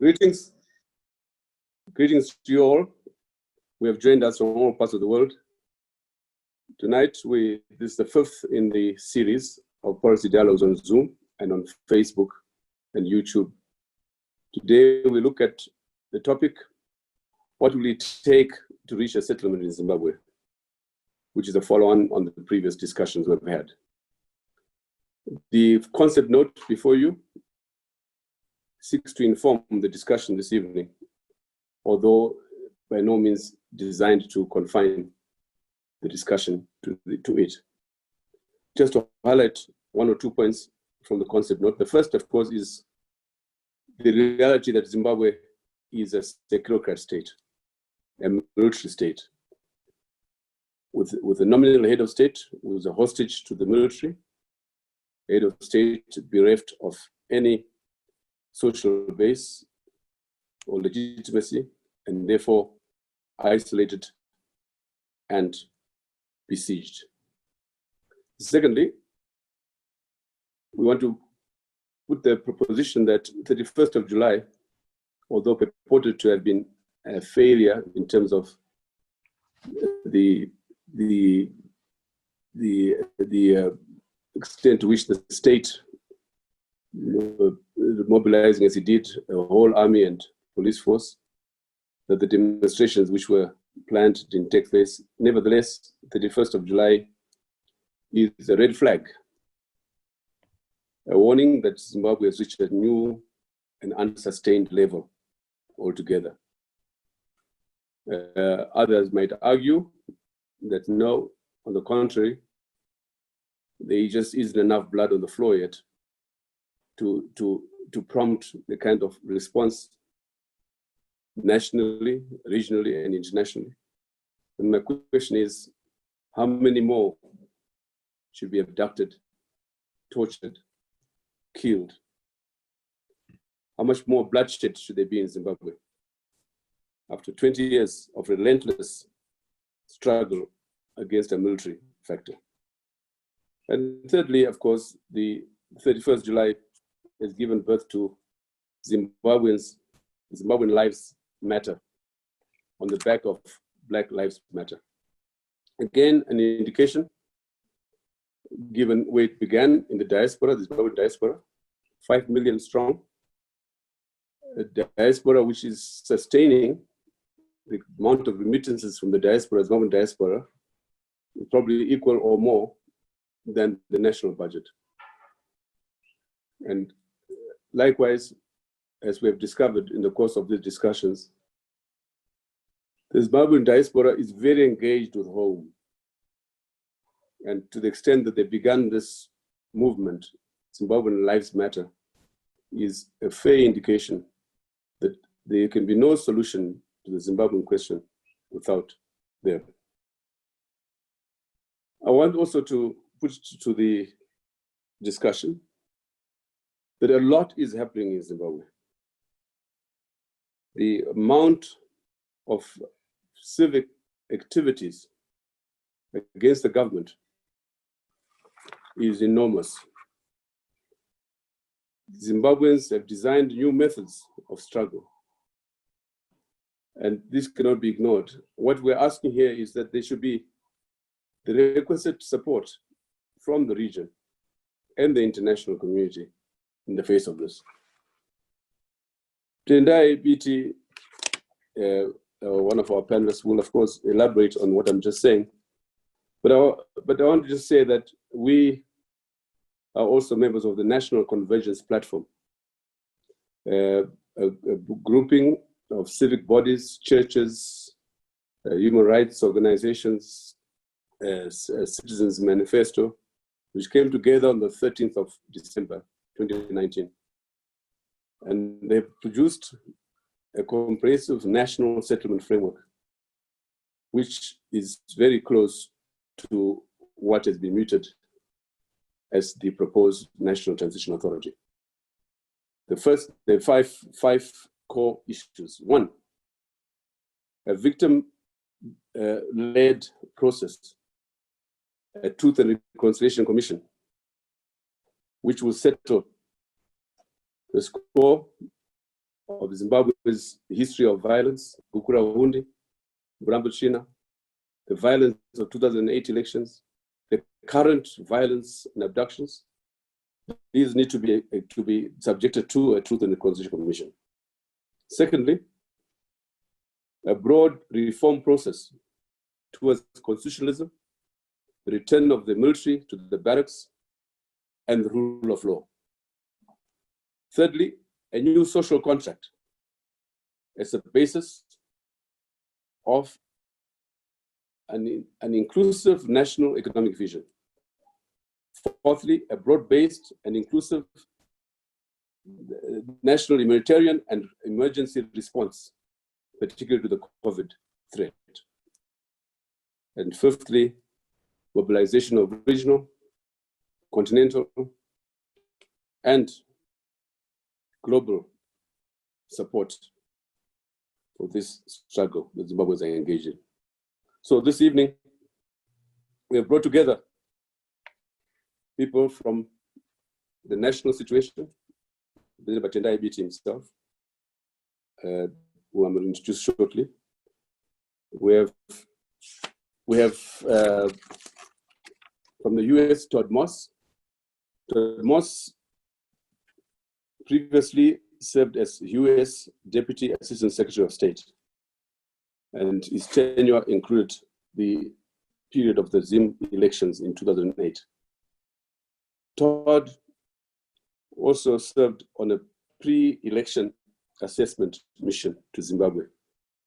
Greetings. Greetings to you all. We have joined us from all parts of the world. Tonight, this is the fifth in the series of policy dialogues on Zoom and on Facebook and YouTube. Today, we look at the topic, what will it take to reach a settlement in Zimbabwe, which is a follow-on on the previous discussions we've had. The concept note before you seeks to inform the discussion this evening, although by no means designed to confine the discussion to it. Just to highlight one or 2 points from the concept note. The first, of course, is the reality that Zimbabwe is a securocrat state, a military state, with a nominal head of state who is a hostage to the military, head of state bereft of any social base or legitimacy, and therefore isolated and besieged. Secondly, we want to put the proposition that 31st of July, although purported to have been a failure in terms of the extent to which the state, mobilizing as it did a whole army and police force, that the demonstrations which were planned didn't take place. Nevertheless, 31st of July is a red flag, a warning that Zimbabwe has reached a new and unsustained level altogether. Others might argue that no, on the contrary, there just isn't enough blood on the floor yet to prompt the kind of response nationally, regionally, and internationally. And my question is, how many more should be abducted, tortured, killed? How much more bloodshed should there be in Zimbabwe after 20 years of relentless struggle against a military factor? And thirdly, of course, the 31st July has given birth to Zimbabwean lives matter on the back of Black Lives Matter. Again, an indication, given where it began in the diaspora, the Zimbabwean diaspora, 5 million strong, a diaspora which is sustaining the amount of remittances from the diaspora, Zimbabwean diaspora, is probably equal or more than the national budget. And likewise, as we have discovered in the course of these discussions, the Zimbabwean diaspora is very engaged with home. And to the extent that they began this movement, Zimbabwean Lives Matter, is a fair indication that there can be no solution to the Zimbabwean question without them. I want also to put to the discussion that a lot is happening in Zimbabwe. The amount of civic activities against the government is enormous. Zimbabweans have designed new methods of struggle, and this cannot be ignored. What we're asking here is that there should be the requisite support from the region and the international community in the face of this. Tendai BT, one of our panelists, will of course elaborate on what I'm just saying. But I want to just say that we are also members of the National Convergence Platform, a grouping of civic bodies, churches, human rights organizations, Citizens Manifesto, which came together on the 13th of December, 2019. And they've produced a comprehensive national settlement framework, which is very close to what has been mooted as the proposed National Transition Authority. The five core issues. One, a victim-led process, a Truth and Reconciliation Commission, which will settle the score of Zimbabwe's history of violence, Gukura Hundi, Brambuchina, the violence of 2008 elections, the current violence and abductions. These need to be subjected to a Truth and Reconciliation Commission. Secondly, a broad reform process towards constitutionalism, the return of the military to the barracks, and the rule of law. Thirdly, a new social contract as a basis of an inclusive national economic vision. Fourthly, a broad-based and inclusive national humanitarian and emergency response, particularly to the COVID threat. And fifthly, mobilization of regional, continental, and global support for this struggle that Zimbabweans are engaged in. So this evening, we have brought together people from the national situation, led by Tendai Biti himself, who I'm going to introduce shortly. We have from the US, Todd Moss. Todd Moss previously served as US Deputy Assistant Secretary of State, and his tenure included the period of the Zim elections in 2008. Todd also served on a pre-election assessment mission to Zimbabwe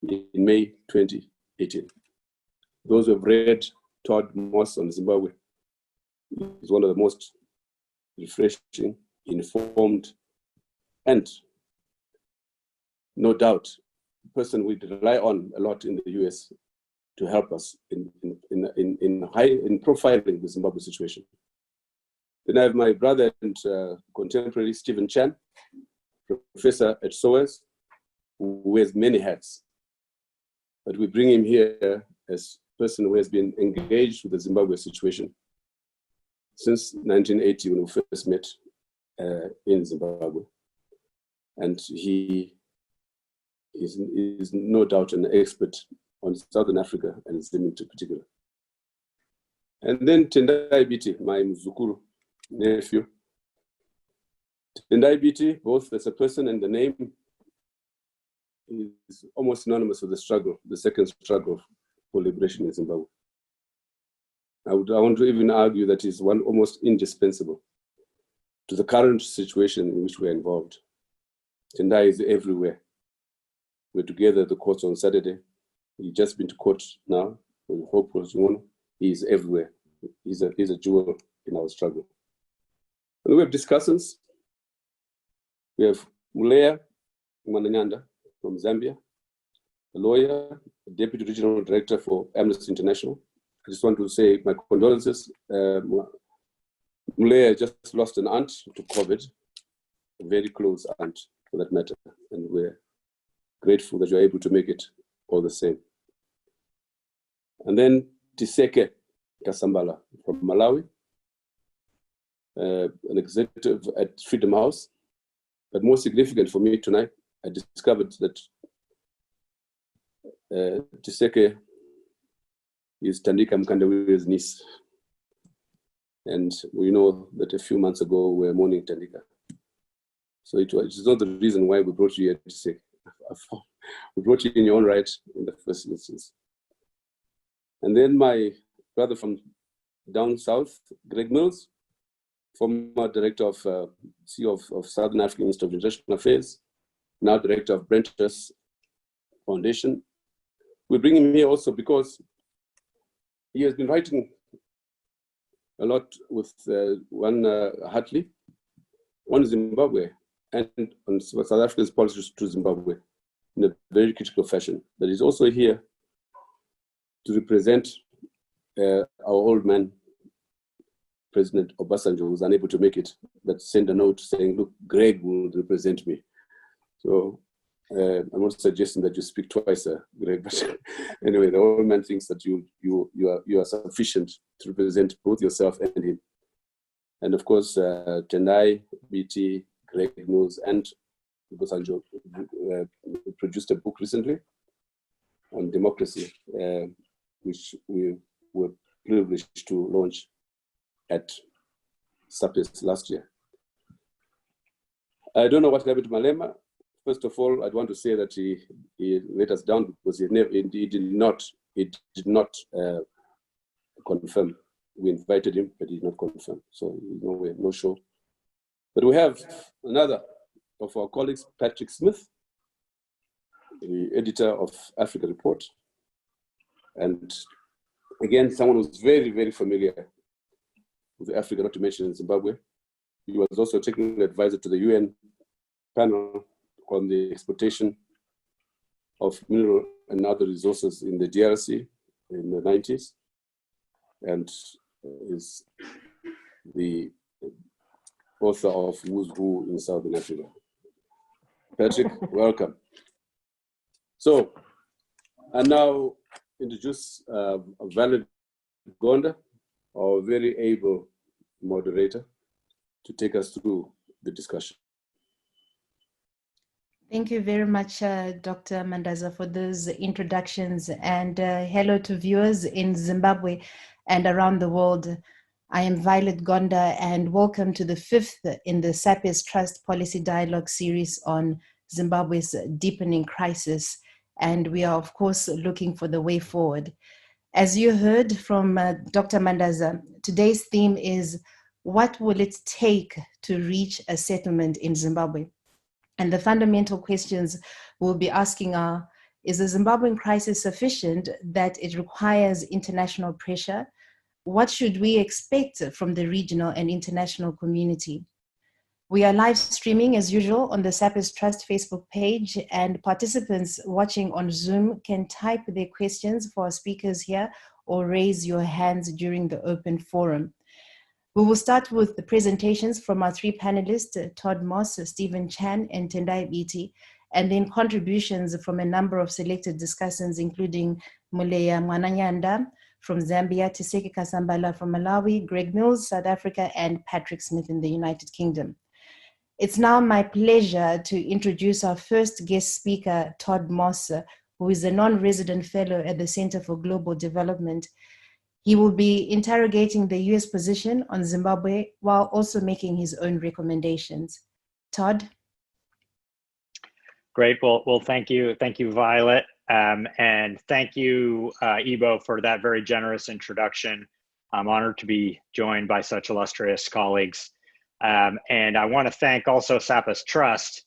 in May 2018. Those who have read Todd Moss on Zimbabwe, is one of the most refreshing, informed, and no doubt, a person we rely on a lot in the US to help us in profiling the Zimbabwe situation. Then I have my brother and contemporary Stephen Chan, professor at SOAS, who wears many hats. But we bring him here as a person who has been engaged with the Zimbabwe situation since 1980 when we first met in Zimbabwe. And he is no doubt an expert on Southern Africa and Zim in particular. And then Tendai Biti, my Mzukuru nephew. Tendai Biti, both as a person and the name, is almost synonymous with the struggle, the second struggle for liberation in Zimbabwe. I want to even argue that he's one almost indispensable to the current situation in which we're involved. Tendai is everywhere. We're together at the courts on Saturday. He's just been to court now. We hope he is everywhere. He's a jewel in our struggle. And we have discussants. We have Mulea Mananyanda from Zambia, a lawyer, a deputy regional director for Amnesty International. I just want to say my condolences. Mulea just lost an aunt to COVID, a very close aunt for that matter, and we're grateful that you're able to make it all the same. And then Tiseke Kasambala from Malawi, an executive at Freedom House. But more significant for me tonight, I discovered that Tiseke is Tandika Mkandawire's niece. And we know that a few months ago we were mourning Tandika. So it is not the reason why we brought you here, Tiseke. We brought you in your own right in the first instance. And then my brother from down south, Greg Mills, former director of CEO of Southern African Institute of International Affairs, now director of Brent's Foundation. We bring him here also because he has been writing a lot with one Hartley on Zimbabwe and on South Africa's policies to Zimbabwe in a very critical fashion. But he's also here to represent our old man, President Obasanjo, who was unable to make it, but sent a note saying, look, Greg will represent me. So I'm not suggesting that you speak twice, Greg, but anyway, the old man thinks that you are sufficient to represent both yourself and him. And of course, Tendai, BT, Greg Mills, and Obasanjo produced a book recently on democracy, which we were privileged to launch at Sapes last year. I don't know what happened to Malema. First of all, I'd want to say that he let us down because he did not confirm. We invited him, but he did not confirm. So we're no sure. But we have another of our colleagues, Patrick Smith, the editor of Africa Report. And again, someone who's very, very familiar with Africa, not to mention Zimbabwe. He was also technical advisor to the UN panel on the exploitation of mineral and other resources in the DRC in the 90s, and is the author of Who's Who in Southern Africa. Patrick, welcome. So, I now introduce Violet Gonda, our very able moderator, to take us through the discussion. Thank you very much, Dr. Mandaza, for those introductions, and hello to viewers in Zimbabwe and around the world. I am Violet Gonda, and welcome to the 5th in the Sapes Trust Policy Dialogue series on Zimbabwe's deepening crisis. And we are, of course, looking for the way forward. As you heard from Dr. Mandaza, today's theme is, what will it take to reach a settlement in Zimbabwe? And the fundamental questions we'll be asking are, is the Zimbabwean crisis sufficient that it requires international pressure? What should we expect from the regional and international community? We are live streaming as usual on the Sapes Trust Facebook page, and participants watching on Zoom can type their questions for our speakers here or raise your hands during the open forum. We will start with the presentations from our three panelists, Todd Moss, Stephen Chan, and Tendai Biti, and then contributions from a number of selected discussants, including Muleya Mwananyanda from Zambia, Tiseki Kasambala from Malawi, Greg Mills, South Africa, and Patrick Smith in the United Kingdom. It's now my pleasure to introduce our first guest speaker, Todd Moss, who is a non-resident fellow at the Center for Global Development. He will be interrogating the US position on Zimbabwe while also making his own recommendations. Todd? Great, well, thank you, Violet, and thank you, Ibo, for that very generous introduction. I'm honored to be joined by such illustrious colleagues. And I want to thank also Sapes Trust.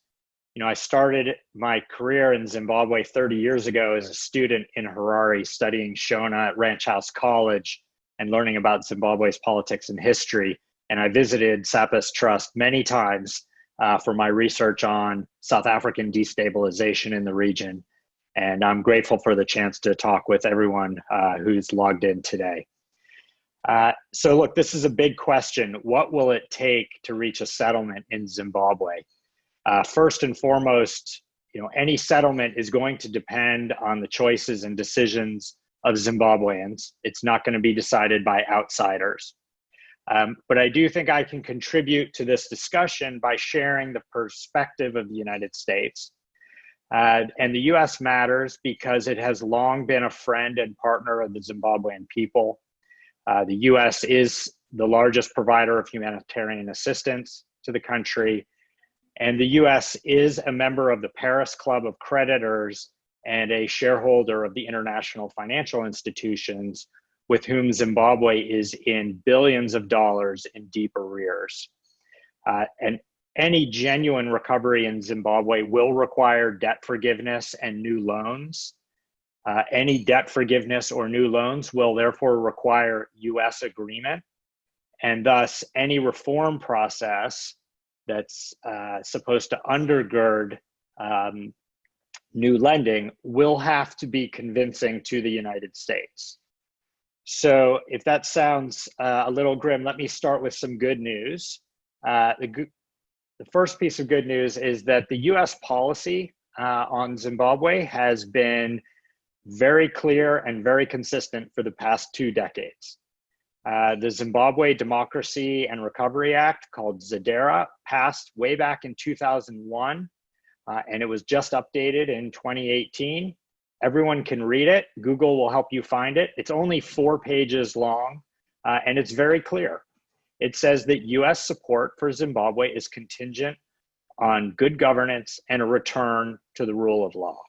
I started my career in Zimbabwe 30 years ago as a student in Harare, studying Shona at Ranch House College and learning about Zimbabwe's politics and history. And I visited Sapes Trust many times for my research on South African destabilization in the region. And I'm grateful for the chance to talk with everyone who's logged in today. So look, this is a big question. What will it take to reach a settlement in Zimbabwe? First and foremost, any settlement is going to depend on the choices and decisions of Zimbabweans. It's not going to be decided by outsiders. But I do think I can contribute to this discussion by sharing the perspective of the United States. And the US matters because it has long been a friend and partner of the Zimbabwean people. The US is the largest provider of humanitarian assistance to the country, and the US is a member of the Paris Club of Creditors and a shareholder of the international financial institutions with whom Zimbabwe is in billions of dollars in deep arrears. And any genuine recovery in Zimbabwe will require debt forgiveness and new loans. Any debt forgiveness or new loans will therefore require US agreement, and thus any reform process that's supposed to undergird new lending will have to be convincing to the United States. So if that sounds a little grim, let me start with some good news. The first piece of good news is that the US policy on Zimbabwe has been very clear and very consistent for the past 2 decades. The Zimbabwe Democracy and Recovery Act, called ZEDERA, passed way back in 2001, and it was just updated in 2018. Everyone can read it. Google will help you find it. It's only 4 pages long, and it's very clear. It says that US support for Zimbabwe is contingent on good governance and a return to the rule of law.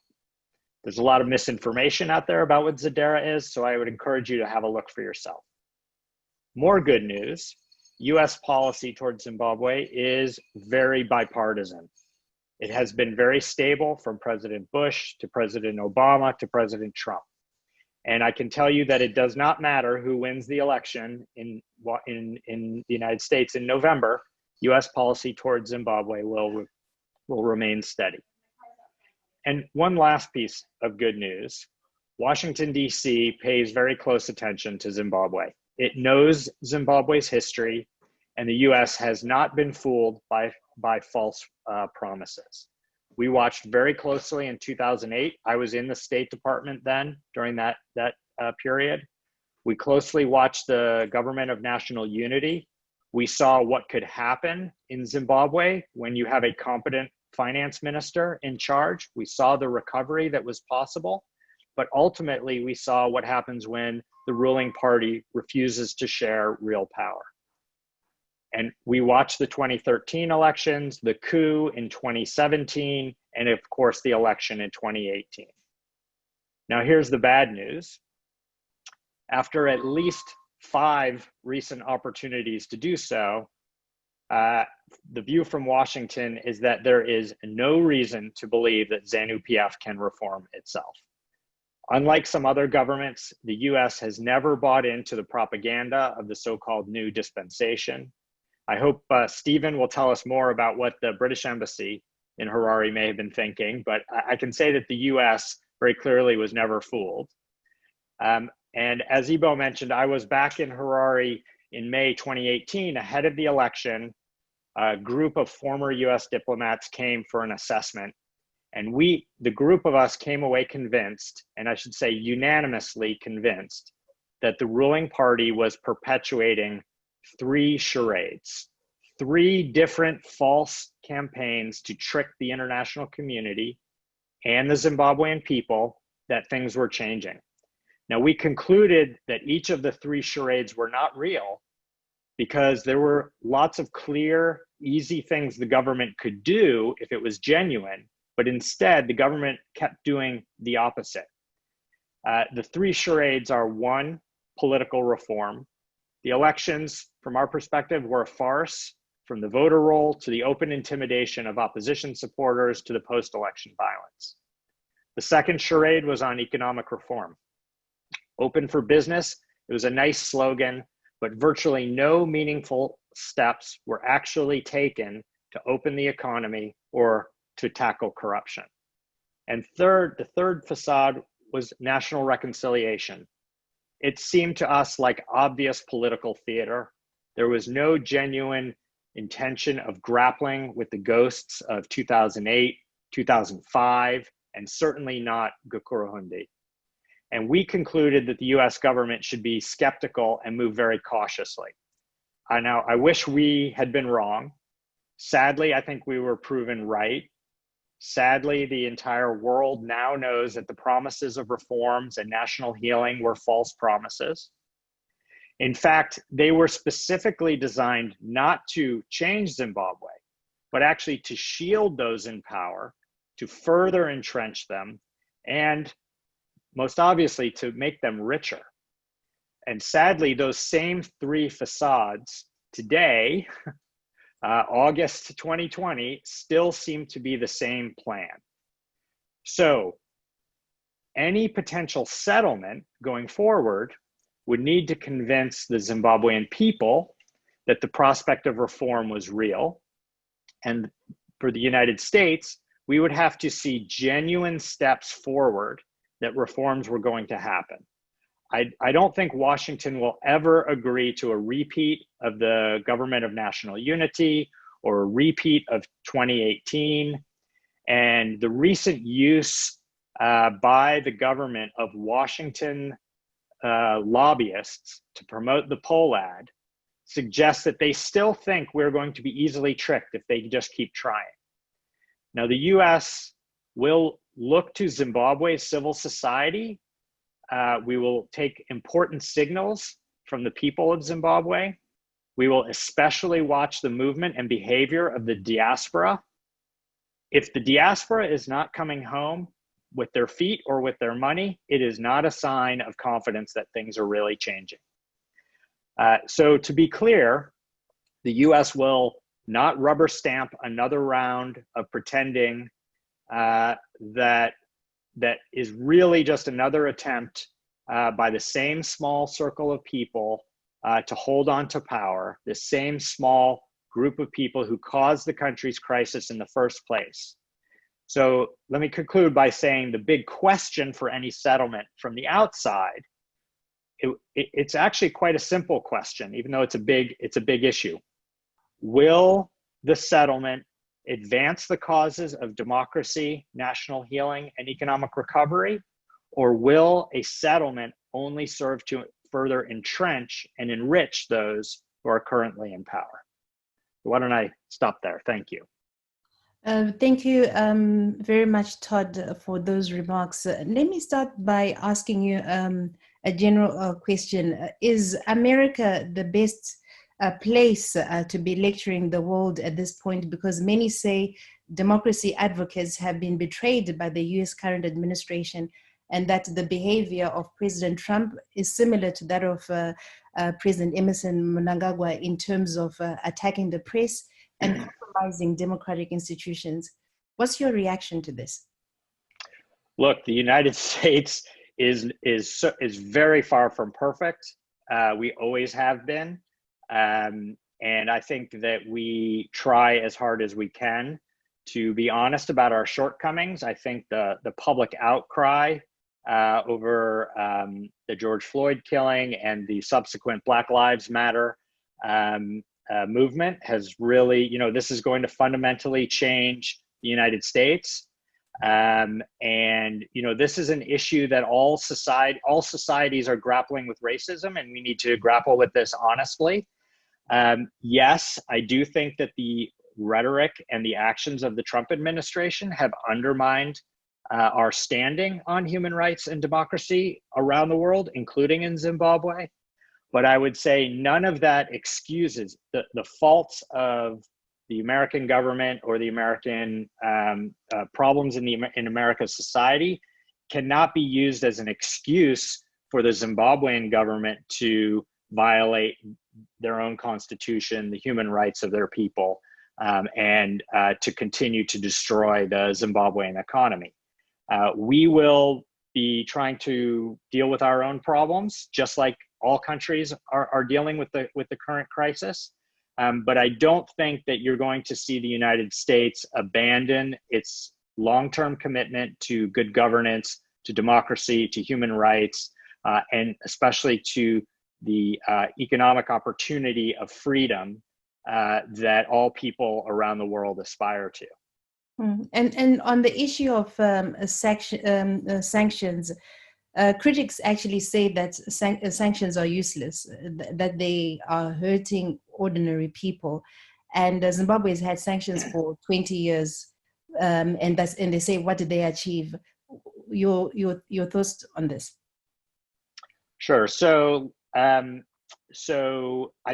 There's a lot of misinformation out there about what Zadera is, so I would encourage you to have a look for yourself. More good news, US policy towards Zimbabwe is very bipartisan. It has been very stable from President Bush to President Obama to President Trump. And I can tell you that it does not matter who wins the election in the United States in November, US policy towards Zimbabwe will remain steady. And one last piece of good news, Washington, DC pays very close attention to Zimbabwe. It knows Zimbabwe's history, and the US has not been fooled by false promises. We watched very closely in 2008. I was in the State Department then during that period. We closely watched the Government of National Unity. We saw what could happen in Zimbabwe when you have a competent finance minister in charge. We saw the recovery that was possible, but ultimately we saw what happens when the ruling party refuses to share real power. And we watched the 2013 elections, the coup in 2017, and of course the election in 2018. Now here's the bad news. After at least 5 recent opportunities to do so, the view from Washington is that there is no reason to believe that ZANU-PF can reform itself. Unlike some other governments, the US has never bought into the propaganda of the so-called new dispensation. I hope Stephen will tell us more about what the British Embassy in Harare may have been thinking, but I can say that the US very clearly was never fooled. And as Ibo mentioned, I was back in Harare in May 2018, ahead of the election. A group of former US diplomats came for an assessment, and the group of us came away convinced, and I should say unanimously convinced, that the ruling party was perpetuating 3 charades, 3 different false campaigns to trick the international community and the Zimbabwean people that things were changing. Now, we concluded that each of the 3 charades were not real because there were lots of clear, easy things the government could do if it was genuine, but instead the government kept doing the opposite. The 3 charades are: 1, political reform. The elections, from our perspective, were a farce, from the voter roll to the open intimidation of opposition supporters to the post-election violence. The second charade was on economic reform. Open for business, it was a nice slogan, but virtually no meaningful steps were actually taken to open the economy or to tackle corruption. And the third facade was national reconciliation. It seemed to us like obvious political theater. There was no genuine intention of grappling with the ghosts of 2008, 2005, and certainly not Gukurahundi. And we concluded that the US government should be skeptical and move very cautiously. Now, I wish we had been wrong. Sadly, I think we were proven right. Sadly, the entire world now knows that the promises of reforms and national healing were false promises. In fact, they were specifically designed not to change Zimbabwe, but actually to shield those in power, to further entrench them, and most obviously to make them richer. And sadly, those same 3 facades today, August 2020, still seem to be the same plan. So any potential settlement going forward would need to convince the Zimbabwean people that the prospect of reform was real. And for the United States, we would have to see genuine steps forward that reforms were going to happen. I don't think Washington will ever agree to a repeat of the Government of National Unity or a repeat of 2018. And the recent use by the government of Washington lobbyists to promote the poll ad suggests that they still think we're going to be easily tricked if they just keep trying. Now, the US will look to Zimbabwe's civil society. We will take important signals from the people of Zimbabwe. We will especially watch the movement and behavior of the diaspora. If the diaspora is not coming home with their feet or with their money, it is not a sign of confidence that things are really changing. So to be clear, the US will not rubber stamp another round of pretending that is really just another attempt by the same small circle of people to hold on to power, the same small group of people who caused the country's crisis in the first place. So let me conclude by saying the big question for any settlement from the outside, it's actually quite a simple question, even though it's a big issue. Will the settlement advance the causes of democracy, national healing, and economic recovery? Or will a settlement only serve to further entrench and enrich those who are currently in power? Why don't I stop there? Thank you. Thank you very much, Todd, for those remarks. Let me start by asking you a general question. Is America the best place to be lecturing the world at this point? Because many say democracy advocates have been betrayed by the US current administration, and that the behavior of President Trump is similar to that of President Emerson Mnangagwa in terms of attacking the press and compromising democratic institutions. What's your reaction to this? Look, the United States is very far from perfect. We always have been. And I think that we try as hard as we can to be honest about our shortcomings. I think the public outcry over the George Floyd killing and the subsequent Black Lives Matter movement has really, this is going to fundamentally change the United States. And, this is an issue that all societies are grappling with racism, and we need to grapple with this honestly. Yes, I do think that the rhetoric and the actions of the Trump administration have undermined our standing on human rights and democracy around the world, including in Zimbabwe. But I would say none of that excuses the faults of the American government or the American problems in America's society cannot be used as an excuse for the Zimbabwean government to violate their own constitution, the human rights of their people, and to continue to destroy the Zimbabwean economy. We will be trying to deal with our own problems, just like all countries are dealing with the current crisis. But I don't think that you're going to see the United States abandon its long-term commitment to good governance, to democracy, to human rights, and especially to the economic opportunity of freedom that all people around the world aspire to. And on the issue of sanctions, critics actually say that sanctions are useless, that they are hurting ordinary people. And Zimbabwe has had sanctions for 20 years, and they say, what did they achieve? Your thoughts on this? Sure. So I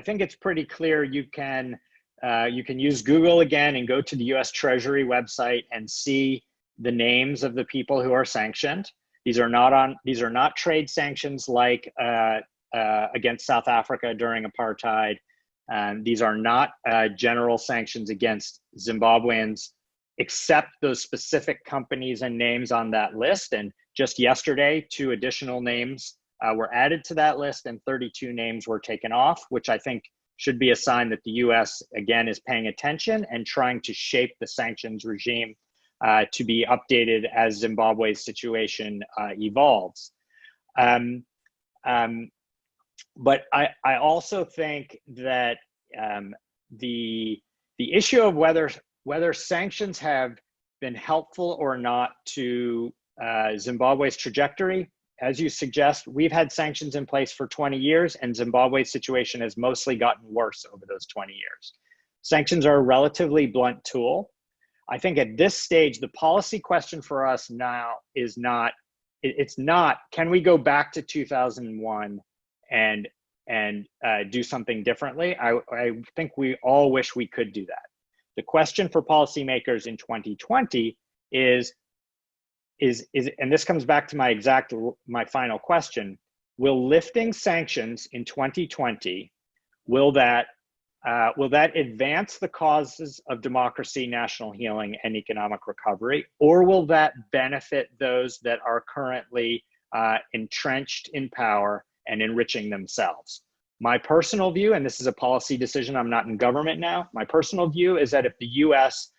think it's pretty clear. You can use Google again and go to the U.S. Treasury website and see the names of the people who are sanctioned. These are not trade sanctions like against South Africa during apartheid. These are not general sanctions against Zimbabweans, except those specific companies and names on that list. And just yesterday, 2 additional names were added to that list, and 32 names were taken off, which I think should be a sign that the U.S. again is paying attention and trying to shape the sanctions regime to be updated as Zimbabwe's situation evolves. But I also think that the issue of whether sanctions have been helpful or not to Zimbabwe's trajectory, as you suggest, we've had sanctions in place for 20 years, and Zimbabwe's situation has mostly gotten worse over those 20 years. Sanctions are a relatively blunt tool. I think at this stage, the policy question for us now is not, it's not, can we go back to 2001 and do something differently? I think we all wish we could do that. The question for policymakers in 2020 is, and this comes back to my final question, will lifting sanctions in 2020, will that advance the causes of democracy, national healing, and economic recovery, or will that benefit those that are currently entrenched in power and enriching themselves? My personal view, and this is a policy decision, I'm not in government now, my personal view is that if the US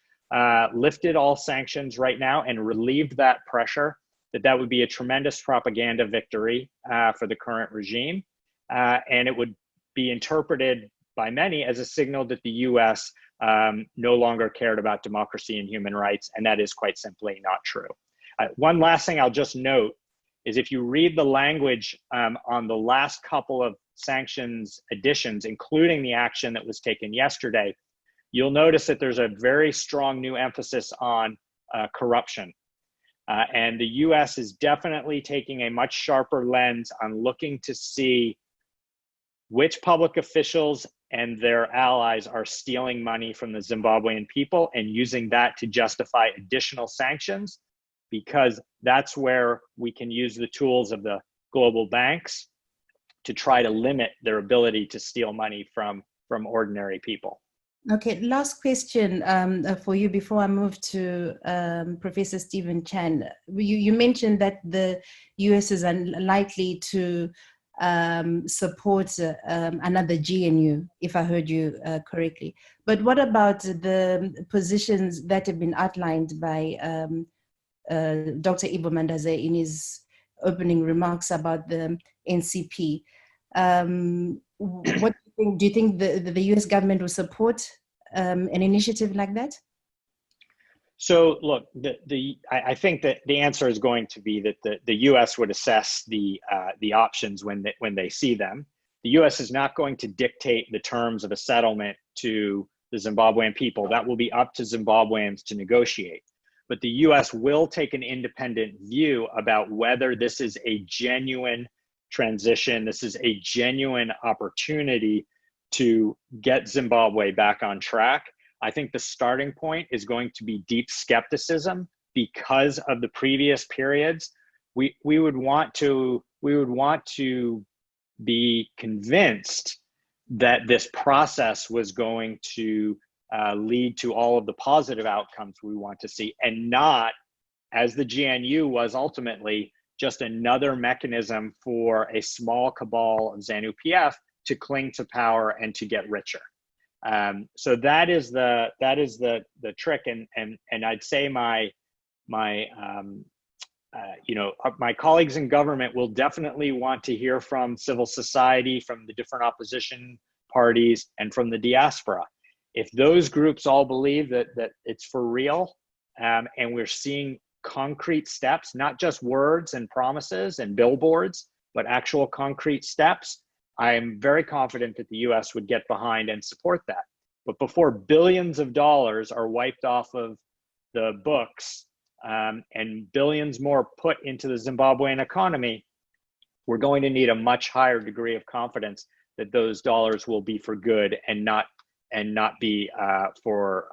lifted all sanctions right now and relieved that pressure, that would be a tremendous propaganda victory for the current regime. And it would be interpreted by many as a signal that the US no longer cared about democracy and human rights, and that is quite simply not true. One last thing I'll just note is if you read the language on the last couple of sanctions additions, including the action that was taken yesterday, you'll notice that there's a very strong new emphasis on corruption. And the US is definitely taking a much sharper lens on looking to see which public officials and their allies are stealing money from the Zimbabwean people and using that to justify additional sanctions, because that's where we can use the tools of the global banks to try to limit their ability to steal money from ordinary people. Okay, last question for you before I move to Professor Stephen Chan. You mentioned that the US is unlikely to support another GNU, if I heard you correctly. But what about the positions that have been outlined by Dr. Ibo Mandaza in his opening remarks about the NCP? What do you think the US government will support an initiative like that? So look, I think that the answer is going to be that the US would assess the options when they see them. The US is not going to dictate the terms of a settlement to the Zimbabwean people. That will be up to Zimbabweans to negotiate. But the US will take an independent view about whether this is a genuine transition, this is a genuine opportunity to get Zimbabwe back on track. I think the starting point is going to be deep skepticism because of the previous periods. We would want to be convinced that this process was going to lead to all of the positive outcomes we want to see, and not, as the GNU was ultimately, just another mechanism for a small cabal of ZANU-PF to cling to power and to get richer. So that is the trick, and I'd say my colleagues in government will definitely want to hear from civil society, from the different opposition parties, and from the diaspora. If those groups all believe that it's for real, and we're seeing concrete steps, not just words and promises and billboards, but actual concrete steps, I am very confident that the US would get behind and support that. But before billions of dollars are wiped off of the books and billions more put into the Zimbabwean economy, we're going to need a much higher degree of confidence that those dollars will be for good and not be for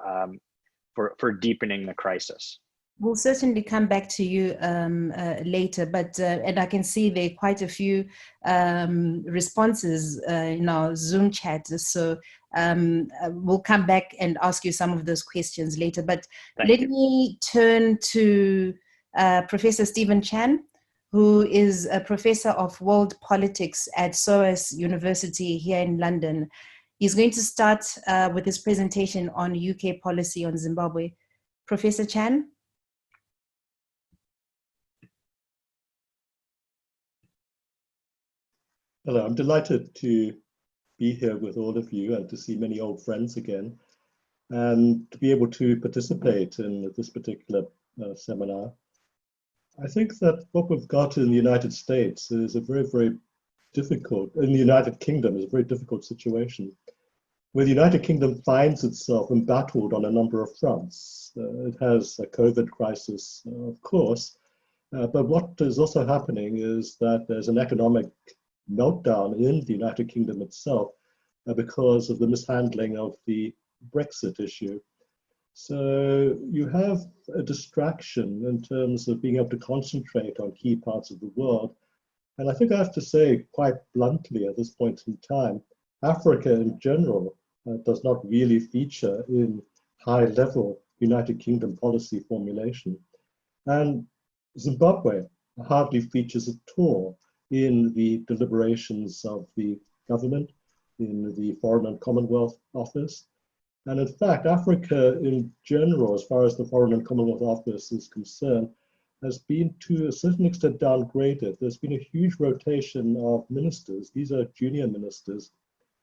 deepening the crisis. We'll certainly come back to you later, but and I can see there are quite a few responses in our Zoom chat. So we'll come back and ask you some of those questions later. But let me turn to Professor Stephen Chan, who is a professor of world politics at SOAS University here in London. He's going to start with his presentation on UK policy on Zimbabwe. Professor Chan? Hello, I'm delighted to be here with all of you and to see many old friends again, and to be able to participate in this particular seminar. I think that what we've got in the United States is a very, very difficult, in the United Kingdom is a very difficult situation. where the United Kingdom finds itself embattled on a number of fronts. It has a COVID crisis, of course, but what is also happening is that there's an economic meltdown in the United Kingdom itself because of the mishandling of the Brexit issue. So you have a distraction in terms of being able to concentrate on key parts of the world. And I think I have to say quite bluntly at this point in time, Africa in general does not really feature in high-level United Kingdom policy formulation. And Zimbabwe hardly features at all in the deliberations of the government, in the Foreign and Commonwealth Office. And in fact, Africa in general, as far as the Foreign and Commonwealth Office is concerned, has been to a certain extent downgraded. There's been a huge rotation of ministers. These are junior ministers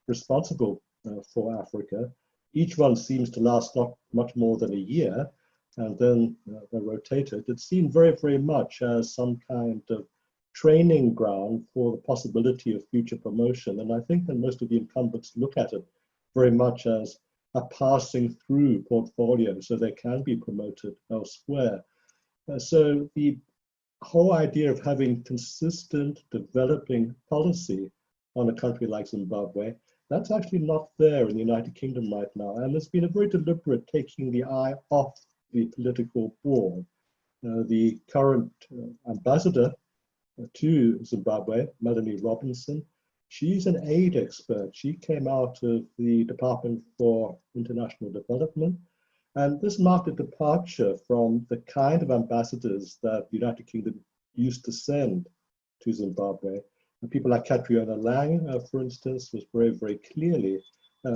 responsible for Africa. Each one seems to last not much more than a year, and then they're rotated. It's seen very, very much as some kind of training ground for the possibility of future promotion. And I think that most of the incumbents look at it very much as a passing through portfolio so they can be promoted elsewhere. So the whole idea of having consistent developing policy on a country like Zimbabwe, that's actually not there in the United Kingdom right now. And there's been a very deliberate taking the eye off the political board. The current ambassador to Zimbabwe, Melanie Robinson, she's an aid expert. She came out of the Department for International Development. And this marked a departure from the kind of ambassadors that the United Kingdom used to send to Zimbabwe. And people like Catriona Lang, for instance, was very, very clearly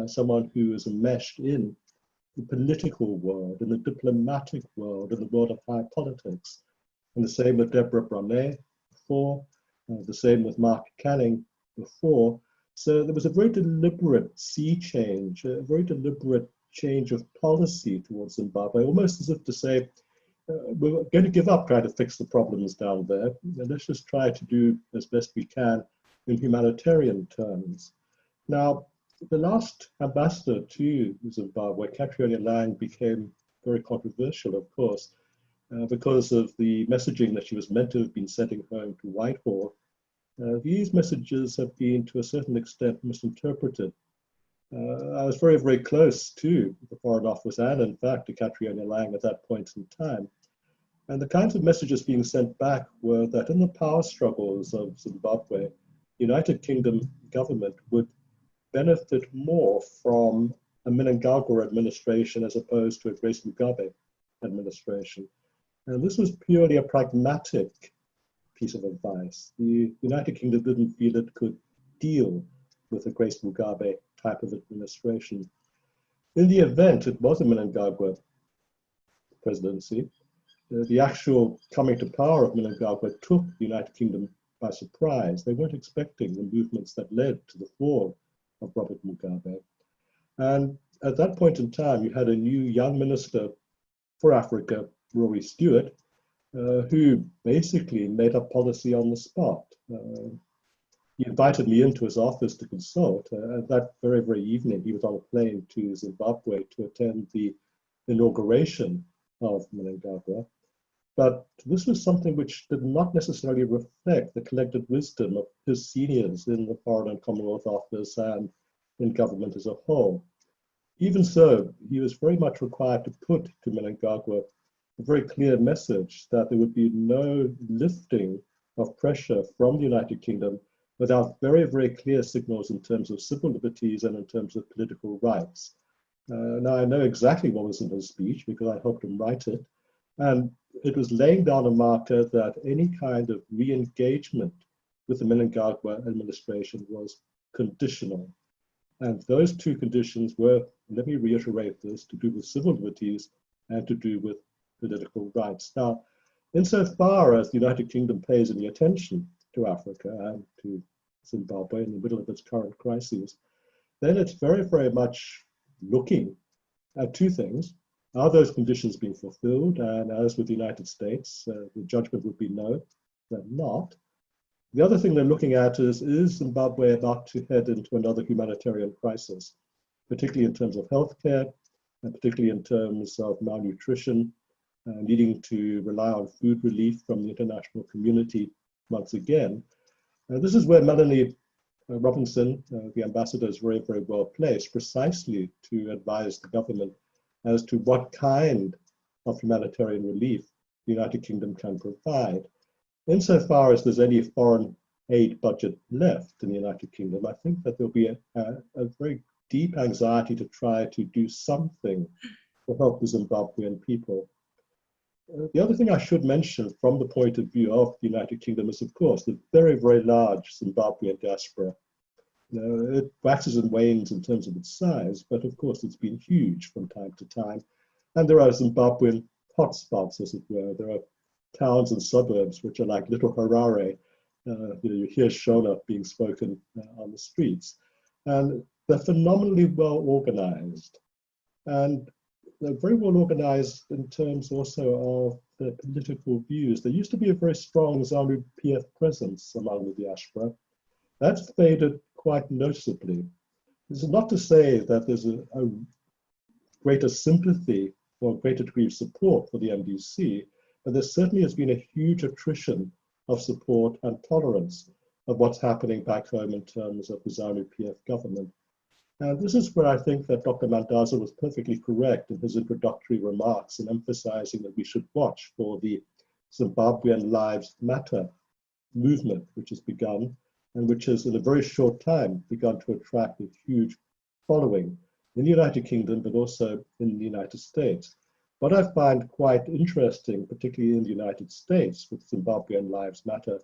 someone who is enmeshed in the political world, in the diplomatic world, in the world of high politics. And the same with Deborah Brunet before, the same with Mark Canning before. So there was a very deliberate sea change, a very deliberate change of policy towards Zimbabwe, almost as if to say, we're going to give up trying to fix the problems down there, and let's just try to do as best we can in humanitarian terms. Now, the last ambassador to Zimbabwe, Catriona Lang, became very controversial, of course, because of the messaging that she was meant to have been sending home to Whitehall. These messages have been, to a certain extent, misinterpreted. I was very, very close to the Foreign Office and, in fact, to Catriona Lang at that point in time. And the kinds of messages being sent back were that in the power struggles of Zimbabwe, the United Kingdom government would benefit more from a Mnangagwa administration as opposed to a Grace Mugabe administration. And this was purely a pragmatic piece of advice. The United Kingdom didn't feel it could deal with a Grace Mugabe type of administration. In the event it was a Mnangagwa presidency, the actual coming to power of Mnangagwa took the United Kingdom by surprise. They weren't expecting the movements that led to the fall of Robert Mugabe. And at that point in time, you had a new young minister for Africa, Rory Stewart, who basically made up policy on the spot. He invited me into his office to consult. That very, very evening, he was on a plane to Zimbabwe to attend the inauguration of Mnangagwa. But this was something which did not necessarily reflect the collective wisdom of his seniors in the Foreign and Commonwealth Office and in government as a whole. Even so, he was very much required to put to Mnangagwa a very clear message that there would be no lifting of pressure from the United Kingdom without very, very clear signals in terms of civil liberties and in terms of political rights. Now, I know exactly what was in his speech because I helped him write it. And it was laying down a marker that any kind of re-engagement with the Mnangagwa administration was conditional. And those two conditions were, let me reiterate this, to do with civil liberties and to do with political rights. Now, insofar as the United Kingdom pays any attention to Africa and to Zimbabwe in the middle of its current crises, then it's very, very much looking at two things. Are those conditions being fulfilled? And as with the United States, the judgment would be no, they're not. The other thing they're looking at is Zimbabwe about to head into another humanitarian crisis? particularly in terms of healthcare, and particularly in terms of malnutrition, needing to rely on food relief from the international community once again. This is where Melanie Robinson, the ambassador, is very, very well placed precisely to advise the government as to what kind of humanitarian relief the United Kingdom can provide. Insofar as there's any foreign aid budget left in the United Kingdom, I think that there'll be a very deep anxiety to try to do something to help the Zimbabwean people. The other thing I should mention from the point of view of the United Kingdom is, of course, the very, very large Zimbabwean diaspora. It waxes and wanes in terms of its size, but of course it's been huge from time to time. And there are Zimbabwean hotspots, as it were. There are towns and suburbs which are like little Harare. You hear Shona being spoken on the streets. And they're phenomenally well organized. And they're very well organized in terms also of their political views. There used to be a very strong ZANU-PF presence among the diaspora. That's faded quite noticeably. This is not to say that there's a greater sympathy or a greater degree of support for the MDC, but there certainly has been a huge attrition of support and tolerance of what's happening back home in terms of the ZANU-PF government. And this is where I think that Dr. Mandaza was perfectly correct in his introductory remarks in emphasizing that we should watch for the Zimbabwean Lives Matter movement, which has begun and which has in a very short time begun to attract a huge following in the United Kingdom, but also in the United States. What I find quite interesting, particularly in the United States with Zimbabwean Lives Matter,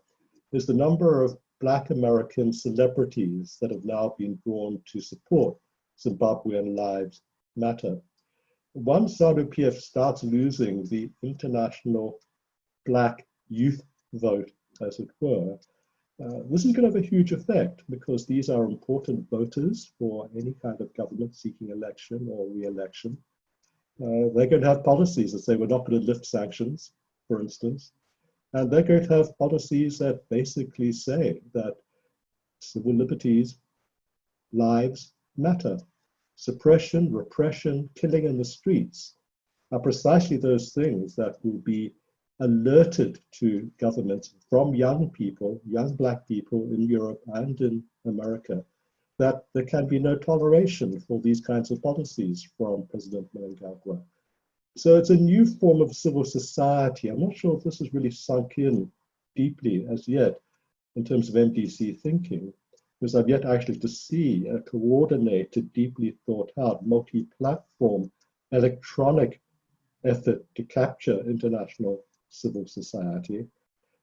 is the number of Black American celebrities that have now been drawn to support Zimbabwean Lives Matter. Once ZANU-PF starts losing the international Black youth vote, as it were, this is going to have a huge effect because these are important voters for any kind of government seeking election or re-election. They're going to have policies that say we're not going to lift sanctions, for instance. And they're going to have policies that basically say that civil liberties, lives matter. Suppression, repression, killing in the streets are precisely those things that will be alerted to governments from young people, young Black people in Europe and in America, that there can be no toleration for these kinds of policies from President Mnangagwa. So it's a new form of civil society. I'm not sure if this has really sunk in deeply as yet in terms of MDC thinking, because I've yet actually to see a coordinated, deeply thought out, multi-platform, electronic effort to capture international civil society.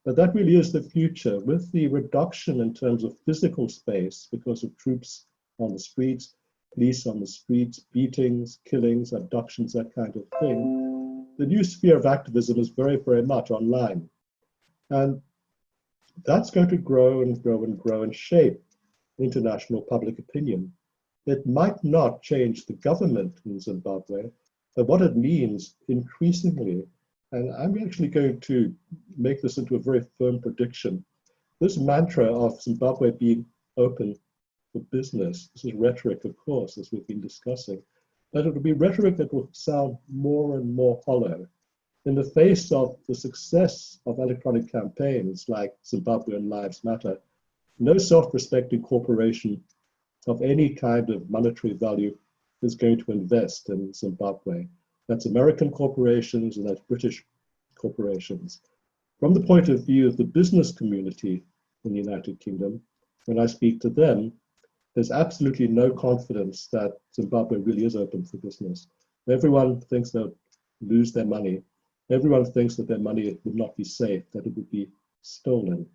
But that really is the future. With the reduction in terms of physical space because of troops on the streets, police on the streets, beatings, killings, abductions, that kind of thing, the new sphere of activism is very, very much online. And that's going to grow and grow and grow and shape international public opinion. It might not change the government in Zimbabwe, but what it means increasingly, and I'm actually going to make this into a very firm prediction, this mantra of Zimbabwe being open for business. This is rhetoric, of course, as we've been discussing, but it will be rhetoric that will sound more and more hollow. In the face of the success of electronic campaigns like Zimbabwean Lives Matter, no self-respecting corporation of any kind of monetary value is going to invest in Zimbabwe. That's American corporations and that's British corporations. From the point of view of the business community in the United Kingdom, when I speak to them, there's absolutely no confidence that Zimbabwe really is open for business. Everyone thinks they'll lose their money. Everyone thinks that their money would not be safe, that it would be stolen.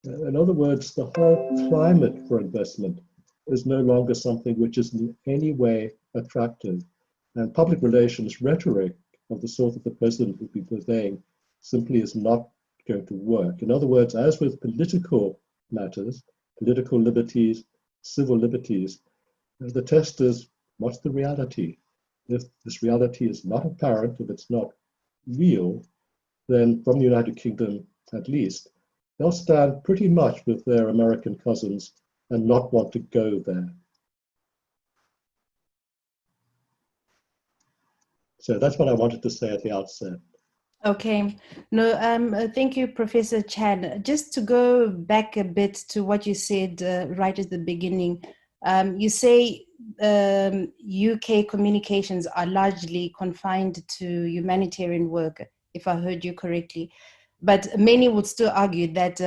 In other words, the whole climate for investment is no longer something which is in any way attractive. And public relations rhetoric of the sort that the president will be purveying simply is not going to work. In other words, as with political matters, political liberties, civil liberties, the test is, what's the reality? If this reality is not apparent, if it's not real, then from the United Kingdom at least, they'll stand pretty much with their American cousins and not want to go there. So that's what I wanted to say at the outset. Okay. No, thank you, Professor Chan. Just to go back a bit to what you said right at the beginning, you say UK communications are largely confined to humanitarian work, if I heard you correctly. But many would still argue that,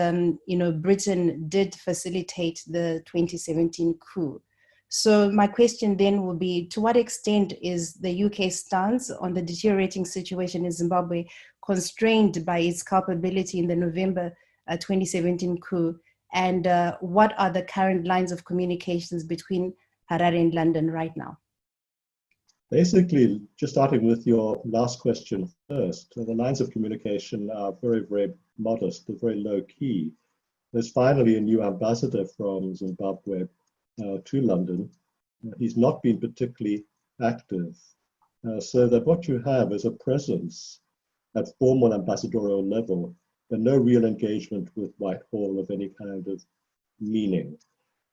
Britain did facilitate the 2017 coup. So my question then will be, to what extent is the UK stance on the deteriorating situation in Zimbabwe constrained by its culpability in the November 2017 coup? And what are the current lines of communications between Harare and London right now? Basically, just starting with your last question first, the lines of communication are very, very modest, they're very low key. There's finally a new ambassador from Zimbabwe to London. He's not been particularly active. So that what you have is a presence at formal ambassadorial level, but no real engagement with Whitehall of any kind of meaning.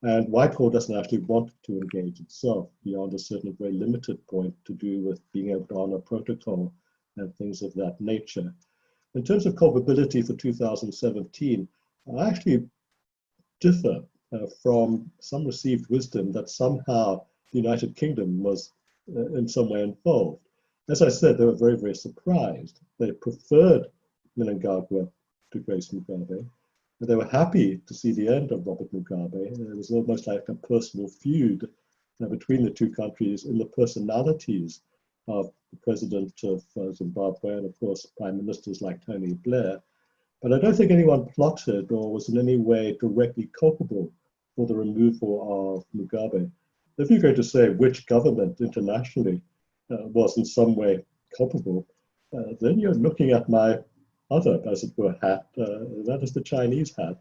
And Whitehall doesn't actually want to engage itself beyond a certain very limited point to do with being able to honor protocol and things of that nature. In terms of culpability for 2017, I actually differ from some received wisdom that somehow the United Kingdom was in some way involved. As I said, they were very, very surprised. They preferred Mnangagwa to Grace Mugabe. They were happy to see the end of Robert Mugabe. It was almost like a personal feud between the two countries in the personalities of the president of Zimbabwe and, of course, prime ministers like Tony Blair. But I don't think anyone plotted or was in any way directly culpable for the removal of Mugabe. If you're going to say which government internationally was in some way culpable, then you're looking at my other, as it were, hat, that is the Chinese hat.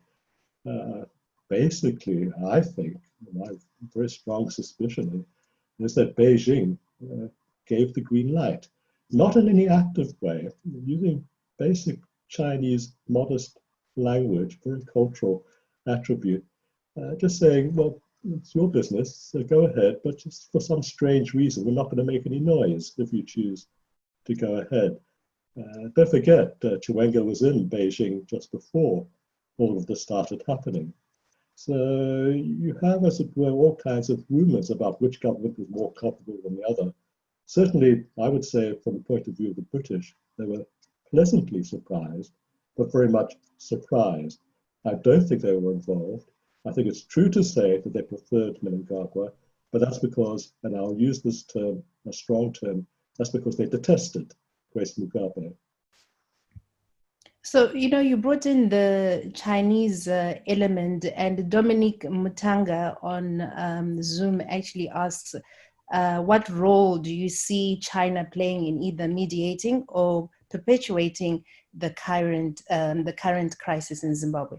Basically, I think, my very strong suspicion is that Beijing gave the green light, not in any active way, using basic Chinese modest language, very cultural attribute, just saying, well, it's your business, so go ahead, but just for some strange reason, we're not going to make any noise if you choose to go ahead. Don't forget, Chiwenga was in Beijing just before all of this started happening. So you have, as it were, all kinds of rumors about which government was more culpable than the other. Certainly, I would say, from the point of view of the British, they were pleasantly surprised, but very much surprised. I don't think they were involved. I think it's true to say that they preferred Mnangagwa, but that's because, and I'll use this term, a strong term, that's because they detested Grace Mugabe. So, you brought in the Chinese element, and Dominic Mutanga on Zoom actually asks, what role do you see China playing in either mediating or perpetuating the current crisis in Zimbabwe?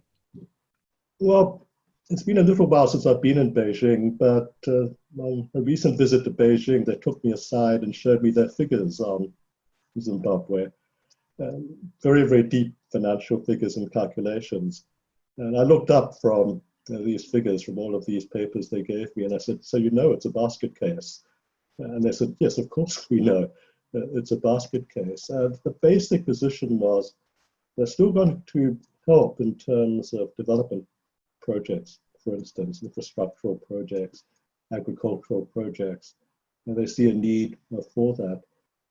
Well, it's been a little while since I've been in Beijing, but on a recent visit to Beijing, they took me aside and showed me their figures on Zimbabwe. Very, very deep financial figures and calculations. And I looked up from these figures from all of these papers they gave me, and I said, so you know it's a basket case? And they said, yes, of course we know it's a basket case. And the basic position was they're still going to help in terms of development projects, for instance, infrastructural projects, agricultural projects, and they see a need for that.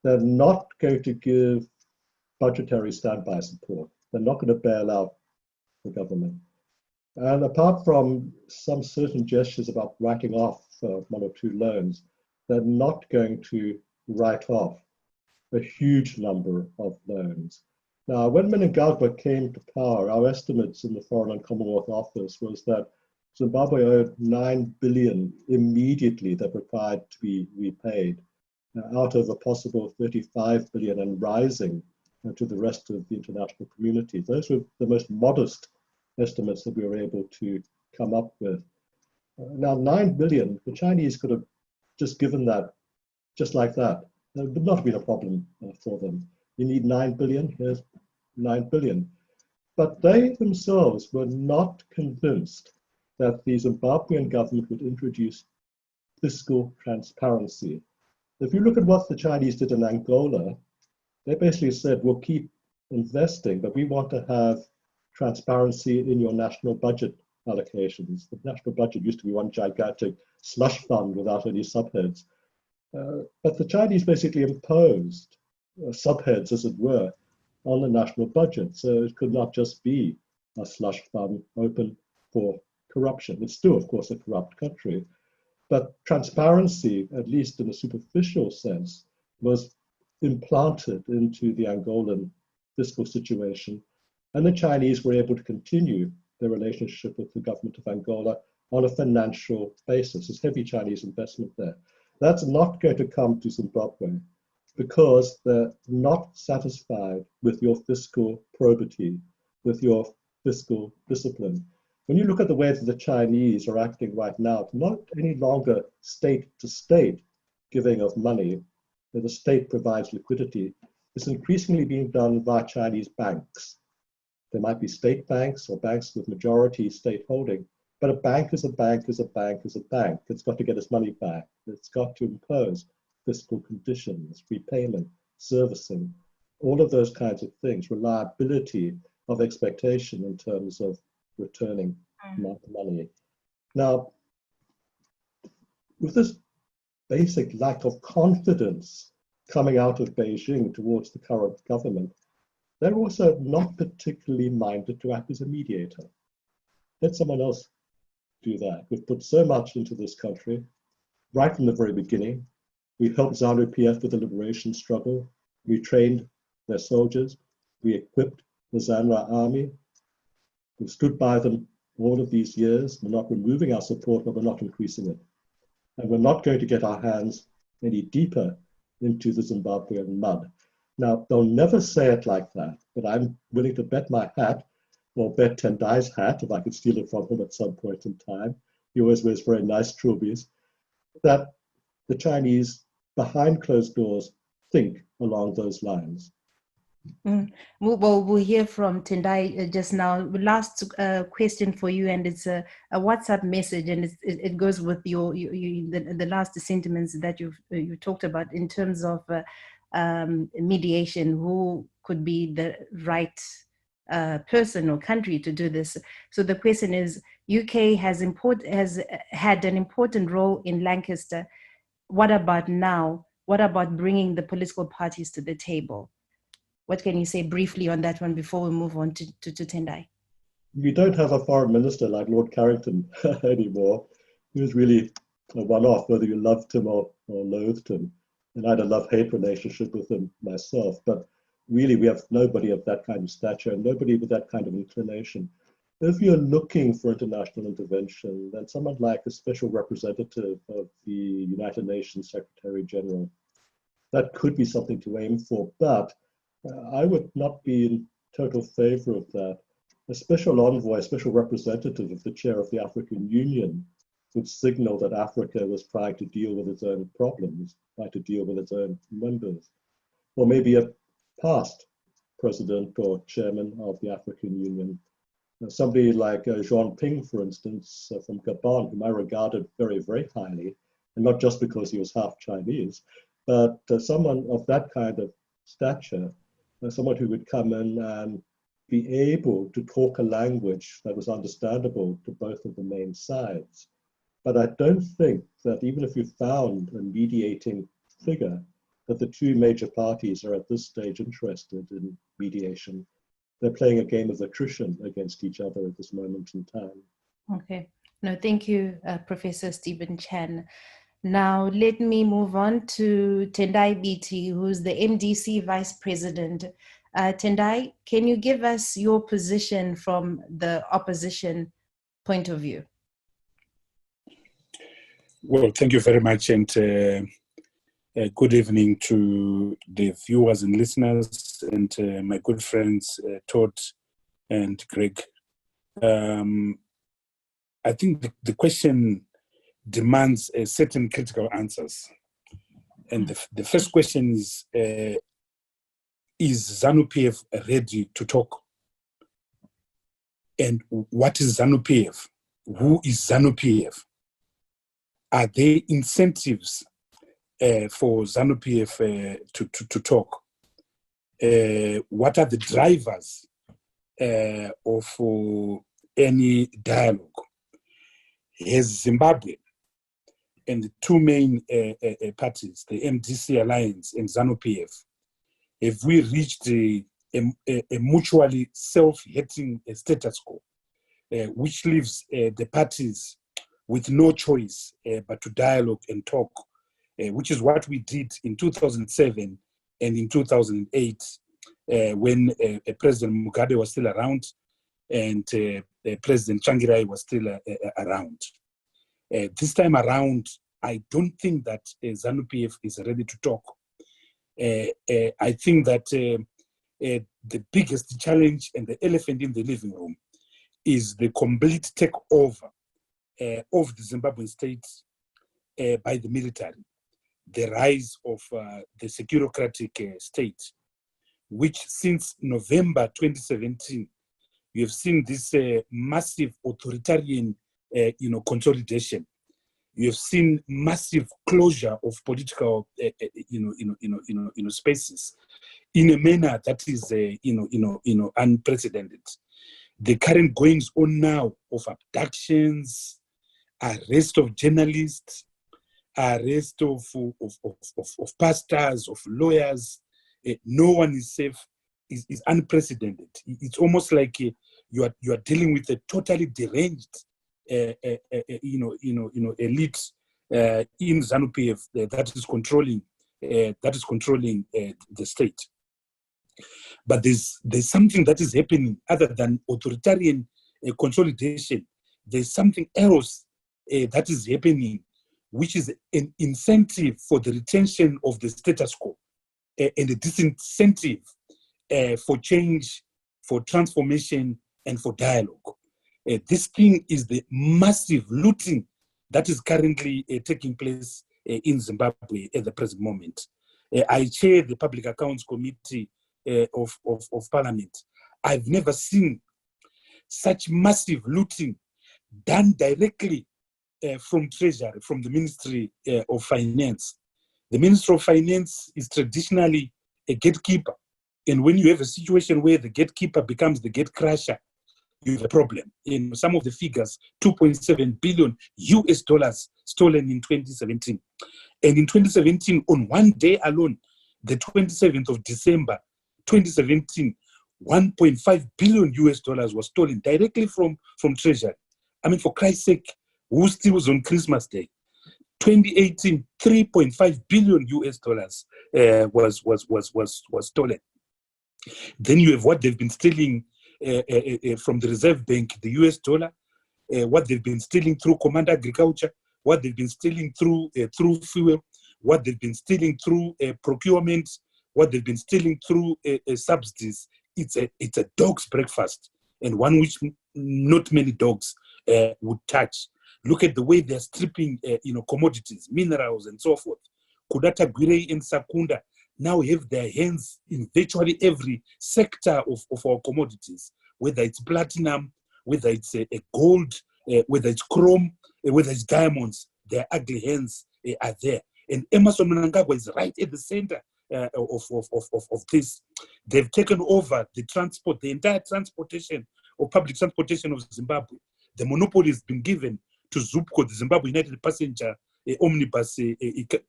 They're not going to give budgetary standby support. They're not going to bail out the government. And apart from some certain gestures about writing off one or two loans, they're not going to write off a huge number of loans. Now, when Mnangagwa came to power, our estimates in the Foreign and Commonwealth Office was that Zimbabwe owed 9 billion immediately that required to be repaid, out of a possible 35 billion and rising to the rest of the international community. Those were the most modest estimates that we were able to come up with. Now, 9 billion, the Chinese could have just given that just like that. There would not have been a problem for them. You need 9 billion, here's 9 billion. But they themselves were not convinced that the Zimbabwean government would introduce fiscal transparency. If you look at what the Chinese did in Angola, they basically said, we'll keep investing, but we want to have transparency in your national budget allocations. The national budget used to be one gigantic slush fund without any subheads. But the Chinese basically imposed subheads, as it were, on the national budget. So it could not just be a slush fund open for corruption. It's still, of course, a corrupt country. But transparency, at least in a superficial sense, was implanted into the Angolan fiscal situation. And the Chinese were able to continue their relationship with the government of Angola on a financial basis. There's heavy Chinese investment there. That's not going to come to Zimbabwe because they're not satisfied with your fiscal probity, with your fiscal discipline. When you look at the way that the Chinese are acting right now, it's not any longer state-to-state giving of money, where the state provides liquidity. It's increasingly being done by Chinese banks. There might be state banks or banks with majority state holding, but a bank is a bank is a bank is a bank. It's got to get its money back. It's got to impose fiscal conditions, repayment, servicing, all of those kinds of things, reliability of expectation in terms of returning money. Now, with this basic lack of confidence coming out of Beijing towards the current government, they're also not particularly minded to act as a mediator. Let someone else do that. We've put so much into this country right from the very beginning. We helped ZANU-PF with the liberation struggle. We trained their soldiers. We equipped the Zanra army. We've stood by them all of these years. We're not removing our support, but we're not increasing it. And we're not going to get our hands any deeper into the Zimbabwean mud. Now, they'll never say it like that, but I'm willing to bet my hat, or bet Tendai's hat, if I could steal it from him at some point in time. He always wears very nice trilbies, that the Chinese, behind closed doors, think along those lines. We'll hear from Tendai just now. Last question for you, and it's a WhatsApp message, and it goes with the last sentiments that you talked about in terms of mediation. Who could be the right person or country to do this? So the question is: UK has had an important role in Lancaster. What about now? What about bringing the political parties to the table? What can you say briefly on that one before we move on to Tendai? We don't have a foreign minister like Lord Carrington anymore. He was really a one-off, whether you loved him or loathed him. And I had a love-hate relationship with him myself. But really, we have nobody of that kind of stature and nobody with that kind of inclination. If you're looking for international intervention, then someone like a special representative of the United Nations Secretary General, that could be something to aim for. But I would not be in total favor of that. A special envoy, a special representative of the chair of the African Union would signal that Africa was trying to deal with its own problems, trying to deal with its own members. Or maybe a past president or chairman of the African Union. Somebody like Jean Ping, for instance, from Gabon, whom I regarded very, very highly, and not just because he was half Chinese, but someone of that kind of stature, someone who would come in and be able to talk a language that was understandable to both of the main sides. But I don't think that even if you found a mediating figure, that the two major parties are at this stage interested in mediation. They're playing a game of attrition against each other at this moment in time. Okay. No, thank you, Professor Stephen Chan. Now, let me move on to Tendai Biti, who's the MDC Vice President. Tendai, can you give us your position from the opposition point of view? Well, thank you very much, and good evening to the viewers and listeners, and my good friends, Todd and Greg. I think the question demands certain critical answers. And the first question is ZANU-PF ready to talk? And what is ZANU-PF? Who is ZANU-PF? Are there incentives for ZANU-PF to talk. What are the drivers of any dialogue? Has Zimbabwe and the two main parties, the MDC Alliance and ZANU-PF, have we reached a mutually self-hating status quo, which leaves the parties with no choice but to dialogue and talk, which is what we did in 2007 and in 2008 when President Mugabe was still around and President Tsvangirai was still around. This time around, I don't think that ZANU-PF is ready to talk. I think that the biggest challenge and the elephant in the living room is the complete takeover of the Zimbabwean state by the military, the rise of the securocratic state, which since November 2017, we have seen this massive authoritarian consolidation. You have seen massive closure of political spaces in a manner that is unprecedented. The current goings on now of abductions, arrest of journalists, arrest of pastors, of lawyers, no one is safe, is unprecedented. It's almost like you are dealing with a totally deranged elite in ZANU-PF that is controlling the state. But there's something that is happening other than authoritarian consolidation. There's something else that is happening, which is an incentive for the retention of the status quo and a disincentive for change, for transformation, and for dialogue. This thing is the massive looting that is currently taking place in Zimbabwe at the present moment. I chair the Public Accounts Committee of Parliament. I've never seen such massive looting done directly from Treasury, from the Ministry of Finance. The Minister of Finance is traditionally a gatekeeper. And when you have a situation where the gatekeeper becomes the gate crusher, you have a problem. In some of the figures, $2.7 billion stolen in 2017. And in 2017, on one day alone, the 27th of December, 2017, $1.5 billion was stolen directly from Treasury. I mean, for Christ's sake, who steals on Christmas Day? 2018, $3.5 billion was stolen. Then you have what they've been stealing from the Reserve Bank, the US dollar, what they've been stealing through Command Agriculture, what they've been stealing through fuel, what they've been stealing through procurement, what they've been stealing through subsidies. It's a dog's breakfast, and one which not many dogs would touch. Look at the way they're stripping commodities, minerals, and so forth. Kudata Gwirei and Sakunda now have their hands in virtually every sector of our commodities, whether it's platinum, whether it's gold, whether it's chrome, whether it's diamonds. Their ugly hands are there. And Emmerson Mnangagwa is right at the center of this. They've taken over the entire transportation or public transportation of Zimbabwe. The monopoly has been given to ZUPCO, the Zimbabwe United Passenger Omnibus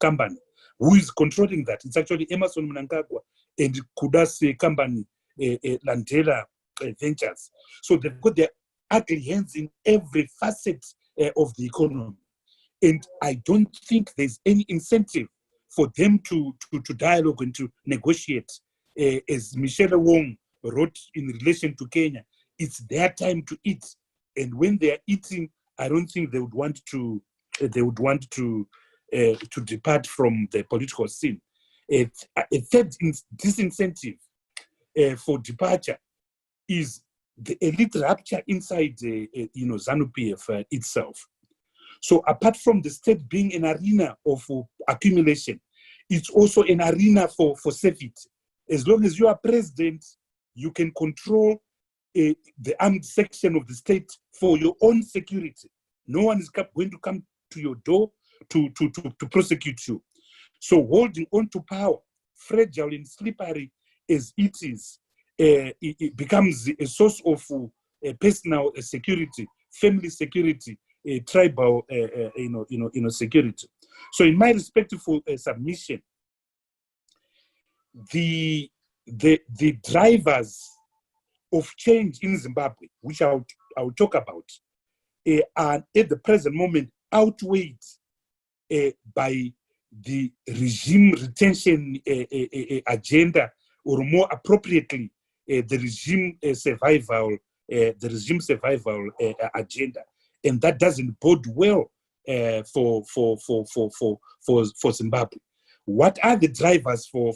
Company. Who is controlling that? It's actually Emmerson Mnangagwa and Kuda's company, Landela Ventures. So they've got their ugly hands in every facet of the economy. And I don't think there's any incentive for them to dialogue and to negotiate. As Michelle Wong wrote in relation to Kenya, it's their time to eat. And when they're eating, I don't think they would want to depart from the political scene. A third disincentive for departure is the elite rupture inside ZANU-PF itself. So apart from the state being an arena of accumulation, it's also an arena for safety. As long as you are president, you can control the armed section of the state for your own security. No one is going to come to your door to prosecute you. So holding on to power, fragile and slippery as it is, it becomes a source of personal security, family security, tribal, security. So, in my respectful submission, the drivers of change in Zimbabwe, which I'll talk about, are at the present moment outweighed by the regime retention agenda, or more appropriately, the regime survival agenda, and that doesn't bode well for Zimbabwe. What are the drivers for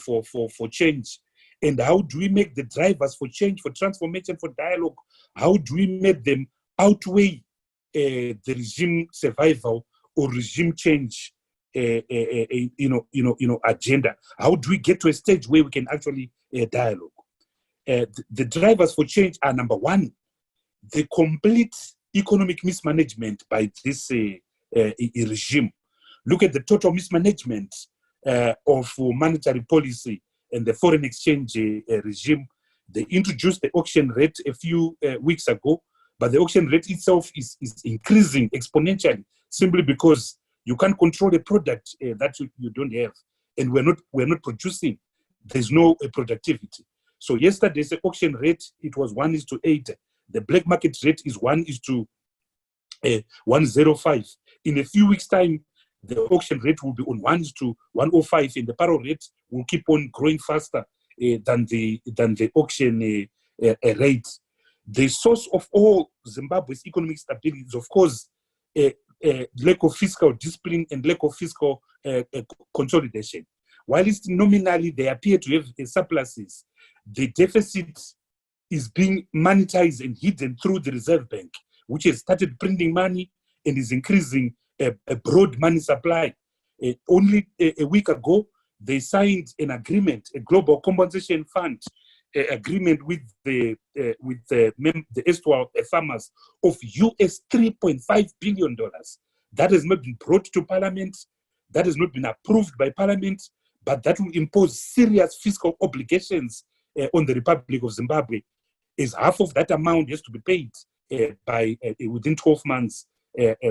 change, and how do we make the drivers for change, for transformation, for dialogue? How do we make them outweigh the regime survival or regime change agenda? How do we get to a stage where we can actually dialogue? The drivers for change are, number one, the complete economic mismanagement by this regime. Look at the total mismanagement of monetary policy and the foreign exchange regime. They introduced the auction rate a few weeks ago, but the auction rate itself is increasing exponentially, simply because you can't control a product that you don't have, and we're not producing. There's no productivity. So yesterday's auction rate, it was 1:8. The black market rate is 1:105. In a few weeks' time, the auction rate will be on 1:105, and the paro rate will keep on growing faster than the auction rate. The source of all Zimbabwe's economic stability is, of course, lack of fiscal discipline and lack of fiscal consolidation. While nominally they appear to have surpluses, the deficit is being monetized and hidden through the Reserve Bank, which has started printing money and is increasing a broad money supply. Only a week ago, they signed an agreement, a global compensation fund agreement with the erstwhile farmers of US $3.5 billion. That has not been brought to Parliament. That has not been approved by Parliament, but that will impose serious fiscal obligations on the Republic of Zimbabwe, as half of that amount has to be paid by within 12 months.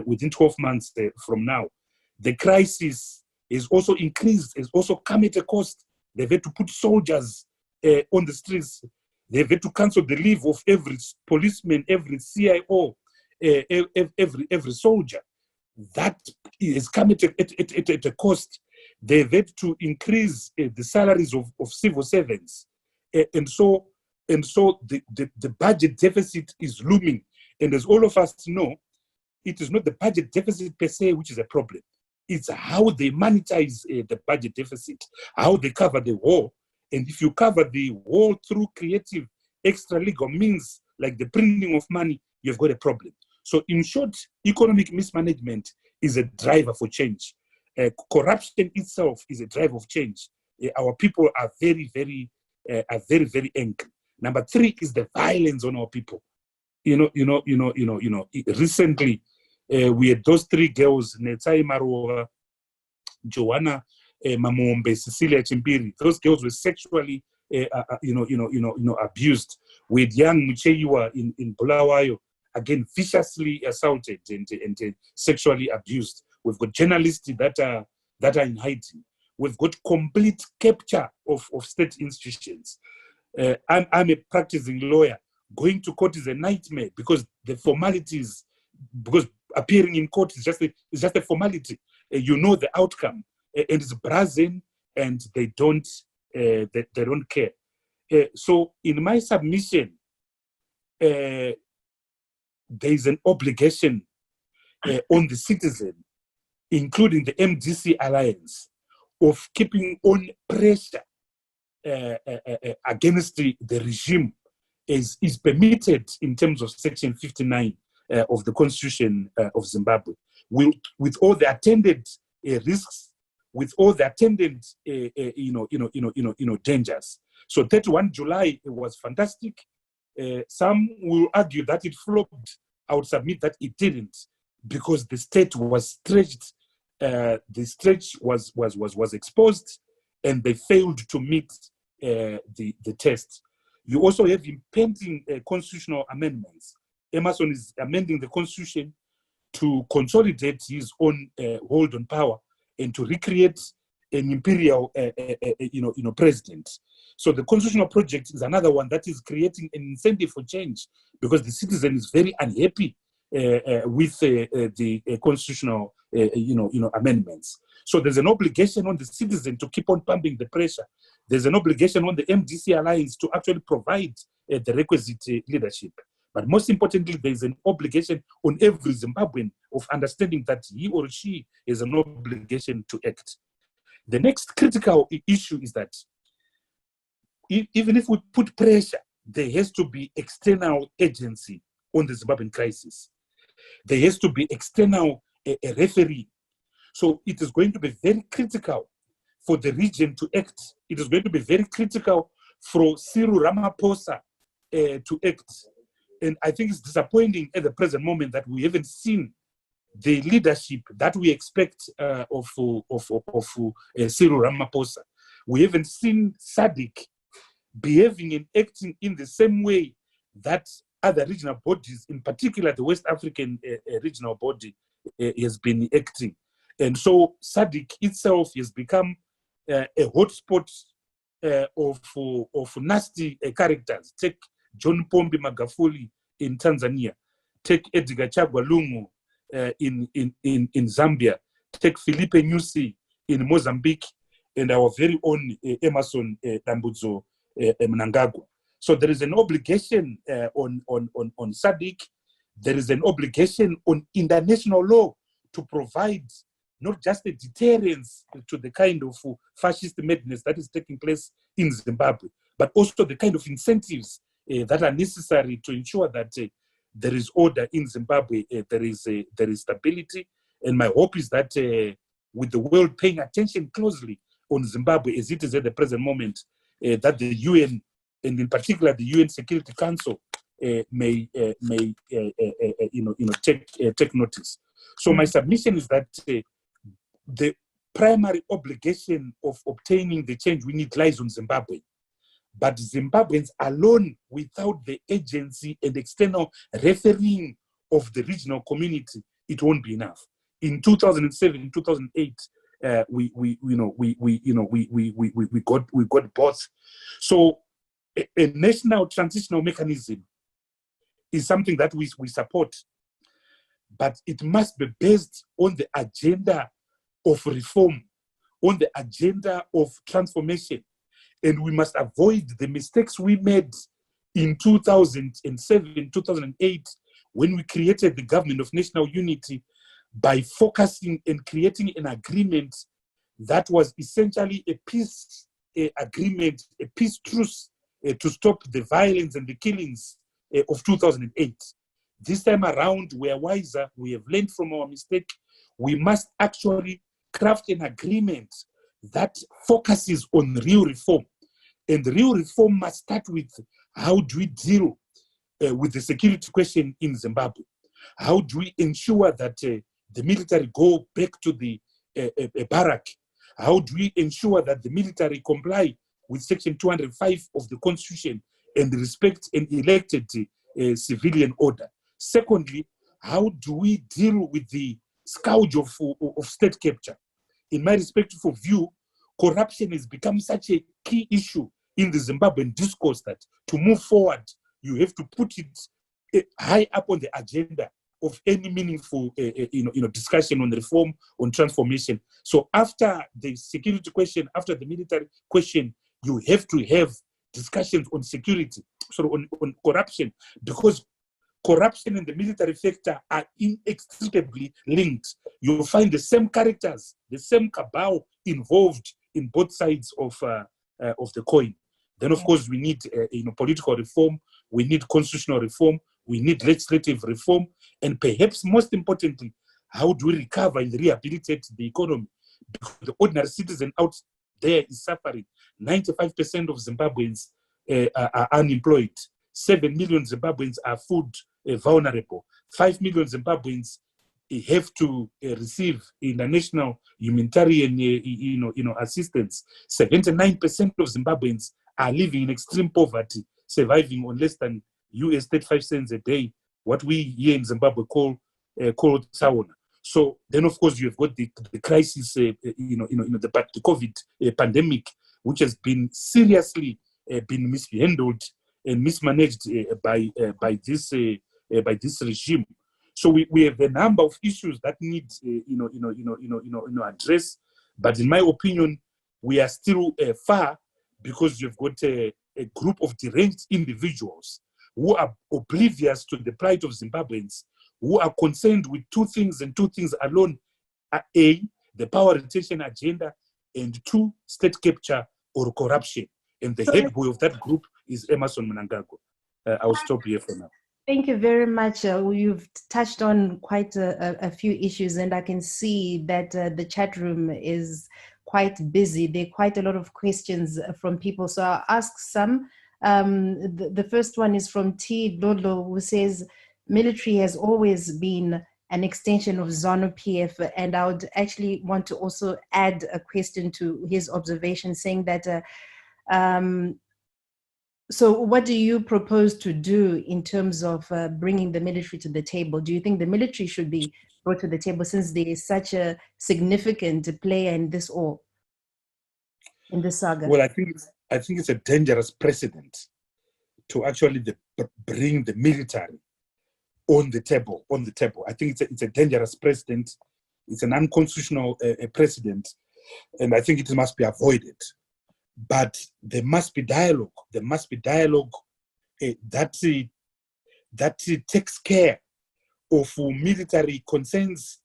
Within 12 months from now. The crisis is also increased, has also come at a cost. They've had to put soldiers on the streets. They've had to cancel the leave of every policeman, every CIO, every soldier. That has come at a cost. They've had to increase the salaries of civil servants. And so the budget deficit is looming. And as all of us know, it is not the budget deficit per se which is a problem. It's how they monetize the budget deficit, how they cover the war. And if you cover the war through creative extra-legal means, like the printing of money, you've got a problem. So in short, economic mismanagement is a driver for change. Corruption itself is a driver of change. Our people are very, very angry. Number three is the violence on our people. Recently, we had those three girls, Netai Marova, Joanna Mamombe, Cecilia Chimpiri. Those girls were sexually, abused. With young Mucheiwa in Bulawayo, again, viciously assaulted and sexually abused. We've got journalists that are in hiding. We've got complete capture of state institutions. I'm a practicing lawyer. Going to court is a nightmare because the formalities, because appearing in court is just a formality. You know the outcome, and it's brazen, and they don't care. So in my submission, there is an obligation on the citizen, including the MDC Alliance, of keeping on pressure against the regime is permitted in terms of Section 59 of the Constitution of Zimbabwe, with all the attendant risks, with all the attendant dangers. So 31 July was fantastic. Some will argue that it flopped. I would submit that it didn't, because the state was stretched the stretch was exposed, and they failed to meet the test. You also have impending constitutional amendments. Emerson is amending the constitution to consolidate his own hold on power and to recreate an imperial, president. So the constitutional project is another one that is creating an incentive for change, because the citizen is very unhappy with the constitutional, amendments. So there's an obligation on the citizen to keep on pumping the pressure. There's an obligation on the MDC Alliance to actually provide the requisite leadership. But most importantly, there's an obligation on every Zimbabwean of understanding that he or she has an obligation to act. The next critical issue is that even if we put pressure, there has to be external agency on the Zimbabwean crisis. There has to be external a referee. So it is going to be very critical for the region to act. It is going to be very critical for Cyril Ramaphosa to act. And I think it's disappointing at the present moment that we haven't seen the leadership that we expect of Cyril Ramaphosa. We haven't seen SADC behaving and acting in the same way that other regional bodies, in particular the West African regional body, has been acting. And so SADC itself has become a hotspot of nasty characters. Take John Pombe Magufuli in Tanzania. Take Edgar Chagwa Lungu in Zambia. Take Filipe Nyusi in Mozambique, and our very own Emerson Dambudzo Mnangagwa. So there is an obligation on SADC. There is an obligation on international law to provide not just a deterrence to the kind of fascist madness that is taking place in Zimbabwe, but also the kind of incentives that are necessary to ensure that there is order in Zimbabwe, there is stability. And my hope is that with the world paying attention closely on Zimbabwe as it is at the present moment, that the UN, and in particular the UN Security Council, may take notice. So my submission is that the primary obligation of obtaining the change we need lies on Zimbabwe. But Zimbabweans alone, without the agency and external refereeing of the regional community, it won't be enough. In 2007, 2008, we got both. So a national transitional mechanism is something that we support, but it must be based on the agenda of reform, on the agenda of transformation. And we must avoid the mistakes we made in 2007, 2008, when we created the government of national unity by focusing and creating an agreement that was essentially a peace agreement, a peace truce to stop the violence and the killings of 2008. This time around, we are wiser. We have learned from our mistake. We must actually craft an agreement that focuses on real reform. And real reform must start with how do we deal with the security question in Zimbabwe? How do we ensure that the military go back to the barrack? How do we ensure that the military comply with Section 205 of the Constitution and respect an elected civilian order? Secondly, how do we deal with the scourge of state capture? In my respectful view, corruption has become such a key issue in the Zimbabwean discourse that to move forward, you have to put it high up on the agenda of any meaningful discussion on reform, on transformation. So after the security question, after the military question, you have to have discussions on security, on corruption, because corruption and the military sector are inextricably linked. You'll find the same characters, the same cabal involved in both sides of the coin. Then, of course, we need political reform, we need constitutional reform, we need legislative reform, and perhaps most importantly, how do we recover and rehabilitate the economy? Because the ordinary citizen out there is suffering. 95% of Zimbabweans are unemployed. 7 million Zimbabweans are food vulnerable. 5 million Zimbabweans have to receive international humanitarian assistance. 79% of Zimbabweans are living in extreme poverty, surviving on less than US 35 cents a day, what we here in Zimbabwe call sauna. So then, of course, you have got the crisis, the COVID pandemic, which has been seriously been mishandled and mismanaged by this regime. So we have a number of issues that need address. But in my opinion, we are still far, because you've got a group of deranged individuals who are oblivious to the plight of Zimbabweans, who are concerned with two things and two things alone: A, the power retention agenda, and 2, state capture or corruption. And the head boy of that group is Emmerson Mnangagwa. I'll stop here for now. Thank you very much. You've touched on quite a few issues, and I can see that the chat room is quite busy. There are quite a lot of questions from people. So I'll ask some. The first one is from T. Lolo, who says, military has always been an extension of ZANU-PF, and I would actually want to also add a question to his observation, saying that so what do you propose to do in terms of bringing the military to the table? Do you think the military should be brought to the table, since there is such a significant player in this all, in this saga? Well, I think it's a dangerous precedent to actually bring the military on the table. I think it's a dangerous precedent. It's an unconstitutional precedent, and I think it must be avoided. But there must be dialogue. There must be dialogue that takes care of military concerns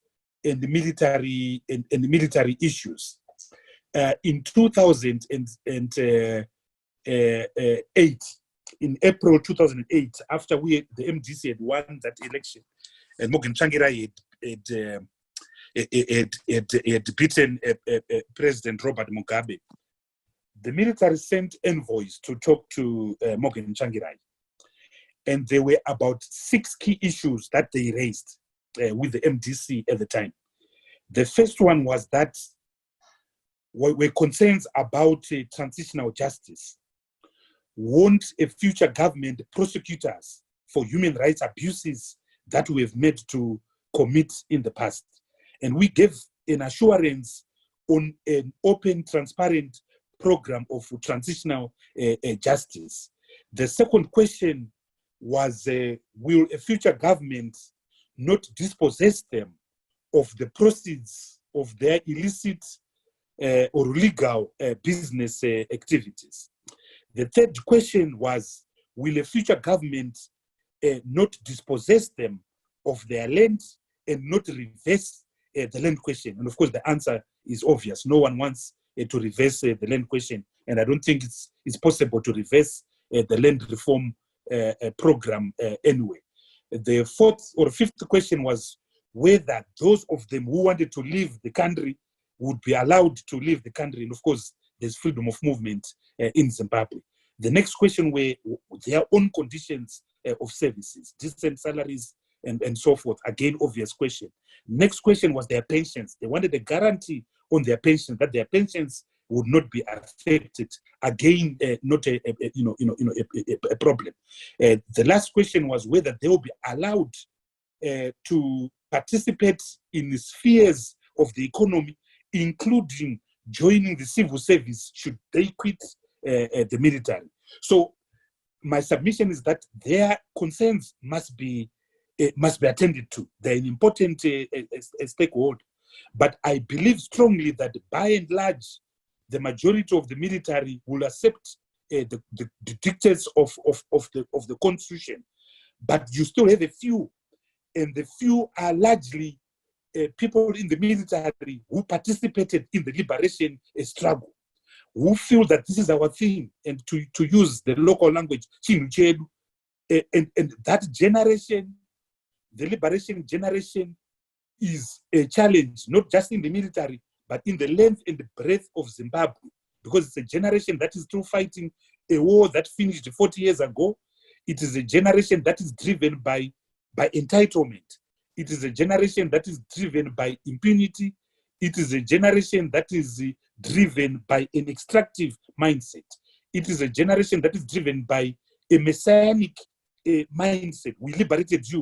and the military and the military issues. In 2008, in April 2008, after the MDC had won that election, and Morgan Tsvangirai had beaten President Robert Mugabe, the military sent envoys to talk to Morgan Tsvangirai. And there were about 6 key issues that they raised with the MDC at the time. The first one was that were concerns about transitional justice. Won't a future government prosecute us for human rights abuses that we have made to commit in the past? And we gave an assurance on an open, transparent program of transitional justice. The second question was, will a future government not dispossess them of the proceeds of their illicit or legal business activities? The third question was, will a future government not dispossess them of their land and not reverse the land question? And of course, the answer is obvious. No one wants to reverse the land question, and I don't think it's possible to reverse the land reform program anyway. The fourth or fifth question was whether those of them who wanted to leave the country would be allowed to leave the country, and of course, there's freedom of movement in Zimbabwe. The next question were their own conditions of services, decent salaries, and so forth. Again, obvious question. Next question was their pensions. They wanted a guarantee on their pensions, that their pensions would not be affected. Again, not a problem. The last question was whether they will be allowed to participate in the spheres of the economy, including joining the civil service should they quit the military. So my submission is that their concerns must be attended to. They're an important stakeholder. But I believe strongly that by and large, the majority of the military will accept the dictates of the constitution. But you still have a few, and the few are largely people in the military who participated in the liberation struggle, who feel that this is our thing, and to use the local language, and that generation, the liberation generation, is a challenge, not just in the military, but in the length and the breadth of Zimbabwe, because it's a generation that is still fighting a war that finished 40 years ago. It is a generation that is driven by entitlement. It is a generation that is driven by impunity. It is a generation that is driven by an extractive mindset. It is a generation that is driven by a messianic mindset. We liberated you.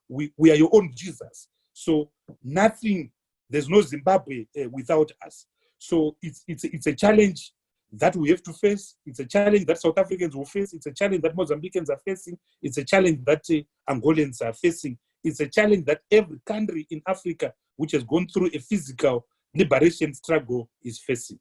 We are your own Jesus. So nothing. There's no Zimbabwe without us. So it's a challenge that we have to face. It's a challenge that South Africans will face. It's a challenge that Mozambicans are facing. It's a challenge that Angolans are facing. It's a challenge that every country in Africa which has gone through a physical liberation struggle is facing.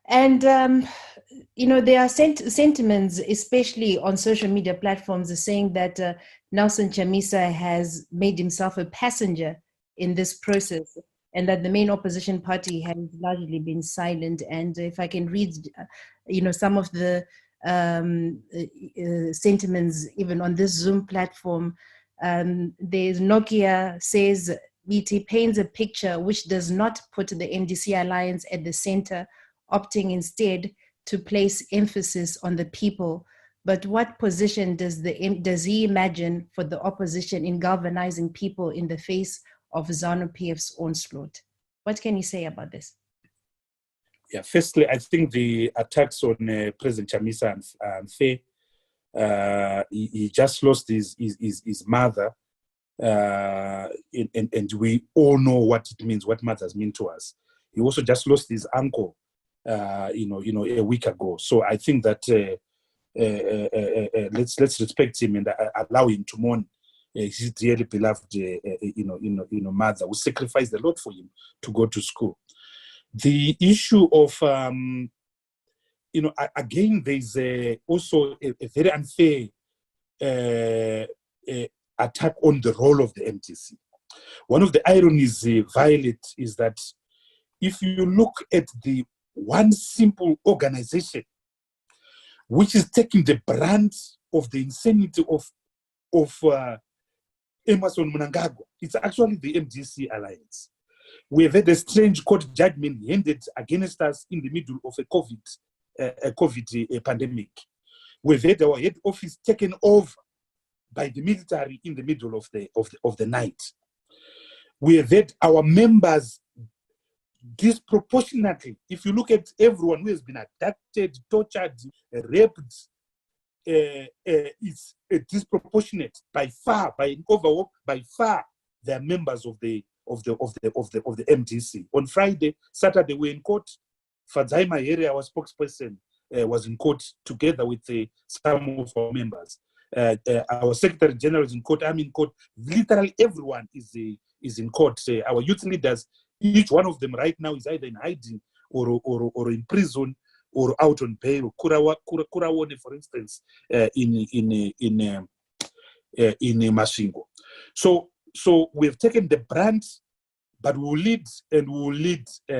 And, there are sentiments, especially on social media platforms, saying that Nelson Chamisa has made himself a passenger in this process, and that the main opposition party has largely been silent. And if I can read, some of the sentiments even on this Zoom platform, there's Nokia says, it paints a picture which does not put the NDC alliance at the center, opting instead to place emphasis on the people. But what position does he imagine for the opposition in galvanizing people in the face of ZANU-PF's onslaught? What can you say about this? Yeah, firstly, I think the attacks on President Chamisa are unfair. He just lost his mother, and we all know what it means, what mothers mean to us. He also just lost his uncle, a week ago. So I think that let's respect him and allow him to mourn his dearly beloved, mother who sacrificed a lot for him to go to school. The issue of, again, there's also a very unfair attack on the role of the MTC. One of the ironies, Violet, is that if you look at the one simple organization which is taking the brunt of the insanity of Emmerson Mnangagwa, it's actually the MDC alliance. We have had a strange court judgment handed against us in the middle of a COVID pandemic. We've had our head office taken over by the military in the middle of the night. We have had our members disproportionately. If you look at everyone who has been abducted, tortured, raped, it's disproportionate by far, by far. They are members of the MDC. On Friday, Saturday, we're in court. Fadzaima Here, our spokesperson, was in court together with some of our members. Our Secretary General is in court. I'm in court. Literally everyone is in court. Our youth leaders, each one of them right now is either in hiding or in prison or out on bail. Kurawone, for instance, in Masvingo. So we've taken the brunt, but we will lead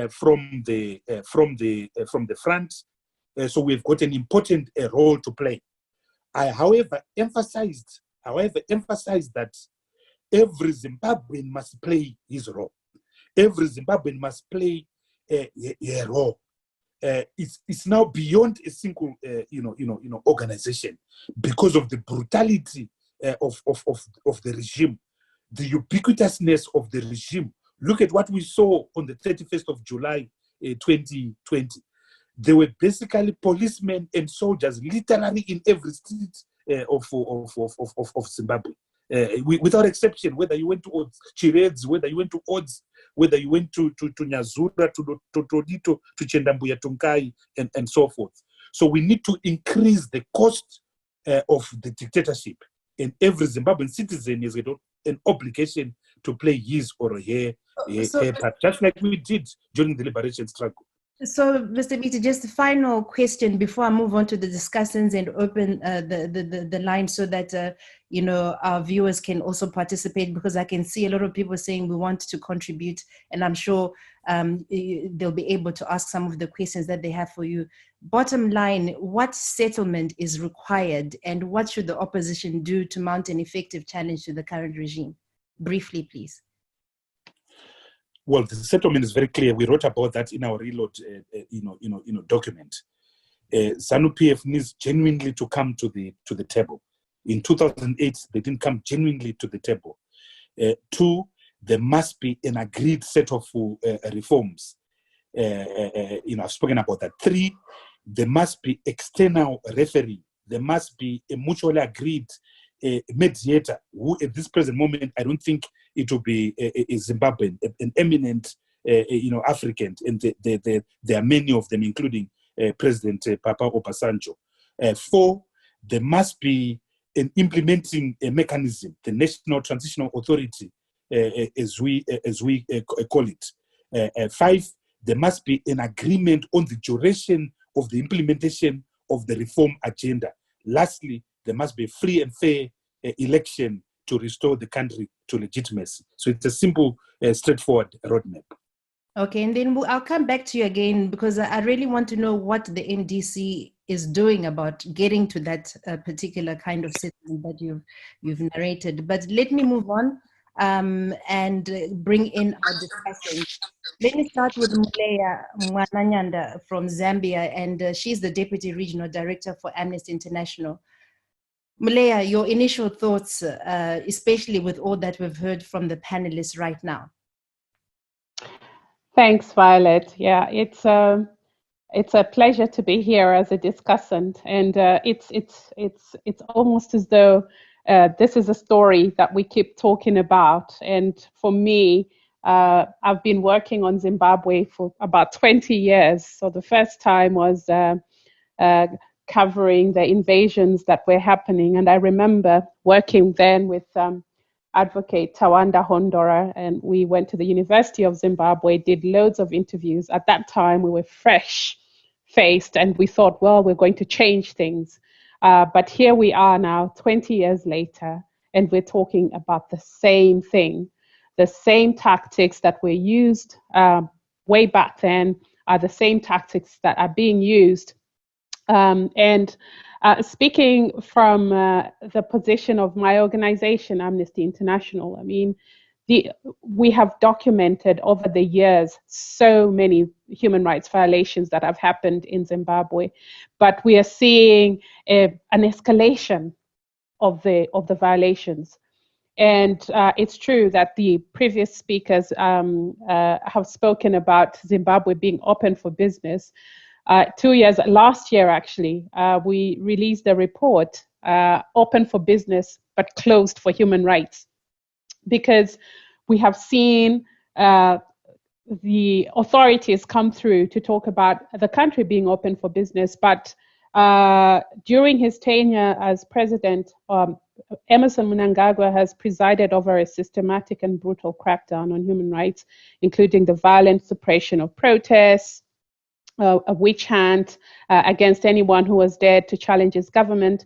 from the front. So we've got an important role to play. I, however, emphasized that every Zimbabwean must play his role. Every Zimbabwean must play a role. It's now beyond a single, organization because of the brutality of the regime, the ubiquitousness of the regime. Look at what we saw on the 31st of July, 2020. There were basically policemen and soldiers literally in every street of Zimbabwe. Without exception, whether you went to Chireds, whether you went to Odds, whether you went to Nyazura, to Todito, to Chendambuya, Tunkai, and so forth. So we need to increase the cost of the dictatorship. And every Zimbabwean citizen has got an obligation to play his or her part, just like we did during the liberation struggle. So, Mr. Biti, just the final question before I move on to the discussions and open the line so that our viewers can also participate, because I can see a lot of people saying we want to contribute, and I'm sure they'll be able to ask some of the questions that they have for you. Bottom line, what settlement is required, and what should the opposition do to mount an effective challenge to the current regime? Briefly, please. Well, the settlement is very clear. We wrote about that in our reload, document. ZANU-PF needs genuinely to come to the table. In 2008, they didn't come genuinely to the table. 2, there must be an agreed set of reforms. I've spoken about that. 3, there must be external referee. There must be a mutually agreed mediator, who at this present moment, I don't think it will be a Zimbabwean, an eminent, African, and there are many of them, including President Papa Obasanjo. 4, there must be an implementing mechanism, the National Transitional Authority, as we call it. 5, there must be an agreement on the duration of the implementation of the reform agenda. Lastly, there must be a free and fair election to restore the country to legitimacy. So it's a simple, straightforward roadmap. Okay, and then I'll come back to you again, because I really want to know what the MDC is doing about getting to that particular kind of settlement that you've narrated. But let me move on and bring in our discussion. Let me start with Muleya Mwananyanda from Zambia, and she's the Deputy Regional Director for Amnesty International. Muleya, your initial thoughts, especially with all that we've heard from the panelists right now. Thanks, Violet. Yeah, it's a pleasure to be here as a discussant, and it's almost as though this is a story that we keep talking about. And for me, I've been working on Zimbabwe for about 20 years. So the first time was covering the invasions that were happening, and I remember working then with Advocate Tawanda Hondora, and we went to the University of Zimbabwe, did loads of interviews. At that time, we were fresh-faced, and we thought, well, we're going to change things. But here we are now, 20 years later, and we're talking about the same thing. The same tactics that were used way back then are the same tactics that are being used. Speaking from the position of my organization, Amnesty International, I mean, we have documented over the years so many human rights violations that have happened in Zimbabwe, but we are seeing an escalation of the violations. And it's true that the previous speakers have spoken about Zimbabwe being open for business. Last year actually, we released a report, open for business, but closed for human rights, because we have seen the authorities come through to talk about the country being open for business, but during his tenure as president, Emmerson Mnangagwa has presided over a systematic and brutal crackdown on human rights, including the violent suppression of protests, a witch hunt against anyone who was dared to challenge his government.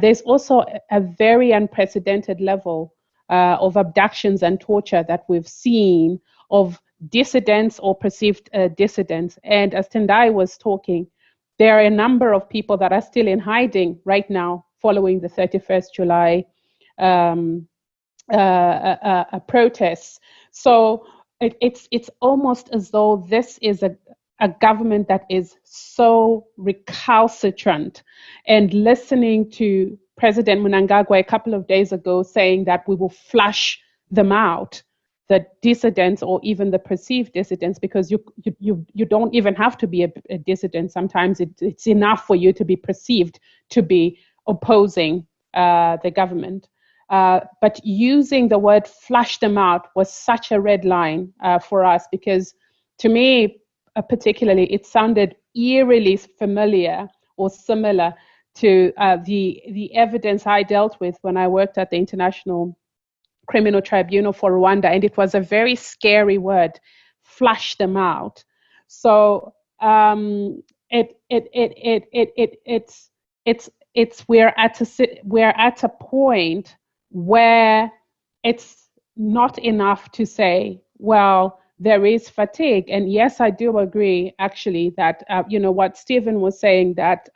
There's also a very unprecedented level of abductions and torture that we've seen of dissidents or perceived dissidents. And as Tendai was talking, there are a number of people that are still in hiding right now following the 31st July protests. So it's almost as though this is a government that is so recalcitrant. And listening to President Mnangagwa a couple of days ago saying that we will flush them out, the dissidents or even the perceived dissidents, because you don't even have to be a dissident. Sometimes it's enough for you to be perceived to be opposing the government. But using the word flush them out was such a red line for us, because to me, particularly, it sounded eerily familiar or similar to the evidence I dealt with when I worked at the International Criminal Tribunal for Rwanda, and it was a very scary word, flush them out. So we're at a point where it's not enough to say, well, there is fatigue. And yes, I do agree, actually, that, what Stephen was saying, that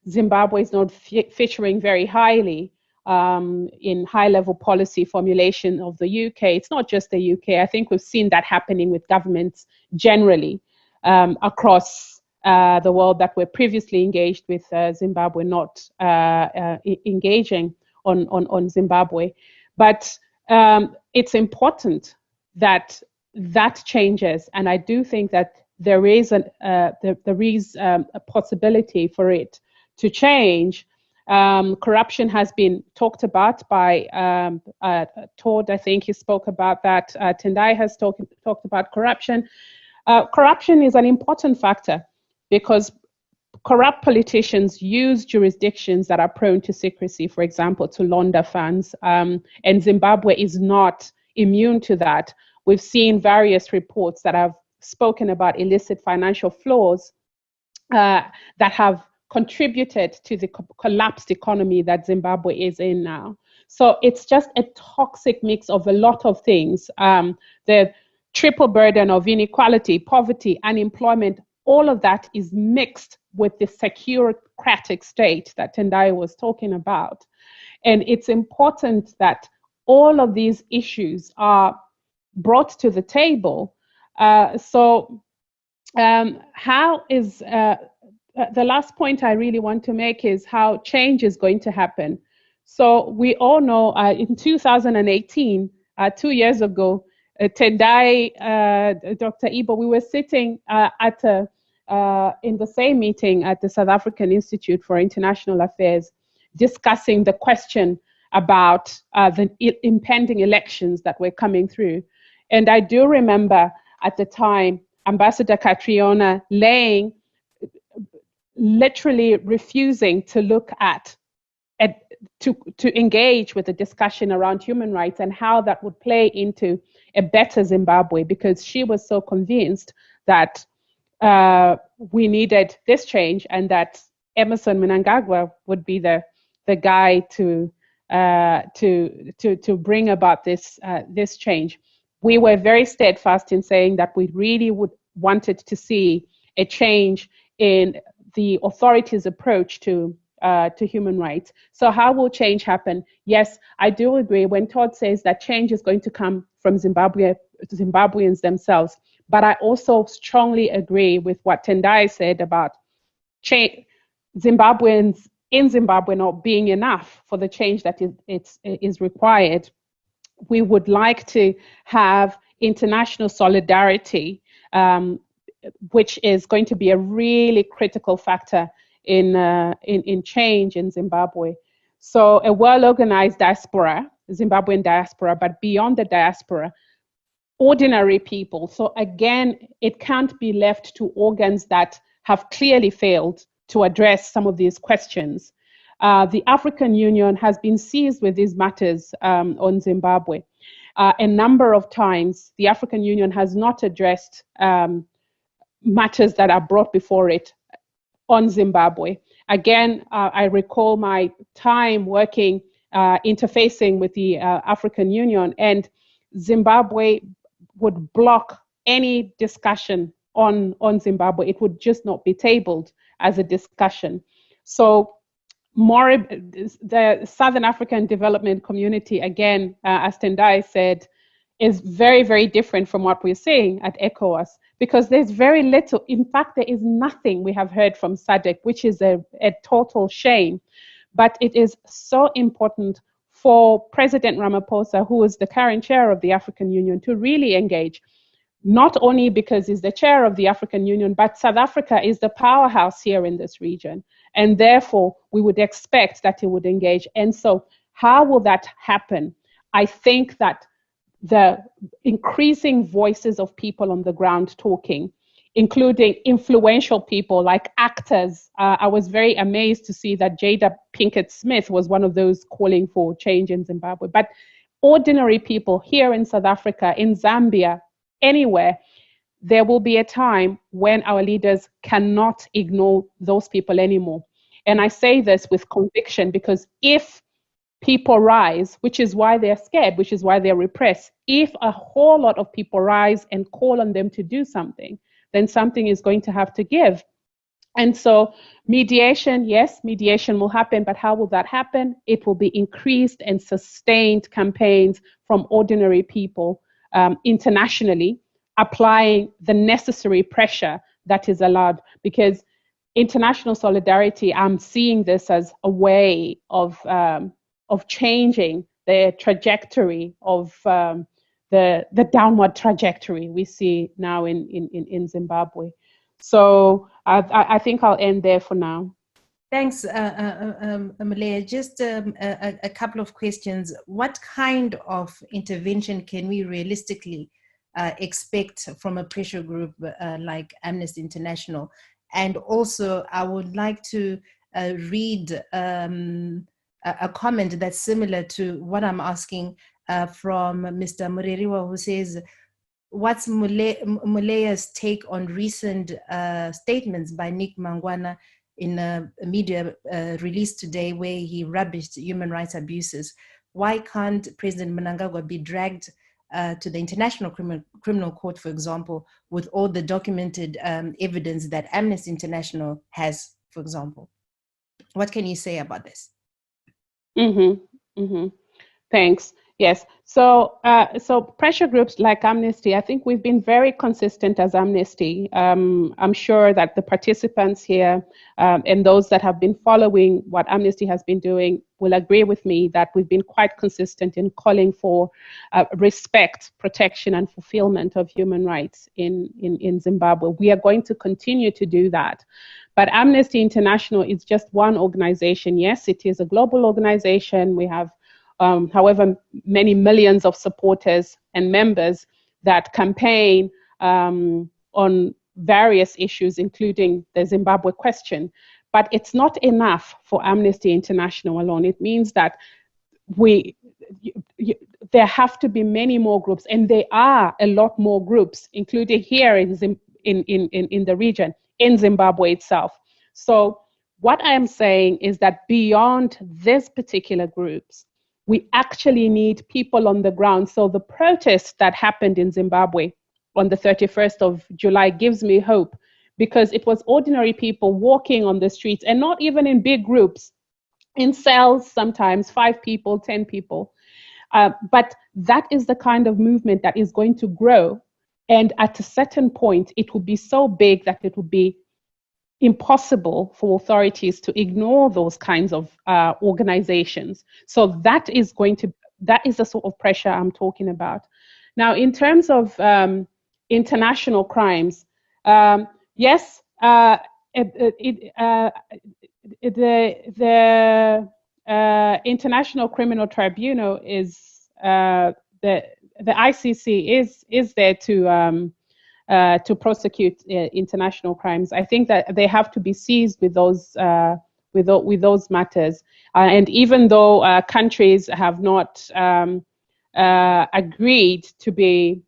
Zimbabwe is not featuring very highly in high-level policy formulation of the UK. It's not just the UK. I think we've seen that happening with governments generally across the world that were previously engaged with Zimbabwe not engaging on Zimbabwe. But it's important that that changes, and I do think that there is a possibility for it to change. Corruption has been talked about by Todd. I think he spoke about that. Tendai has talked about corruption. Corruption is an important factor because corrupt politicians use jurisdictions that are prone to secrecy, for example, to launder funds, and Zimbabwe is not immune to that. We've seen various reports that have spoken about illicit financial flows that have contributed to the collapsed economy that Zimbabwe is in now. So it's just a toxic mix of a lot of things. The triple burden of inequality, poverty, unemployment, all of that is mixed with the securocratic state that Tendai was talking about. And it's important that all of these issues are brought to the table. How is the last point I really want to make is how change is going to happen. So we all know in 2018, 2 years ago, Tendai, Dr. Ibo, we were sitting in the same meeting at the South African Institute for International Affairs, discussing the question about the impending elections that were coming through. And I do remember at the time, Ambassador Catriona literally refusing to look at to engage with the discussion around human rights and how that would play into a better Zimbabwe, because she was so convinced that we needed this change and that Emerson Mnangagwa would be the guy to bring about this change. We were very steadfast in saying that we really wanted to see a change in the authorities' approach to human rights. So how will change happen? Yes, I do agree when Todd says that change is going to come from Zimbabweans themselves. But I also strongly agree with what Tendai said about Zimbabweans in Zimbabwe not being enough for the change that is required. We would like to have international solidarity, which is going to be a really critical factor in change in Zimbabwe. So a well-organized diaspora, Zimbabwean diaspora, but beyond the diaspora, ordinary people. So again, it can't be left to organs that have clearly failed to address some of these questions. The African Union has been seized with these matters on Zimbabwe. A number of times, the African Union has not addressed matters that are brought before it on Zimbabwe. Again, I recall my time working, interfacing with the African Union, and Zimbabwe would block any discussion on Zimbabwe. It would just not be tabled as a discussion. So the Southern African Development Community, again, as Tendai said, is very, very different from what we're seeing at ECOWAS, because there's very little, in fact, there is nothing we have heard from SADC, which is a total shame. But it is so important for President Ramaphosa, who is the current chair of the African Union, to really engage, not only because he's the chair of the African Union, but South Africa is the powerhouse here in this region. And therefore, we would expect that he would engage. And so how will that happen? I think that the increasing voices of people on the ground talking, including influential people like actors. I was very amazed to see that Jada Pinkett Smith was one of those calling for change in Zimbabwe. But ordinary people here in South Africa, in Zambia, anywhere, there will be a time when our leaders cannot ignore those people anymore. And I say this with conviction, because if people rise, which is why they're scared, which is why they're repressed, if a whole lot of people rise and call on them to do something, then something is going to have to give. And so mediation, yes, mediation will happen, but how will that happen? It will be increased and sustained campaigns from ordinary people internationally, applying the necessary pressure that is allowed, because international solidarity, I'm seeing this as a way of changing the trajectory of the downward trajectory we see now in Zimbabwe. So I think I'll end there for now. Thanks, Malaya. Just a couple of questions. What kind of intervention can we realistically expect from a pressure group like Amnesty International? And also, I would like to read a comment that's similar to what I'm asking from Mr. Mureriwa, who says, what's Mulaya's take on recent statements by Nick Mangwana in a media release today where he rubbished human rights abuses? Why can't President Mnangagwa be dragged to the International Criminal Court, for example, with all the documented evidence that Amnesty International has, for example? What can you say about this? Thanks. Yes. So, so pressure groups like Amnesty, I think we've been very consistent as Amnesty. I'm sure that the participants here and those that have been following what Amnesty has been doing will agree with me that we've been quite consistent in calling for respect, protection, and fulfillment of human rights in Zimbabwe. We are going to continue to do that. But Amnesty International is just one organization. Yes, it is a global organization. We have however many millions of supporters and members that campaign on various issues, including the Zimbabwe question. But it's not enough for Amnesty International alone. It means that there have to be many more groups, and there are a lot more groups, including here in the region, in Zimbabwe itself. So what I am saying is that beyond these particular groups, we actually need people on the ground. So the protest that happened in Zimbabwe on the 31st of July gives me hope, because it was ordinary people walking on the streets, and not even in big groups, in cells, sometimes 5 people, 10 people. But that is the kind of movement that is going to grow. And at a certain point, it will be so big that it will be impossible for authorities to ignore those kinds of organizations. So that is the sort of pressure I'm talking about. Now, in terms of international crimes, yes, the International Criminal Tribunal is the ICC is there to prosecute international crimes. I think that they have to be seized with those matters. And even though countries have not agreed to be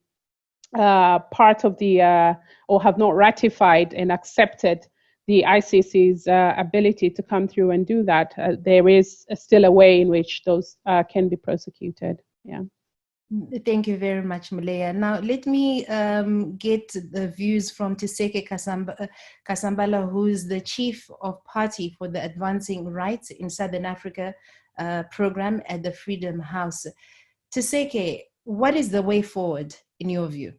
part of the or have not ratified and accepted the ICC's ability to come through and do that, there is still a way in which those can be prosecuted. Yeah. Thank you very much, Malaya. Now, let me get the views from Tiseke Kasambala, who is the Chief of Party for the Advancing Rights in Southern Africa program at the Freedom House. Tiseke, what is the way forward in your view?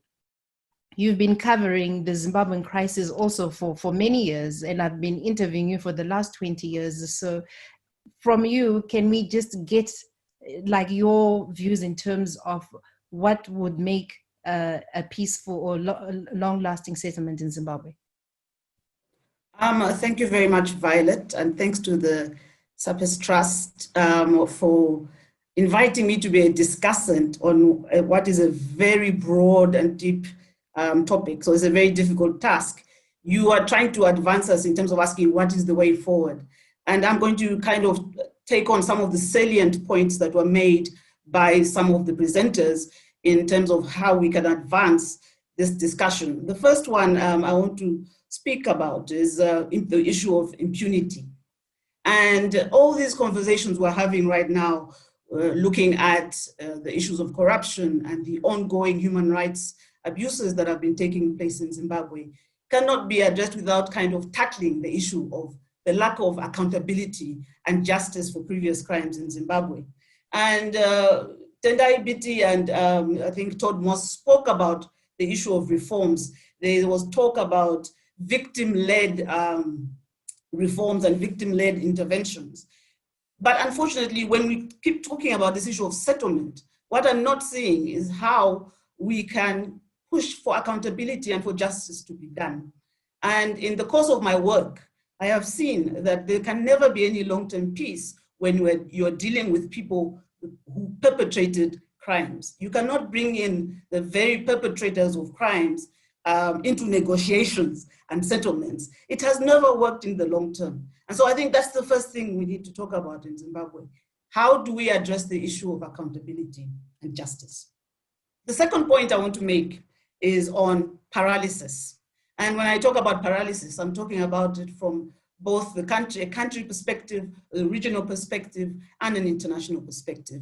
You've been covering the Zimbabwean crisis also for many years, and I've been interviewing you for the last 20 years. So from you, can we just get like your views in terms of what would make a peaceful or long-lasting settlement in Zimbabwe? Thank you very much, Violet, and thanks to the Sapes Trust for inviting me to be a discussant on what is a very broad and deep topic. So it's a very difficult task. You are trying to advance us in terms of asking what is the way forward. And I'm going to kind of take on some of the salient points that were made by some of the presenters in terms of how we can advance this discussion. The first one I want to speak about is the issue of impunity. And all these conversations we're having right now, looking at the issues of corruption and the ongoing human rights abuses that have been taking place in Zimbabwe, cannot be addressed without kind of tackling the issue of the lack of accountability and justice for previous crimes in Zimbabwe. And Tendai Biti and I think Todd Moss spoke about the issue of reforms. There was talk about victim-led reforms and victim-led interventions. But unfortunately, when we keep talking about this issue of settlement, what I'm not seeing is how we can push for accountability and for justice to be done. And in the course of my work, I have seen that there can never be any long-term peace when you're dealing with people who perpetrated crimes. You cannot bring in the very perpetrators of crimes into negotiations and settlements. It has never worked in the long term. And so I think that's the first thing we need to talk about in Zimbabwe. How do we address the issue of accountability and justice? The second point I want to make is on paralysis. And when I talk about paralysis, I'm talking about it from both a country perspective, a regional perspective, and an international perspective.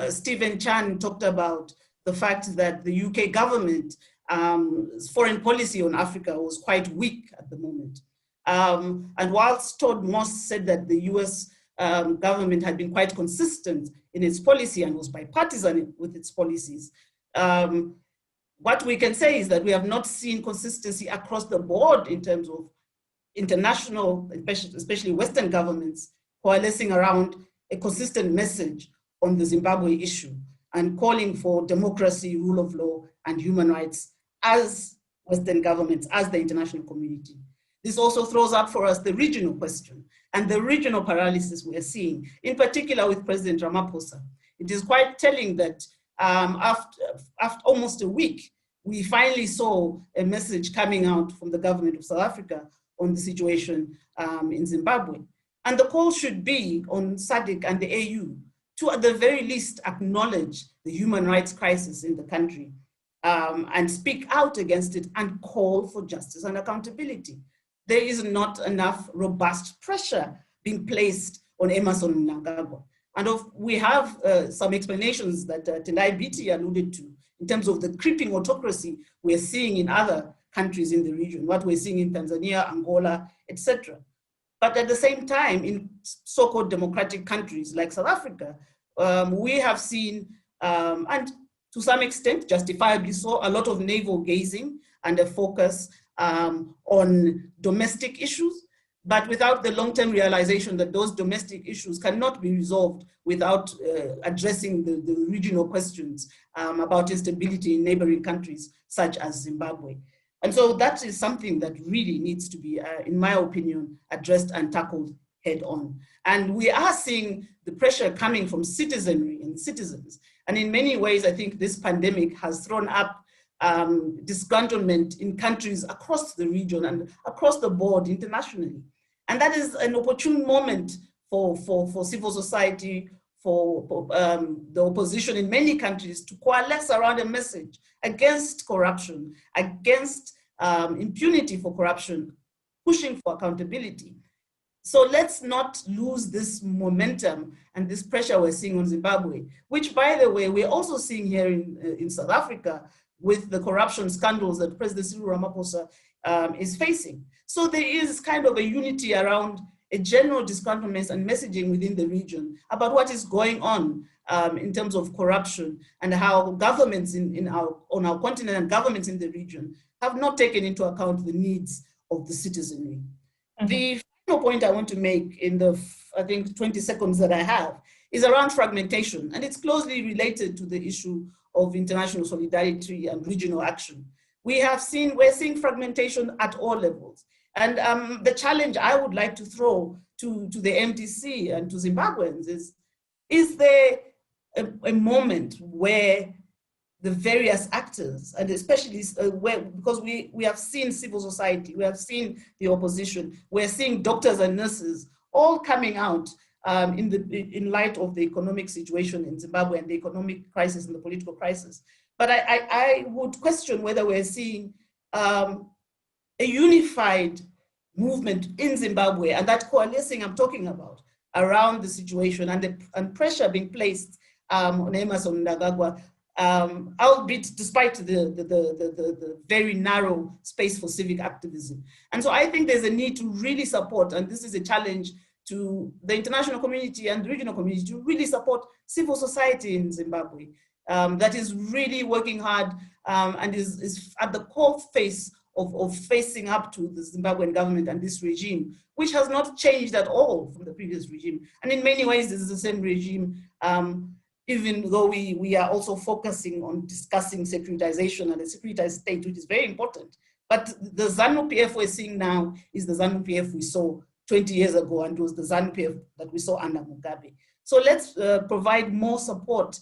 Stephen Chan talked about the fact that the UK government foreign policy on Africa was quite weak at the moment. And whilst Todd Moss said that the US government had been quite consistent in its policy and was bipartisan with its policies, what we can say is that we have not seen consistency across the board in terms of international, especially Western governments, coalescing around a consistent message on the Zimbabwe issue and calling for democracy, rule of law, and human rights as Western governments, as the international community. This also throws up for us the regional question and the regional paralysis we are seeing, in particular with President Ramaphosa. It is quite telling that after almost a week, we finally saw a message coming out from the government of South Africa on the situation in Zimbabwe. And the call should be on SADC and the AU to at the very least acknowledge the human rights crisis in the country and speak out against it and call for justice and accountability. There is not enough robust pressure being placed on Emmerson Mnangagwa. And we have some explanations that Tendai Biti alluded to in terms of the creeping autocracy we're seeing in other countries in the region, what we're seeing in Tanzania, Angola, etc. But at the same time, in so-called democratic countries like South Africa, we have seen, and to some extent, justifiably so, a lot of navel gazing and a focus on domestic issues, but without the long-term realization that those domestic issues cannot be resolved without addressing the regional questions about instability in neighboring countries such as Zimbabwe. And so that is something that really needs to be, in my opinion, addressed and tackled head on. And we are seeing the pressure coming from citizenry and citizens. And in many ways, I think this pandemic has thrown up disgruntlement in countries across the region and across the board internationally. And that is an opportune moment for civil society, for the opposition in many countries to coalesce around a message against corruption, against impunity for corruption, pushing for accountability. So let's not lose this momentum and this pressure we're seeing on Zimbabwe, which, by the way, we're also seeing here in South Africa with the corruption scandals that President Cyril Ramaphosa is facing. So there is kind of a unity around a general discontentment and messaging within the region about what is going on in terms of corruption and how governments on our continent and governments in the region have not taken into account the needs of the citizenry. Mm-hmm. The final point I want to make in the, I think, 20 seconds that I have is around fragmentation, and it's closely related to the issue of international solidarity and regional action. We're seeing fragmentation at all levels. And the challenge I would like to throw to the MDC and to Zimbabweans is there a moment where the various actors, and especially because we have seen civil society, we have seen the opposition, we're seeing doctors and nurses all coming out in light of the economic situation in Zimbabwe and the economic crisis and the political crisis. But I would question whether we're seeing a unified movement in Zimbabwe, and that coalescing I'm talking about around the situation and pressure being placed on Emmerson Mnangagwa, albeit despite the very narrow space for civic activism. And so I think there's a need to really support, and this is a challenge to the international community and the regional community, to really support civil society in Zimbabwe that is really working hard and is at the core face of facing up to the Zimbabwean government and this regime, which has not changed at all from the previous regime. And in many ways, this is the same regime, even though we are also focusing on discussing securitization and a securitized state, which is very important. But the ZANU-PF we're seeing now is the ZANU-PF we saw 20 years ago, and it was the ZANU-PF that we saw under Mugabe. So let's provide more support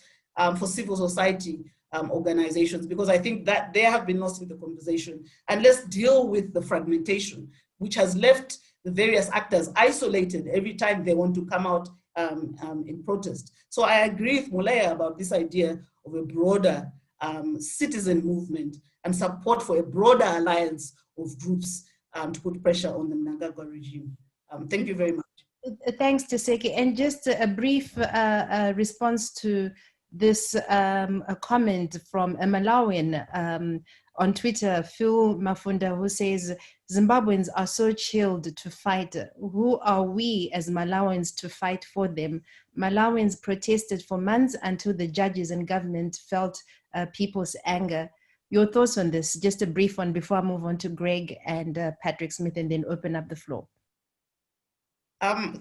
for civil society organizations, because I think that they have been lost in the conversation. And let's deal with the fragmentation, which has left the various actors isolated every time they want to come out in protest. So I agree with Moleya about this idea of a broader citizen movement and support for a broader alliance of groups to put pressure on the Mnangagwa regime. Thank you very much. Thanks, Tseke. And just a brief response to this a comment from a Malawian on Twitter, Phil Mafunda, who says, Zimbabweans are so chilled to fight. Who are we as Malawians to fight for them? Malawians protested for months until the judges and government felt people's anger. Your thoughts on this? Just a brief one before I move on to Greg and Patrick Smith, and then open up the floor. I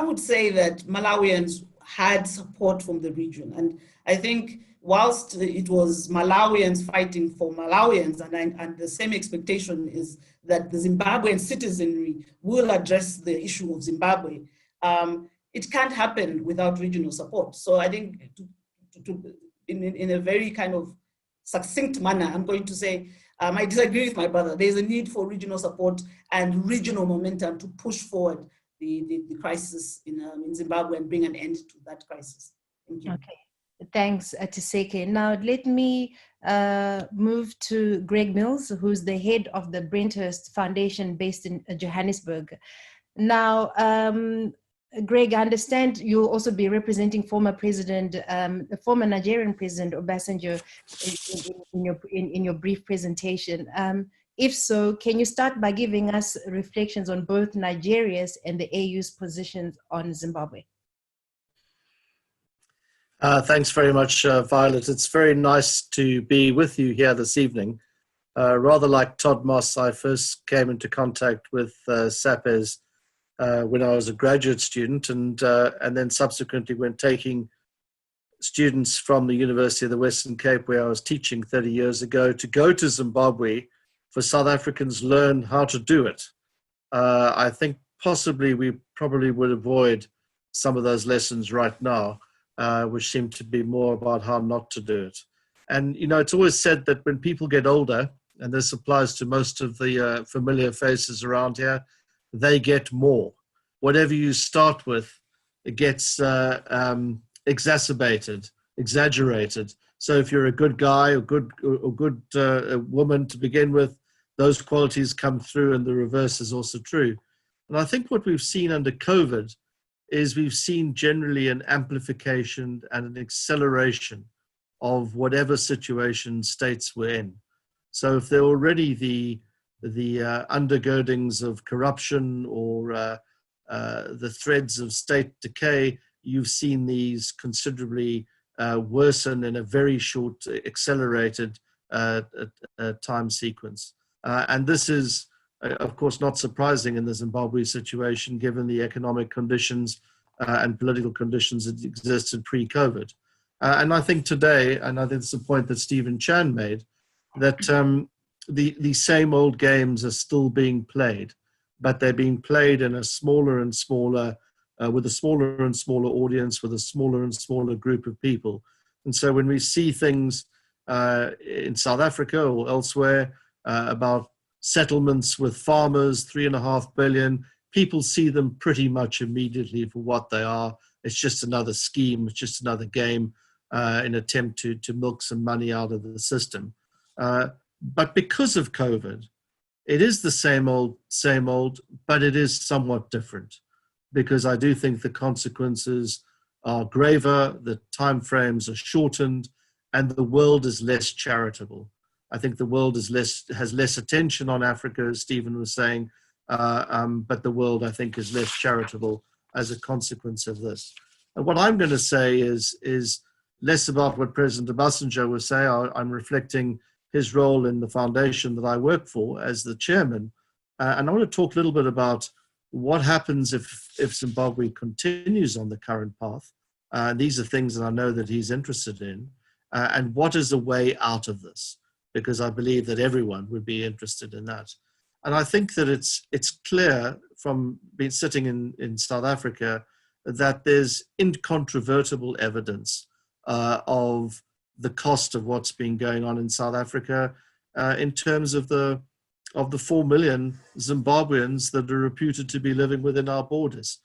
would say that Malawians had support from the region, and I think whilst it was Malawians fighting for Malawians, and the same expectation is that the Zimbabwean citizenry will address the issue of Zimbabwe, it can't happen without regional support. So I think in a very kind of succinct manner, I'm going to say, I disagree with my brother. There's a need for regional support and regional momentum to push forward the crisis in Zimbabwe and bring an end to that crisis. Thank you. Okay, thanks, Tseke. Now let me move to Greg Mills, who's the head of the Brenthurst Foundation based in Johannesburg. Now, Greg, I understand you'll also be representing former former Nigerian President Obasanjo in your brief presentation. If so, can you start by giving us reflections on both Nigeria's and the AU's positions on Zimbabwe? Thanks very much, Violet. It's very nice to be with you here this evening. Rather like Todd Moss, I first came into contact with Sapes when I was a graduate student, and then subsequently when taking students from the University of the Western Cape, where I was teaching 30 years ago, to go to Zimbabwe for South Africans learn how to do it. I think possibly we probably would avoid some of those lessons right now, which seem to be more about how not to do it. And, you know, it's always said that when people get older, and this applies to most of the familiar faces around here, they get more. Whatever you start with, it gets exacerbated, exaggerated. So if you're a good guy or good woman to begin with, those qualities come through, and the reverse is also true. And I think what we've seen under COVID is we've seen generally an amplification and an acceleration of whatever situation states were in. So if there are already the undergirdings of corruption or the threads of state decay, you've seen these considerably worsen in a very short, accelerated time sequence. And this is, of course, not surprising in the Zimbabwe situation, given the economic conditions and political conditions that existed pre-COVID. And I think today, and I think it's a point that Stephen Chan made, that the same old games are still being played, but they're being played in a smaller and smaller, with a smaller and smaller audience, with a smaller and smaller group of people. And so when we see things in South Africa or elsewhere about settlements with farmers, 3.5 billion, people see them pretty much immediately for what they are. It's just another scheme, it's just another game in an attempt to milk some money out of the system. But because of COVID, it is the same old, but it is somewhat different, because I do think the consequences are graver, the timeframes are shortened, and the world is less charitable. I think the world has less attention on Africa, as Stephen was saying, but the world, I think, is less charitable as a consequence of this. And what I'm going to say is less about what President Obasanjo was saying. I'm reflecting his role in the foundation that I work for as the chairman. And I want to talk a little bit about what happens if Zimbabwe continues on the current path. These are things that I know that he's interested in. And what is the way out of this? Because I believe that everyone would be interested in that. And I think that it's clear from being sitting in South Africa that there's incontrovertible evidence of the cost of what's been going on in South Africa in terms of the 4 million Zimbabweans that are reputed to be living within our borders.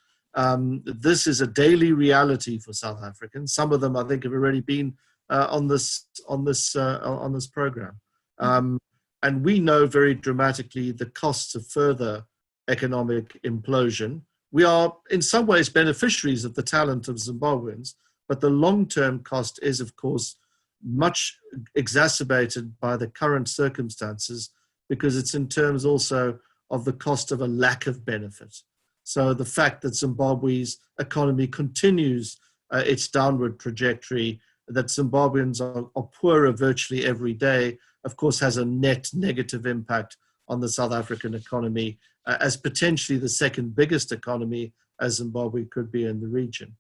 This is a daily reality for South Africans. Some of them, I think, have already been on this program. And we know very dramatically the costs of further economic implosion. We are in some ways beneficiaries of the talent of Zimbabweans, but the long-term cost is, of course, much exacerbated by the current circumstances, because it's in terms also of the cost of a lack of benefit. So the fact that Zimbabwe's economy continues its downward trajectory, that Zimbabweans are poorer virtually every day, of course, has a net negative impact on the South African economy as potentially the second biggest economy as Zimbabwe could be in the region.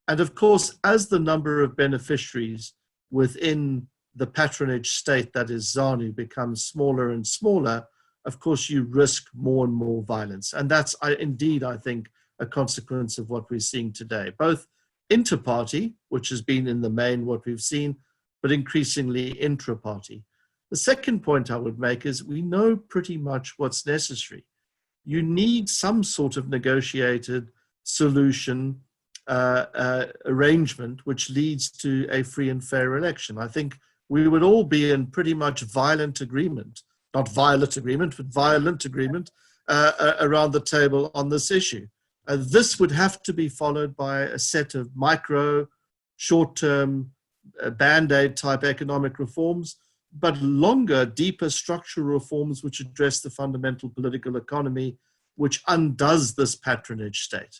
And of course, as the number of beneficiaries within the patronage state that is ZANU becomes smaller and smaller, of course, you risk more and more violence. And that's indeed, I think, a consequence of what we're seeing today, both inter-party, which has been in the main what we've seen, but increasingly intra-party. The second point I would make is we know pretty much what's necessary. You need some sort of negotiated solution, arrangement, which leads to a free and fair election. I think we would all be in pretty much violent agreement, not violent agreement, but violent agreement around the table on this issue. This would have to be followed by a set of micro, short-term, band-aid type economic reforms, but longer, deeper structural reforms which address the fundamental political economy, which undoes this patronage state.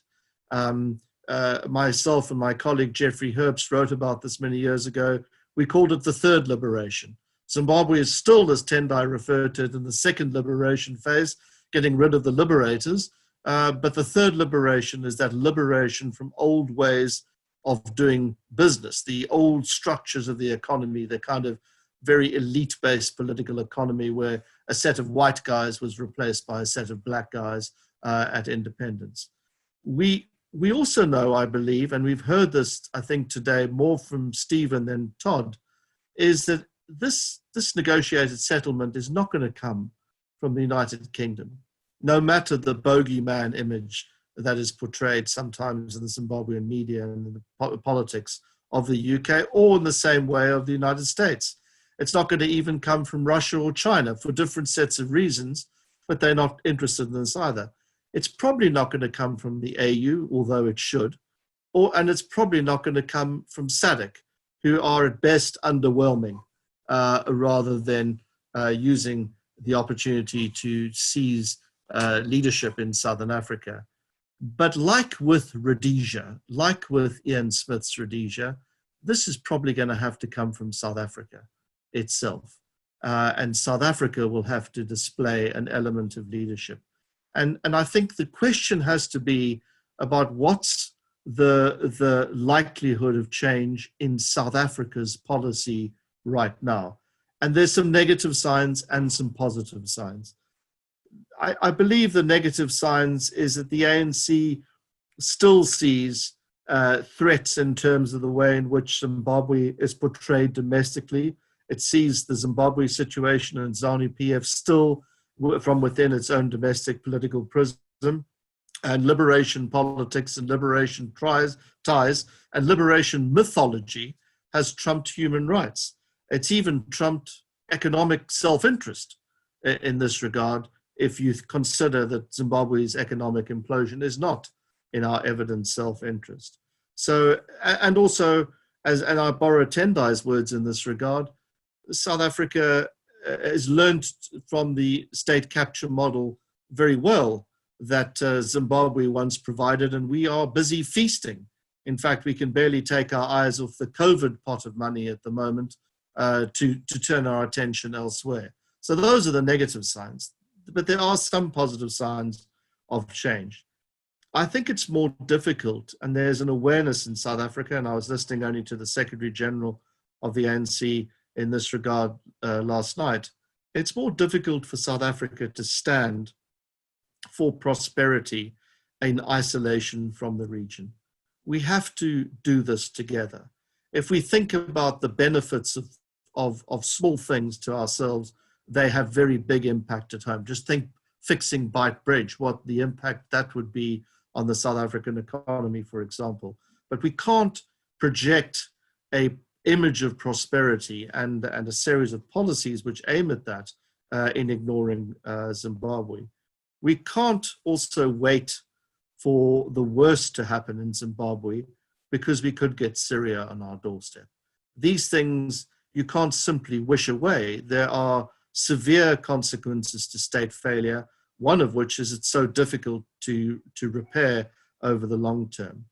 Myself and my colleague Jeffrey Herbst wrote about this many years ago. We called it the third liberation. Zimbabwe is still, as Tendai referred to it, in the second liberation phase, getting rid of the liberators. But the third liberation is that liberation from old ways of doing business, the old structures of the economy, the kind of very elite-based political economy where a set of white guys was replaced by a set of black guys at independence. We also know, I believe, and we've heard this, I think, today more from Stephen than Todd, is that this negotiated settlement is not going to come from the United Kingdom, no matter the bogeyman image that is portrayed sometimes in the Zimbabwean media and in the politics of the UK, or in the same way of the United States. It's not going to even come from Russia or China for different sets of reasons, but they're not interested in this either. It's probably not going to come from the AU, although it should, and it's probably not going to come from SADC, who are at best underwhelming, rather than using the opportunity to seize leadership in Southern Africa. But like with Rhodesia, like with Ian Smith's Rhodesia, this is probably going to have to come from South Africa itself. And South Africa will have to display an element of leadership. And I think the question has to be about what's the likelihood of change in South Africa's policy right now. And there's some negative signs and some positive signs. I believe the negative signs is that the ANC still sees threats in terms of the way in which Zimbabwe is portrayed domestically. It sees the Zimbabwe situation and ZANU-PF still from within its own domestic political prism, and liberation politics and liberation ties and liberation mythology has trumped human rights. It's even trumped economic self-interest in this regard, if you consider that Zimbabwe's economic implosion is not in our evident self-interest. So, and also, and I borrow Tendai's words in this regard, South Africa has learned from the state capture model very well that Zimbabwe once provided, and we are busy feasting. In fact, we can barely take our eyes off the COVID pot of money at the moment to turn our attention elsewhere. So those are the negative signs, but there are some positive signs of change. I think it's more difficult, and there's an awareness in South Africa, and I was listening only to the Secretary General of the ANC in this regard last night. It's more difficult for South Africa to stand for prosperity in isolation from the region. We have to do this together. If we think about the benefits of small things to ourselves, they have very big impact at home. Just think fixing Beit Bridge, what the impact that would be on the South African economy, for example. But we can't project an image of prosperity and a series of policies which aim at that in ignoring Zimbabwe. We can't also wait for the worst to happen in Zimbabwe because we could get Syria on our doorstep. These things you can't simply wish away. There are severe consequences to state failure, one of which is it's so difficult to repair over the long term.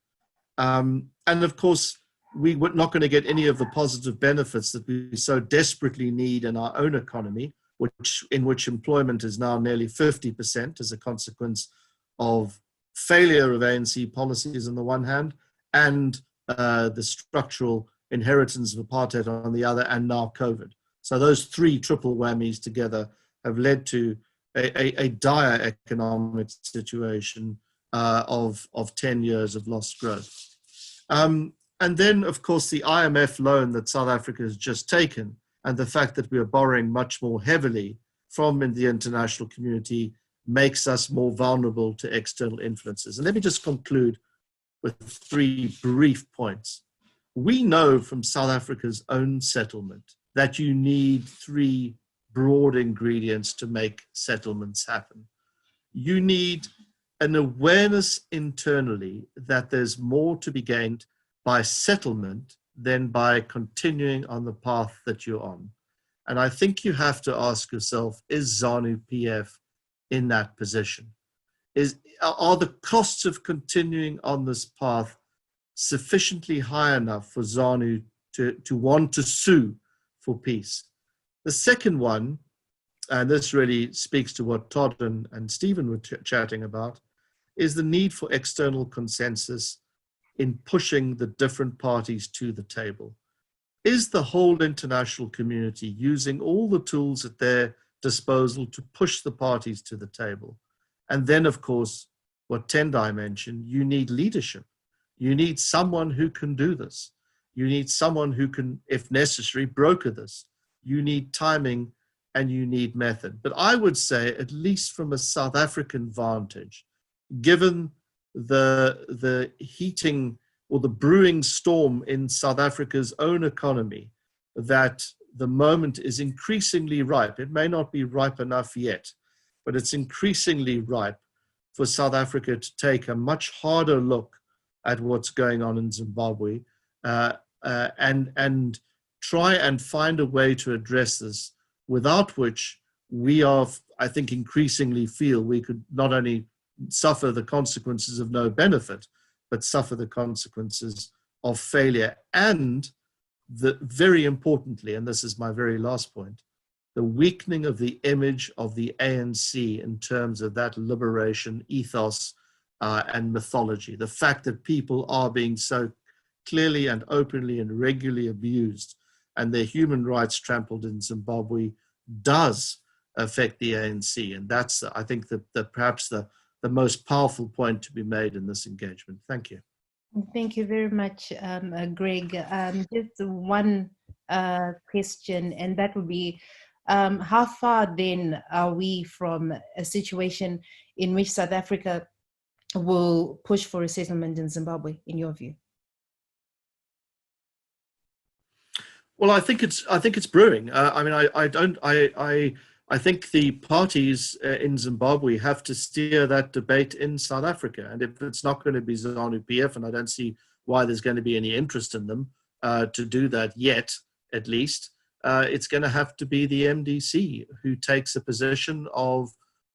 And of course, we're not going to get any of the positive benefits that we so desperately need in our own economy, in which employment is now nearly 50% as a consequence of failure of ANC policies on the one hand, and the structural inheritance of apartheid on the other, and now COVID. So those three triple whammies together have led to a dire economic situation of 10 years of lost growth. And then, of course, the IMF loan that South Africa has just taken, and the fact that we are borrowing much more heavily from the international community, makes us more vulnerable to external influences. And let me just conclude with 3 brief points. We know from South Africa's own settlement that you need 3 broad ingredients to make settlements happen. You need an awareness internally that there's more to be gained by settlement than by continuing on the path that you're on. And I think you have to ask yourself, is ZANU-PF in that position? Are the costs of continuing on this path sufficiently high enough for ZANU to want to sue for peace? The second one, and this really speaks to what Todd and Stephen were chatting about, is the need for external consensus in pushing the different parties to the table. Is the whole international community using all the tools at their disposal to push the parties to the table? And then, of course, what Tendai mentioned, you need leadership. You need someone who can do this. You need someone who can, if necessary, broker this. You need timing and you need method. But I would say, at least from a South African vantage, given the heating or the brewing storm in South Africa's own economy, that the moment is increasingly ripe. It may not be ripe enough yet, but it's increasingly ripe for South Africa to take a much harder look at what's going on in Zimbabwe and try and find a way to address this, without which we are, I think, increasingly feel we could not only suffer the consequences of no benefit, but suffer the consequences of failure. And very importantly, and this is my very last point, the weakening of the image of the ANC in terms of that liberation ethos and mythology. The fact that people are being so clearly and openly and regularly abused and their human rights trampled in Zimbabwe does affect the ANC. And that's, I think, perhaps the most powerful point to be made in this engagement. Thank you. Thank you very much, Greg. Just one question, and that would be, how far then are we from a situation in which South Africa will push for resettlement in Zimbabwe, in your view? Well, I think it's brewing. I think the parties in Zimbabwe have to steer that debate in South Africa. And if it's not going to be ZANU-PF, and I don't see why there's going to be any interest in them to do that yet, at least, it's going to have to be the MDC who takes a position of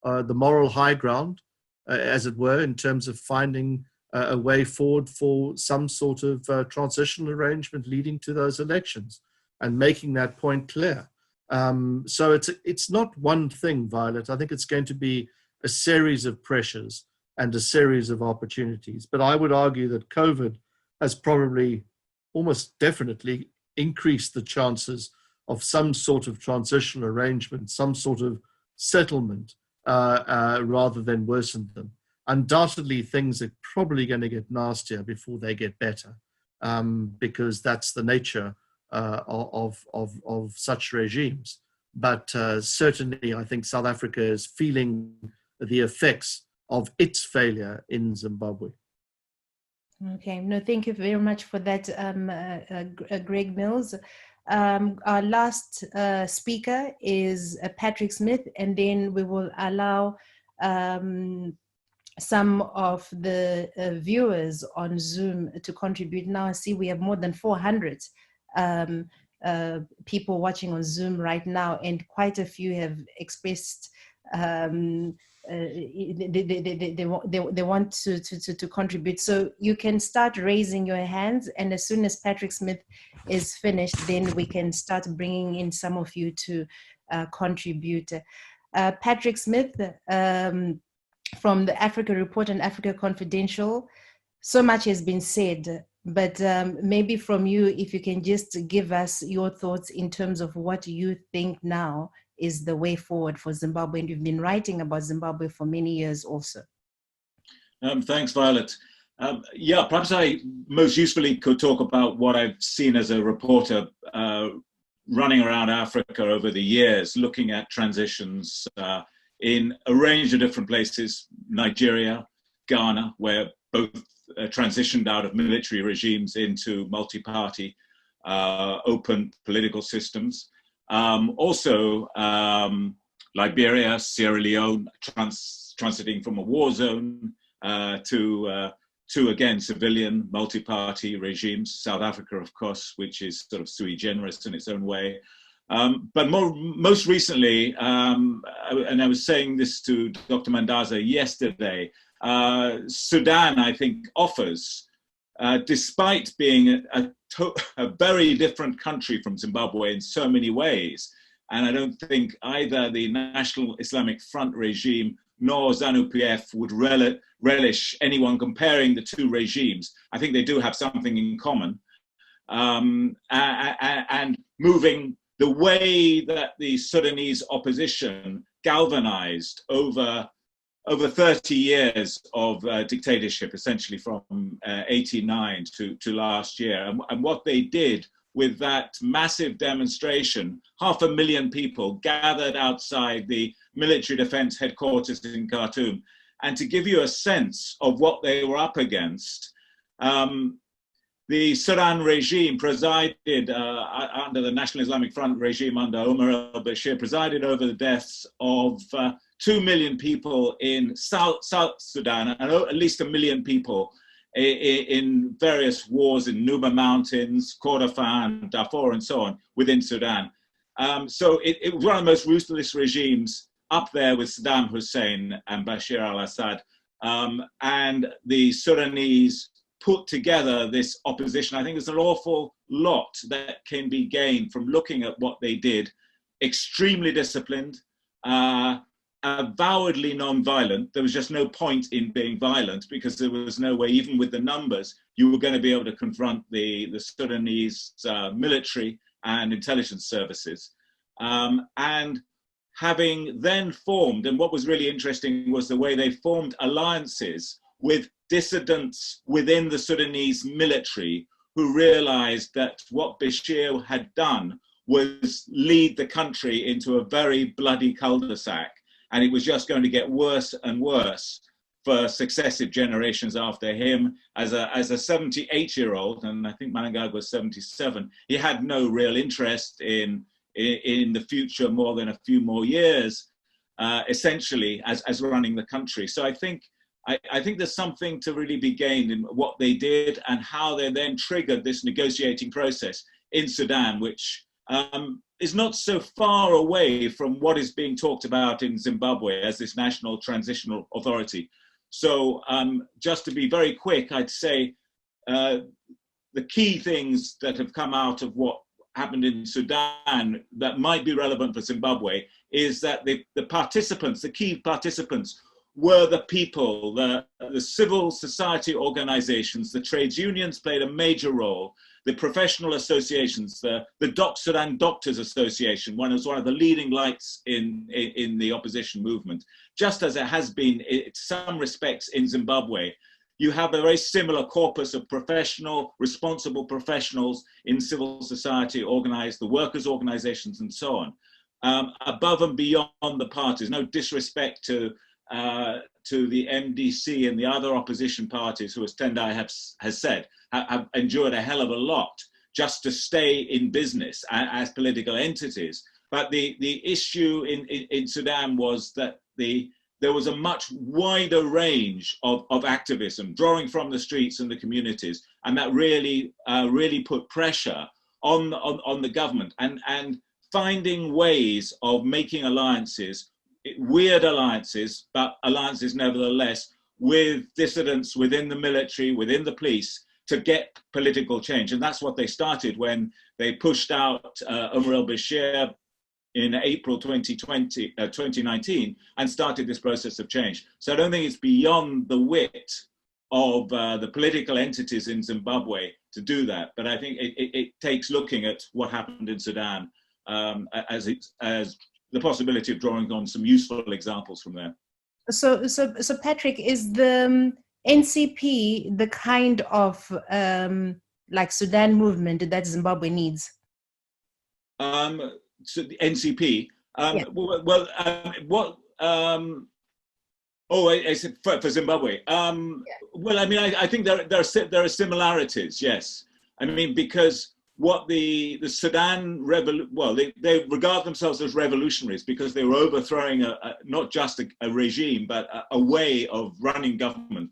the moral high ground, as it were, in terms of finding a way forward for some sort of transitional arrangement leading to those elections. and making that point clear. So it's not one thing, Violet. I think it's going to be a series of pressures and a series of opportunities. But I would argue that COVID has probably almost definitely increased the chances of some sort of transitional arrangement, some sort of settlement, rather than worsened them. Undoubtedly, things are probably going to get nastier before they get better, because that's the nature of such regimes. But certainly, I think South Africa is feeling the effects of its failure in Zimbabwe. Okay, no, thank you very much for that, Greg Mills. Our last speaker is Patrick Smith, and then we will allow some of the viewers on Zoom to contribute. Now I see we have more than 400 people watching on Zoom right now, and quite a few have expressed they want to contribute. So you can start raising your hands, and as soon as Patrick Smith is finished, then we can start bringing in some of you to contribute. Patrick Smith, from the Africa Report and Africa Confidential, so much has been said, but maybe from you, if you can just give us your thoughts in terms of what you think now is the way forward for Zimbabwe, and you've been writing about Zimbabwe for many years also. Thanks, Violet. Yeah, perhaps I most usefully could talk about what I've seen as a reporter running around Africa over the years, looking at transitions in a range of different places: Nigeria, Ghana, where both transitioned out of military regimes into multi-party, open political systems. Also, Liberia, Sierra Leone, transiting from a war zone to again civilian multi-party regimes. South Africa, of course, which is sort of sui generis in its own way. But most recently, and I was saying this to Dr. Mandaza yesterday, Sudan, I think, offers, despite being a very different country from Zimbabwe in so many ways, and I don't think either the National Islamic Front regime nor ZANU-PF would relish anyone comparing the two regimes. I think they do have something in common, and moving the way that the Sudanese opposition galvanized over 30 years of dictatorship, essentially from 89 to last year. And what they did with that massive demonstration, 500,000 people gathered outside the military defense headquarters in Khartoum. And to give you a sense of what they were up against, the Sudan regime presided, under the National Islamic Front regime under Omar al-Bashir, presided over the deaths of 2 million people in South Sudan, and at least 1 million people in various wars in Nuba Mountains, Kordofan, Darfur, and so on within Sudan. So it was one of the most ruthless regimes, up there with Saddam Hussein and Bashir al-Assad. And the Sudanese put together this opposition. I think there's an awful lot that can be gained from looking at what they did. Extremely disciplined, avowedly non-violent. There was just no point in being violent because there was no way, even with the numbers, you were going to be able to confront the Sudanese military and intelligence services. And having then formed, and what was really interesting was the way they formed alliances with dissidents within the Sudanese military who realized that what Bashir had done was lead the country into a very bloody cul-de-sac. And it was just going to get worse and worse for successive generations after him. As a 78-year-old, and I think Mnangagwa was 77, he had no real interest in the future more than a few more years, essentially, as running the country. So I think there's something to really be gained in what they did and how they then triggered this negotiating process in Sudan, which is not so far away from what is being talked about in Zimbabwe as this national transitional authority. So just to be very quick, I'd say the key things that have come out of what happened in Sudan that might be relevant for Zimbabwe is that the participants, the key participants, were the people, the civil society organizations. The trades unions played a major role. The professional associations, the Sudan Doctors Association, one was one of the leading lights in the opposition movement, just as it has been in some respects in Zimbabwe. You have a very similar corpus of professional, responsible professionals in civil society organized, the workers' organizations and so on. Above and beyond the parties, no disrespect to the MDC and the other opposition parties who, as Tendai has said, have endured a hell of a lot just to stay in business as political entities. But the issue in Sudan was that there was a much wider range of activism drawing from the streets and the communities, and that really put pressure on the government and finding ways of making alliances, weird alliances, but alliances nevertheless, with dissidents within the military, within the police, to get political change. And that's what they started when they pushed out Omar al-Bashir in April 2019 and started this process of change. So I don't think it's beyond the wit of the political entities in Zimbabwe to do that. But I think it takes looking at what happened in Sudan as the possibility of drawing on some useful examples from there. So Patrick, is the NCP the kind of like Sudan movement that Zimbabwe needs? So the NCP. Yeah. I said for Zimbabwe. Well, I mean, I think there are similarities. Yes, I mean, because what the Sudan they regard themselves as revolutionaries because they were overthrowing not just a regime but a way of running government,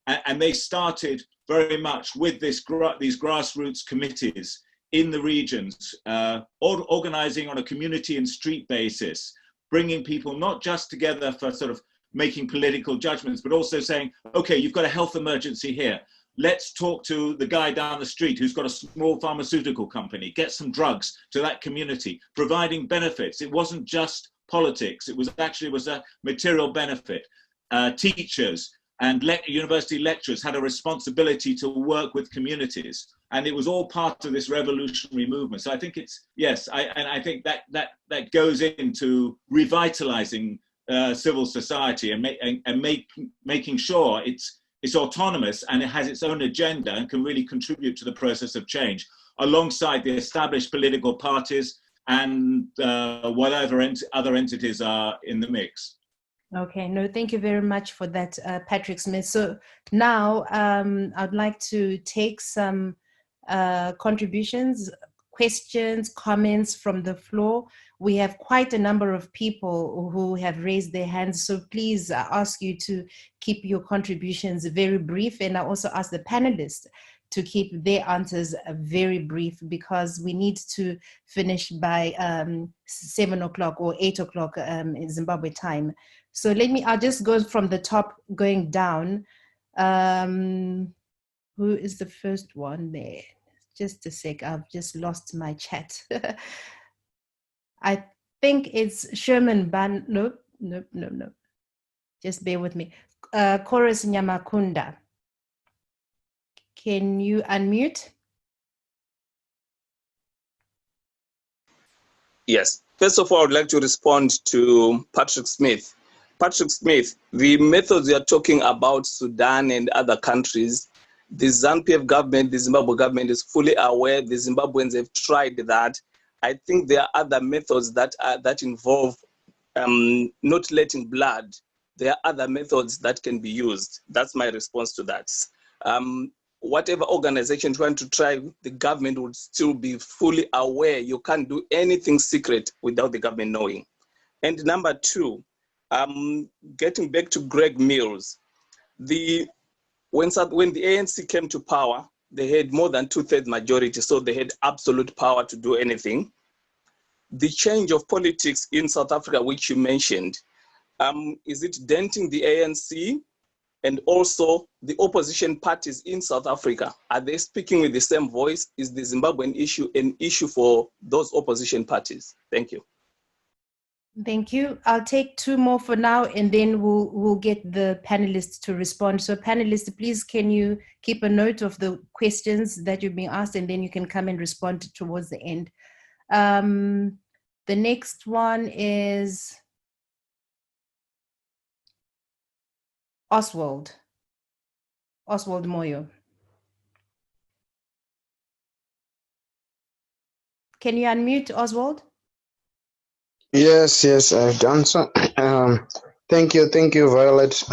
and they started very much with these grassroots committees in the regions, organizing on a community and street basis, bringing people not just together for sort of making political judgments, but also saying, okay, you've got a health emergency here. Let's talk to the guy down the street who's got a small pharmaceutical company, get some drugs to that community, providing benefits. It wasn't just politics, it was a material benefit. Teachers and university lecturers had a responsibility to work with communities. And it was all part of this revolutionary movement. So I think I think that goes into revitalizing civil society and making sure it's autonomous and it has its own agenda and can really contribute to the process of change alongside the established political parties and whatever other entities are in the mix. Okay, no, thank you very much for that, Patrick Smith. So now I'd like to take some contributions, questions, comments from the floor. We have quite a number of people who have raised their hands, so please ask you to keep your contributions very brief, and I also ask the panelists to keep their answers very brief because we need to finish by 7 o'clock or 8 o'clock in Zimbabwe time. So I'll just go from the top going down. Who is the first one there? Just a sec, I've just lost my chat. I think it's Sherman Ban, no. Just bear with me. Chorus Nyamakunda. Can you unmute? Yes. First of all, I would like to respond to Patrick Smith. Patrick Smith, the methods you are talking about Sudan and other countries, the ZANU-PF government, the Zimbabwe government is fully aware. The Zimbabweans have tried that. I think there are other methods that involve not letting blood. There are other methods that can be used. That's my response to that. Whatever organization trying to try, the government would still be fully aware. You can't do anything secret without the government knowing. And number two, getting back to Greg Mills, when the ANC came to power, they had more than 2/3 majority, so they had absolute power to do anything. The change of politics in South Africa, which you mentioned, is it denting the ANC? And also the opposition parties in South Africa, are they speaking with the same voice? Is the Zimbabwean issue an issue for those opposition parties? Thank you. Thank you. I'll take two more for now, and then we'll get the panelists to respond. So panelists, please, can you keep a note of the questions that you've been asked, and then you can come and respond towards the end. The next one is Oswald Moyo. Can you unmute, Oswald? Yes, I've done so. Thank you, Violet.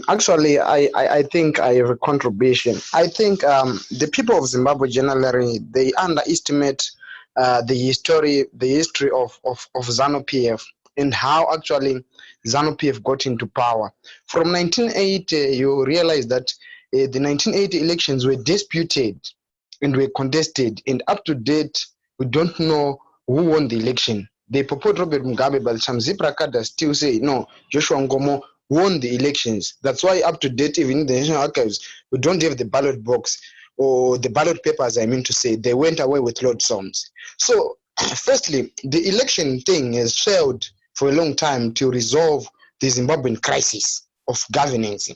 Actually, I think I have a contribution. I think the people of Zimbabwe generally, they underestimate the history of ZANU-PF and how actually ZANU-PF got into power. From 1980, you realize that the 1980 elections were disputed and were contested, and up to date, we don't know who won the election. They purport Robert Mugabe, but some Ziprakada still say, no, Joshua Ngomo won the elections. That's why up to date, even in the National Archives, we don't have the ballot box or the ballot papers, I mean to say. They went away with Lord Soms. So, firstly, the election thing has failed for a long time to resolve the Zimbabwean crisis of governance.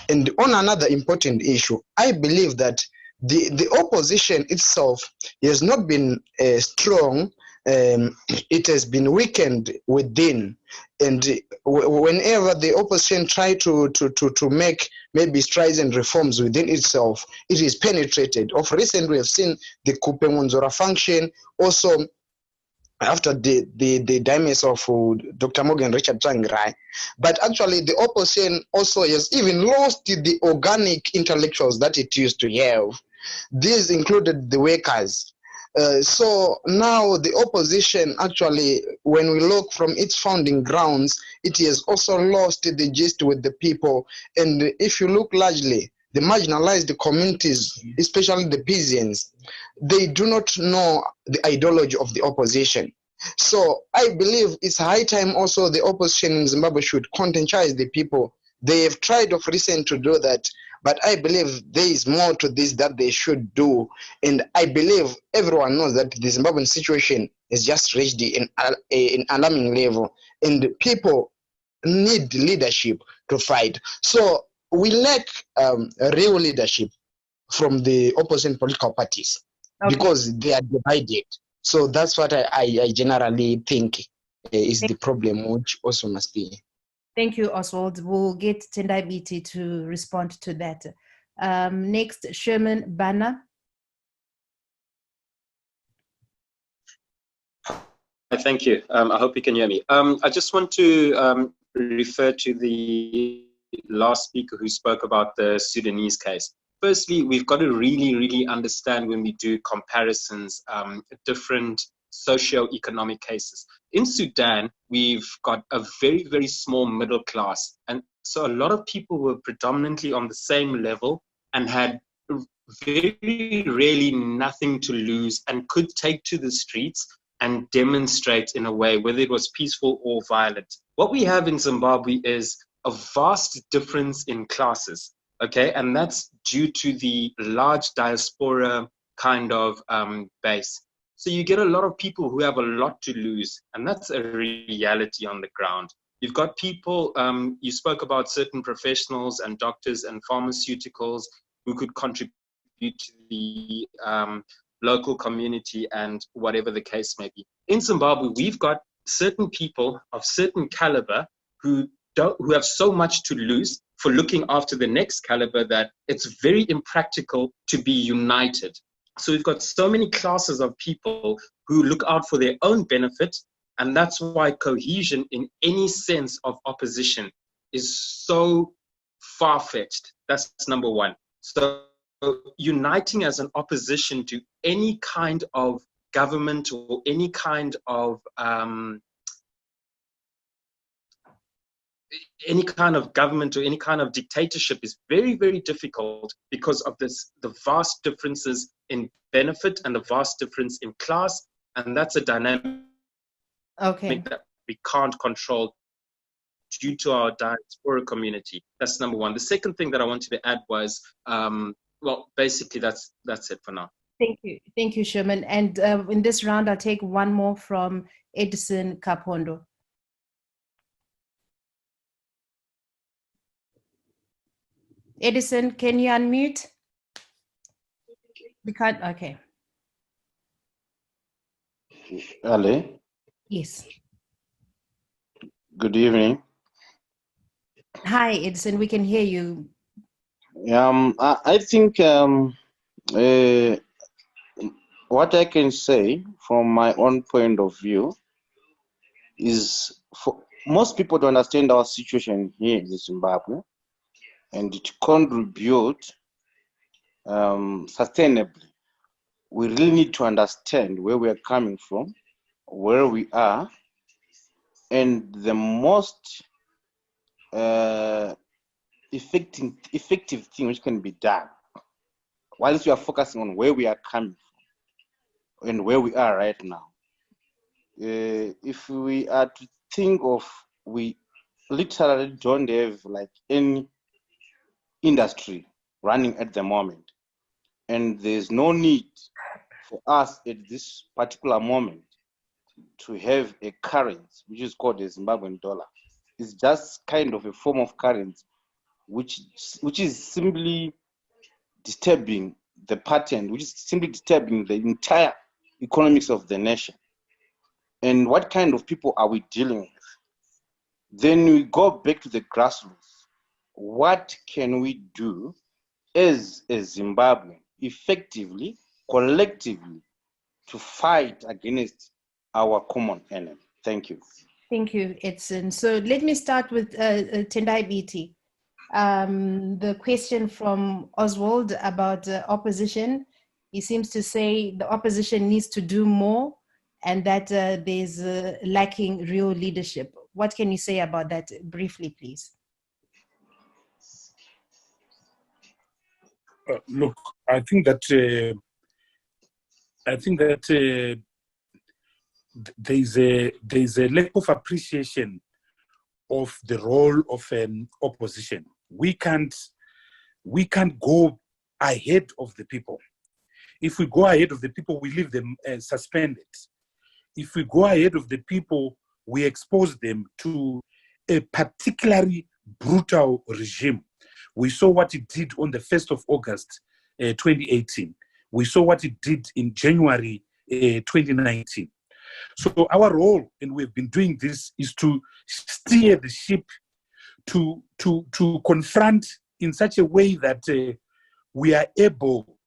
And on another important issue, I believe that the opposition itself has not been strong. It has been weakened within, and whenever the opposition try to make maybe strides and reforms within itself, it is penetrated. Of recent, we have seen the Kupe Monzora function, also after the demise of Dr. Morgan Richard Tsvangirai. But actually, the opposition also has even lost the organic intellectuals that it used to have. These included the workers. So now the opposition, actually, when we look from its founding grounds, it has also lost the gist with the people. And if you look largely, the marginalized communities, especially the peasants, they do not know the ideology of the opposition. So I believe it's high time also the opposition in Zimbabwe should conscientize the people. They have tried of recent to do that, but I believe there is more to this that they should do. And I believe everyone knows that the Zimbabwean situation is just reached an alarming level, and people need leadership to fight. So we lack real leadership from the opposition political parties, because they are divided. So that's what I generally think is the problem, which also must be. Thank you, Oswald. We'll get Tendai Biti to respond to that. Next, Sherman Bana. Thank you. I hope you can hear me. I just want to refer to the last speaker who spoke about the Sudanese case. Firstly, we've got to really understand when we do comparisons, different socio-economic cases. In Sudan, we've got a very small middle class. And so a lot of people were predominantly on the same level and had very rarely nothing to lose and could take to the streets and demonstrate in a way, whether it was peaceful or violent. What we have in Zimbabwe is a vast difference in classes, okay? And that's due to the large diaspora kind of base. So you get a lot of people who have a lot to lose, and that's a reality on the ground. You've got people, you spoke about certain professionals and doctors and pharmaceuticals who could contribute to the local community and whatever the case may be. In Zimbabwe, we've got certain people of certain caliber who have so much to lose for looking after the next caliber that it's very impractical to be united. So we've got so many classes of people who look out for their own benefit, and that's why cohesion in any sense of opposition is so far-fetched. That's number one. So uniting as an opposition to any kind of government or any kind of government or any kind of dictatorship is very difficult because of the vast differences in benefit and the vast difference in class, and that's a dynamic that we can't control due to our diaspora community. That's number one. The second thing that I wanted to add was, well, basically that's it for now. Thank you, Sherman. And in this round, I'll take one more from Edison Kapondo. Edison, can you unmute? We can't, okay. Ali? Yes. Good evening. Hi, Edison, we can hear you. I think what I can say from my own point of view is for most people to understand our situation here in Zimbabwe and to contribute sustainably, we really need to understand where we are coming from, where we are, and the most effective thing which can be done whilst we are focusing on where we are coming from and where we are right now. If we are to think of, we literally don't have like any industry running at the moment, and there's no need for us at this particular moment to have a currency which is called the Zimbabwean dollar. It's just kind of a form of currency which is simply disturbing the pattern, which is simply disturbing the entire economics of the nation. And what kind of people are we dealing with? Then we go back to the grassroots. What can we do as a Zimbabwean effectively, collectively, to fight against our common enemy? Thank you. Thank you, Edson. So let me start with Tendai Biti. The question from Oswald about opposition. He seems to say the opposition needs to do more and that there's lacking real leadership. What can you say about that briefly, please? Look, I think that there's a lack of appreciation of the role of an opposition. We can't go ahead of the people. If we go ahead of the people, we leave them suspended. If we go ahead of the people, we expose them to a particularly brutal regime. We saw what it did on the 1st of August, 2018. We saw what it did in January 2019. So our role, and we've been doing this, is to steer the ship to confront in such a way that we are able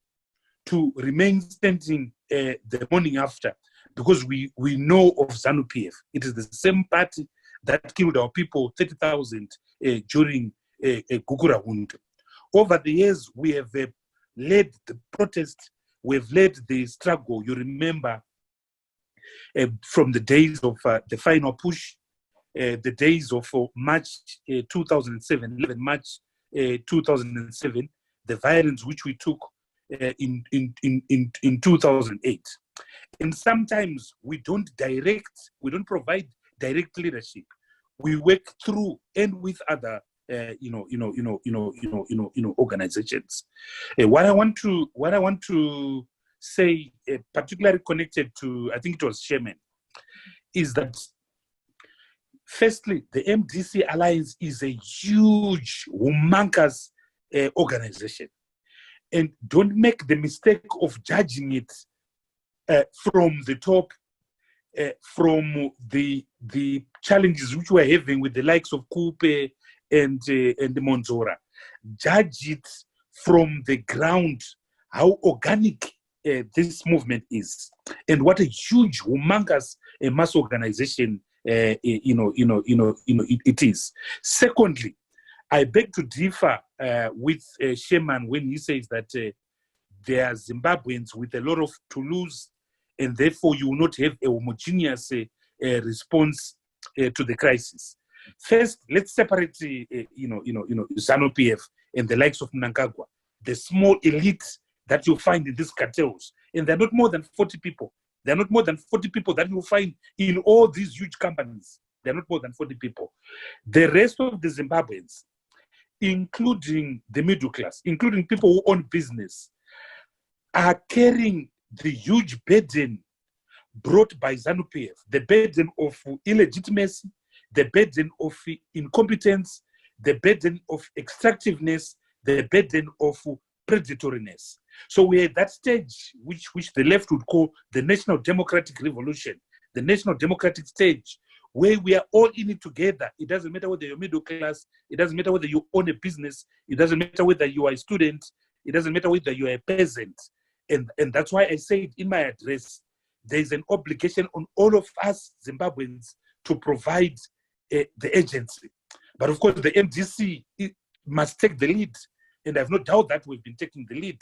to remain standing the morning after, because we know of ZANU-PF. It is the same party that killed our people, 30,000 during Gugurahund. Over the years, we have led the protest, we have led the struggle. You remember from the days of the final push, the days of March 2007, 11 March 2007, the violence which we took in 2008. And sometimes we don't provide direct leadership. We work through and with other organizations. What I want to say, particularly connected to, I think it was Sherman, is that firstly, the MDC Alliance is a huge, humongous organization. And don't make the mistake of judging it from the top, from the challenges which we're having with the likes of Kupe and Monzora. Judge it from the ground, how organic this movement is, and what a huge, humongous mass organization it is. Secondly, I beg to differ with Sherman when he says that there are Zimbabweans with a lot of to lose, and therefore you will not have a homogeneous response to the crisis. First, let's separate ZANU-PF and the likes of Mnangagwa, the small elite that you find in these cartels, and they're not more than 40 people. They're not more than 40 people that you find in all these huge companies. They're not more than 40 people. The rest of the Zimbabweans, including the middle class, including people who own business, are carrying the huge burden brought by ZANU-PF, the burden of illegitimacy, the burden of incompetence, the burden of extractiveness, the burden of predatoriness. So we're at that stage which the left would call the national democratic revolution, the national democratic stage, where we are all in it together. It doesn't matter whether you're middle class, it doesn't matter whether you own a business, it doesn't matter whether you are a student, it doesn't matter whether you are a peasant. And that's why I said in my address, there is an obligation on all of us Zimbabweans to provide the agency. But of course, the MDC must take the lead. And I have no doubt that we've been taking the lead.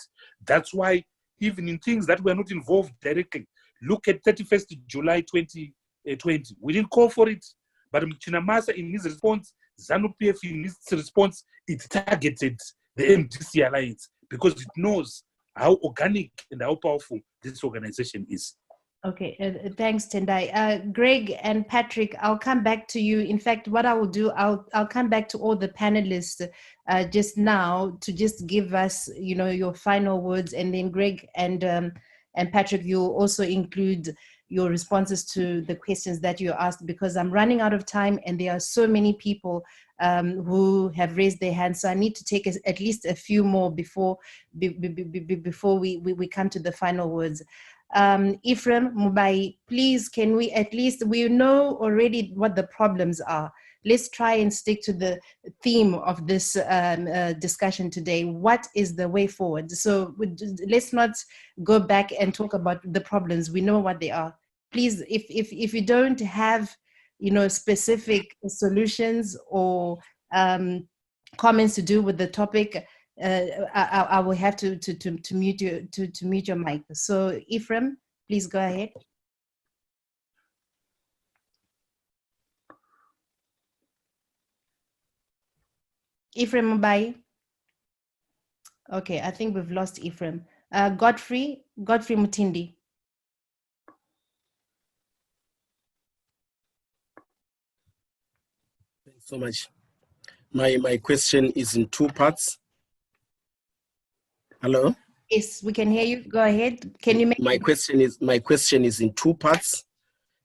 That's why even in things that we are not involved directly, look at 31st July 2020. We didn't call for it, but Chinamasa in his response, ZANU-PF in his response, it targeted the MDC alliance because it knows how organic and how powerful this organization is. Okay, thanks, Tendai. Greg and Patrick, I'll come back to you. In fact, what I will do, I'll come back to all the panelists just now to just give us, your final words, and then Greg and Patrick, you'll also include your responses to the questions that you asked, because I'm running out of time and there are so many people who have raised their hands. So I need to take at least a few more before we come to the final words. Ephraim Mubai, please, can we at least, we know already what the problems are. Let's try and stick to the theme of this discussion today. What is the way forward? So let's not go back and talk about the problems. We know what they are. Please, if you don't have, specific solutions or comments to do with the topic, I will have to mute you to mute your mic. So Ephraim, please go ahead. Ephraim Mbai. Okay, I think we've lost Ephraim. Godfrey Mutindi. Thanks so much. My question is in two parts. Hello? Yes, we can hear you. Go ahead. Can you make my question is in two parts.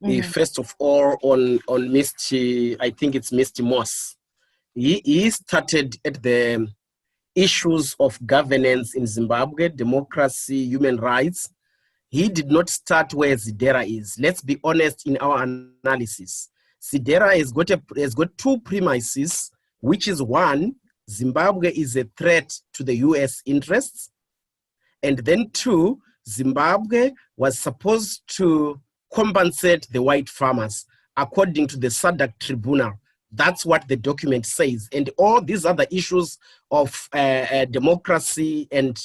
Mm-hmm. First of all, on Mr. I think it's Mr. Moss. He started at the issues of governance in Zimbabwe, democracy, human rights. He did not start where Zidera is. Let's be honest in our analysis. Zidera has got two premises, which is one, Zimbabwe is a threat to the US interests. And then two, Zimbabwe was supposed to compensate the white farmers according to the SADC tribunal. That's what the document says. And all these other issues of democracy and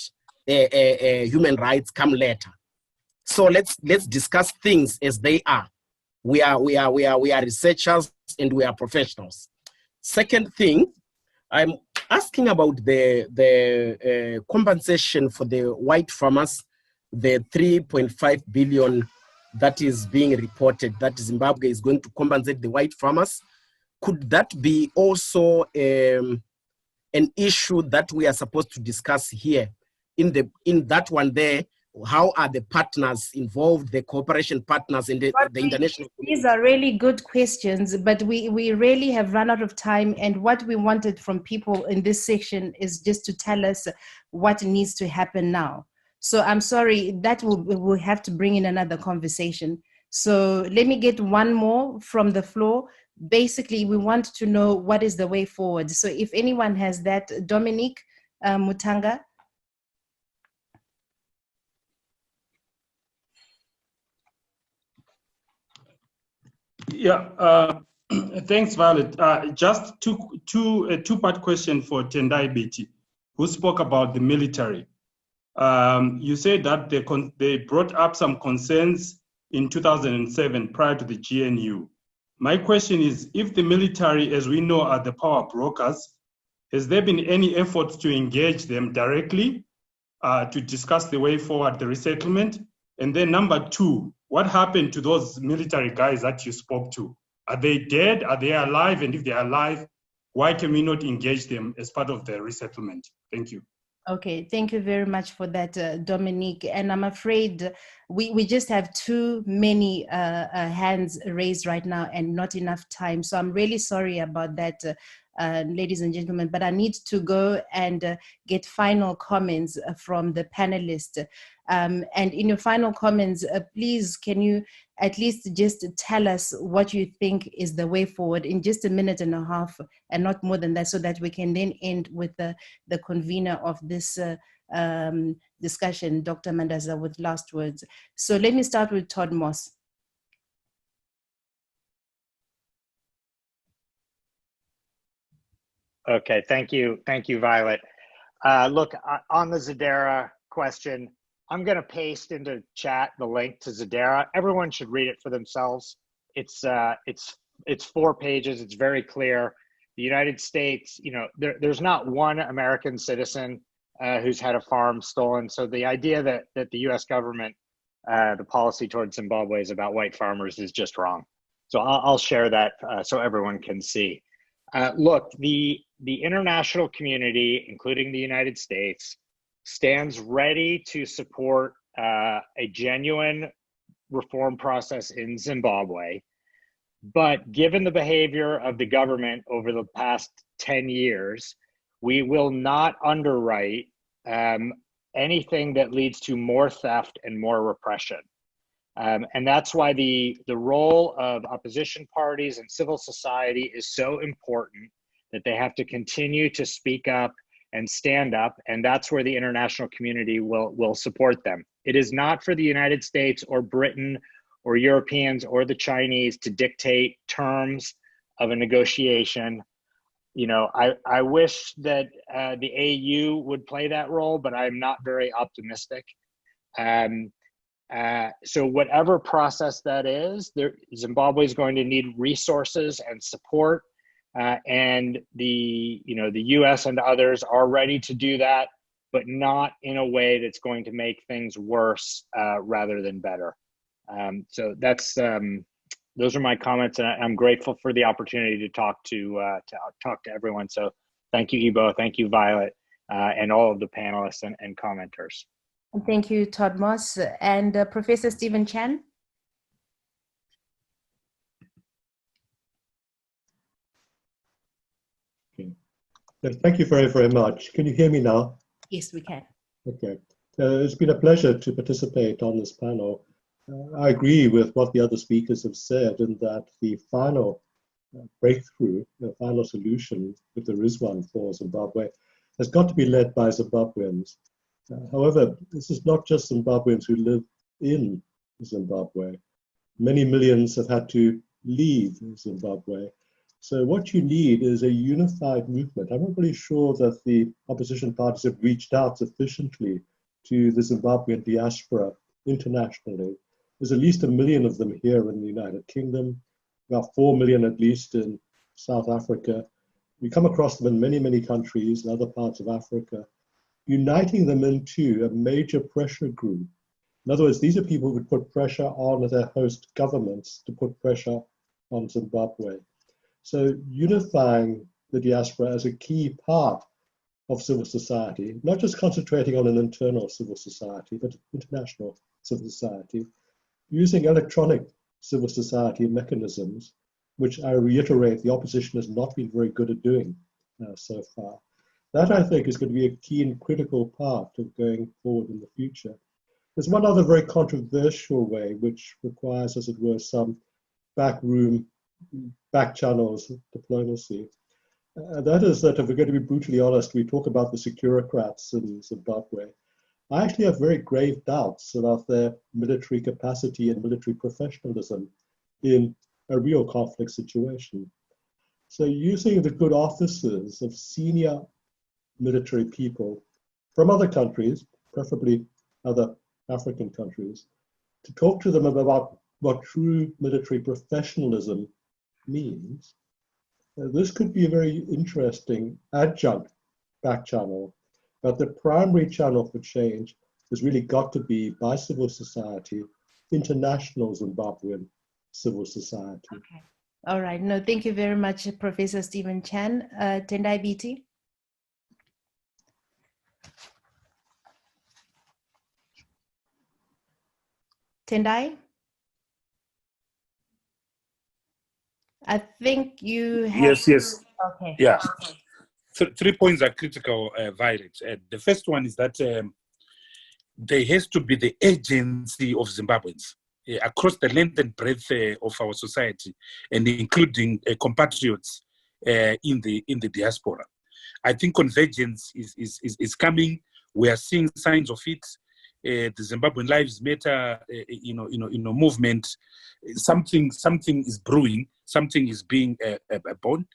human rights come later. So let's discuss things as they are. We are researchers and we are professionals. Second thing, I'm asking about the compensation for the white farmers, the 3.5 billion that is being reported that Zimbabwe is going to compensate the white farmers. Could that be also an issue that we are supposed to discuss here? In that one there, how are the partners involved, the cooperation partners and the international community? These are really good questions, but we really have run out of time. And what we wanted from people in this section is just to tell us what needs to happen now. So I'm sorry, that we'll have to bring in another conversation. So let me get one more from the floor. Basically, we want to know what is the way forward. So if anyone has that, Dominique Mutanga. Yeah, thanks, Violet. Just a two-part question for Tendai Biti, who spoke about the military. You said that they brought up some concerns in 2007 prior to the GNU. My question is, if the military, as we know, are the power brokers, has there been any effort to engage them directly to discuss the way forward, the resettlement? And then number two, what happened to those military guys that you spoke to? Are they dead? Are they alive? And if they are alive, why can we not engage them as part of the resettlement? Thank you. Okay, thank you very much for that, Dominique. And I'm afraid we just have too many hands raised right now and not enough time. So I'm really sorry about that, ladies and gentlemen, but I need to go and get final comments from the panelists. And in your final comments, please, can you at least just tell us what you think is the way forward in just a minute and a half and not more than that, so that we can then end with the convener of this discussion, Dr. Mandaza, with last words. So let me start with Todd Moss. Okay, thank you, Violet. Look, on the Zadera question, I'm going to paste into chat the link to Zadera. Everyone should read it for themselves. It's 4 pages. It's very clear. The United States, you know, there's not one American citizen who's had a farm stolen. So the idea that the U.S. government, the policy towards Zimbabwe is about white farmers is just wrong. So I'll share that so everyone can see. Look, the international community, including the United States, stands ready to support a genuine reform process in Zimbabwe. But given the behavior of the government over the past 10 years, we will not underwrite anything that leads to more theft and more repression. And that's why the role of opposition parties and civil society is so important, that they have to continue to speak up and stand up, and that's where the international community will support them. It is not for the United States or Britain or Europeans or the Chinese to dictate terms of a negotiation. You know, I wish that the AU would play that role, but I'm not very optimistic. So whatever process that is, Zimbabwe is going to need resources and support. And the U.S. and others are ready to do that, but not in a way that's going to make things worse rather than better. So that's those are my comments, and I'm grateful for the opportunity to talk to everyone. So thank you, Ibo, thank you, Violet, and all of the panelists and commenters. And thank you, Todd Moss and Professor Stephen Chan. Thank you very, very much. Can you hear me now? Yes, we can. Okay. It's been a pleasure to participate on this panel. I agree with what the other speakers have said, in that the final breakthrough, the final solution, if there is one for Zimbabwe, has got to be led by Zimbabweans. However, this is not just Zimbabweans who live in Zimbabwe. Many millions have had to leave Zimbabwe. So what you need is a unified movement. I'm not really sure that the opposition parties have reached out sufficiently to the Zimbabwean diaspora internationally. There's at least 1 million of them here in the United Kingdom, about 4 million at least in South Africa. We come across them in many, many countries and other parts of Africa, uniting them into a major pressure group. In other words, these are people who would put pressure on their host governments to put pressure on Zimbabwe. So unifying the diaspora as a key part of civil society, not just concentrating on an internal civil society, but international civil society, using electronic civil society mechanisms, which I reiterate the opposition has not been very good at doing so far. That, I think, is going to be a key and critical part of going forward in the future. There's one other very controversial way, which requires, as it were, some backroom, back channels diplomacy. That is that, if we're going to be brutally honest, we talk about the securocrats in Zimbabwe. I actually have very grave doubts about their military capacity and military professionalism in a real conflict situation. So using the good offices of senior military people from other countries, preferably other African countries, to talk to them about what true military professionalism means, this could be a very interesting adjunct back channel. But the primary channel for change has really got to be by civil society, international Zimbabwean civil society. Okay. All right. No, thank you very much, Professor Stephen Chan. Tendai Biti. Tendai? I think you have... Yes. Okay. Yeah. 3 points are critical, Violet. The first one is that there has to be the agency of Zimbabweans across the length and breadth of our society, and including compatriots in the diaspora. I think convergence is coming. We are seeing signs of it. The Zimbabwean Lives Matter, movement. Something is brewing. Something is being born.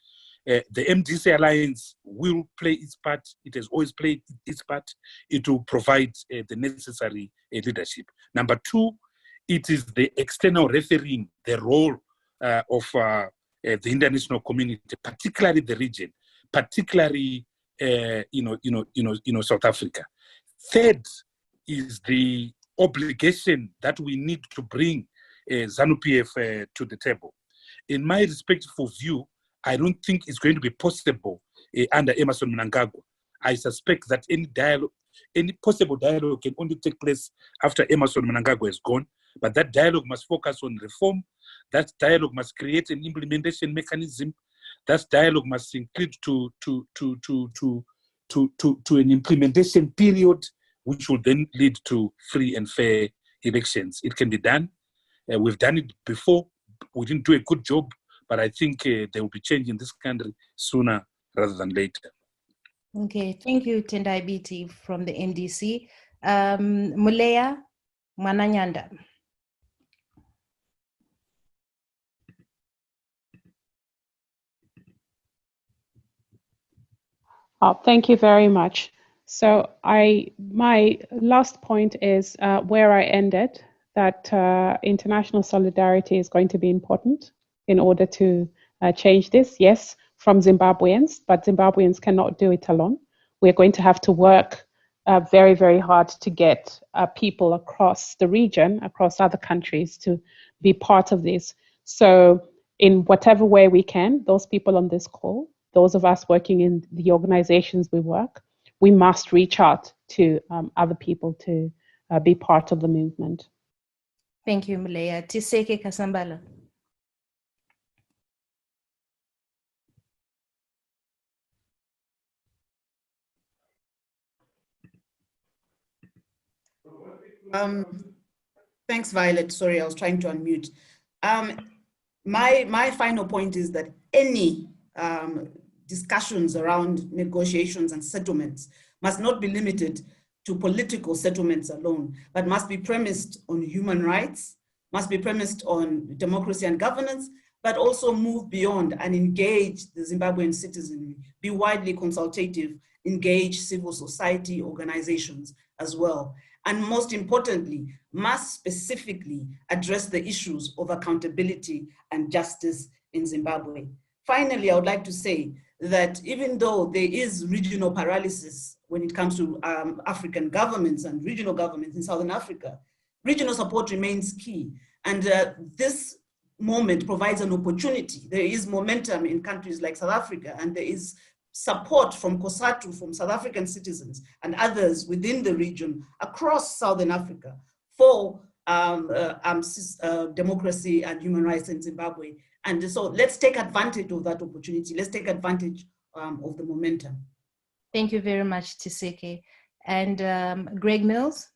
The MDC Alliance will play its part. It has always played its part. It will provide the necessary leadership. Number 2, it is the external refereeing, the role of the international community, particularly the region, particularly South Africa. Third is the obligation that we need to bring ZANU-PF to the table. In my respectful view, I don't think it's going to be possible under Emmerson Mnangagwa. I suspect that any possible dialogue can only take place after Emmerson Mnangagwa is gone. But that dialogue must focus on reform. That dialogue must create an implementation mechanism. That dialogue must include to an implementation period, which will then lead to free and fair elections. It can be done. We've done it before. We didn't do a good job. But I think there will be change in this country sooner rather than later. Okay, thank you, Tendai Biti from the NDC. Muleya Mananyanda. Oh, thank you very much. So my last point is where I ended, that international solidarity is going to be important in order to change this. Yes, from Zimbabweans, but Zimbabweans cannot do it alone. We're going to have to work very, very hard to get people across the region, across other countries, to be part of this. So in whatever way we can, those people on this call, those of us working in the organizations we work, we must reach out to other people to be part of the movement. Thank you, Muleya. Tiseke Kasambala. Thanks, Violet. Sorry, I was trying to unmute. My final point is that any discussions around negotiations and settlements must not be limited to political settlements alone, but must be premised on human rights, must be premised on democracy and governance, but also move beyond and engage the Zimbabwean citizenry, be widely consultative, engage civil society organizations as well. And most importantly, must specifically address the issues of accountability and justice in Zimbabwe. Finally, I would like to say that even though there is regional paralysis when it comes to African governments and regional governments in Southern Africa, regional support remains key. And this moment provides an opportunity. There is momentum in countries like South Africa, and there is support from COSATU, from South African citizens and others within the region across Southern Africa for democracy and human rights in Zimbabwe. And so let's take advantage of that opportunity. Let's take advantage of the momentum. Thank you very much, Tiseke. And Greg Mills?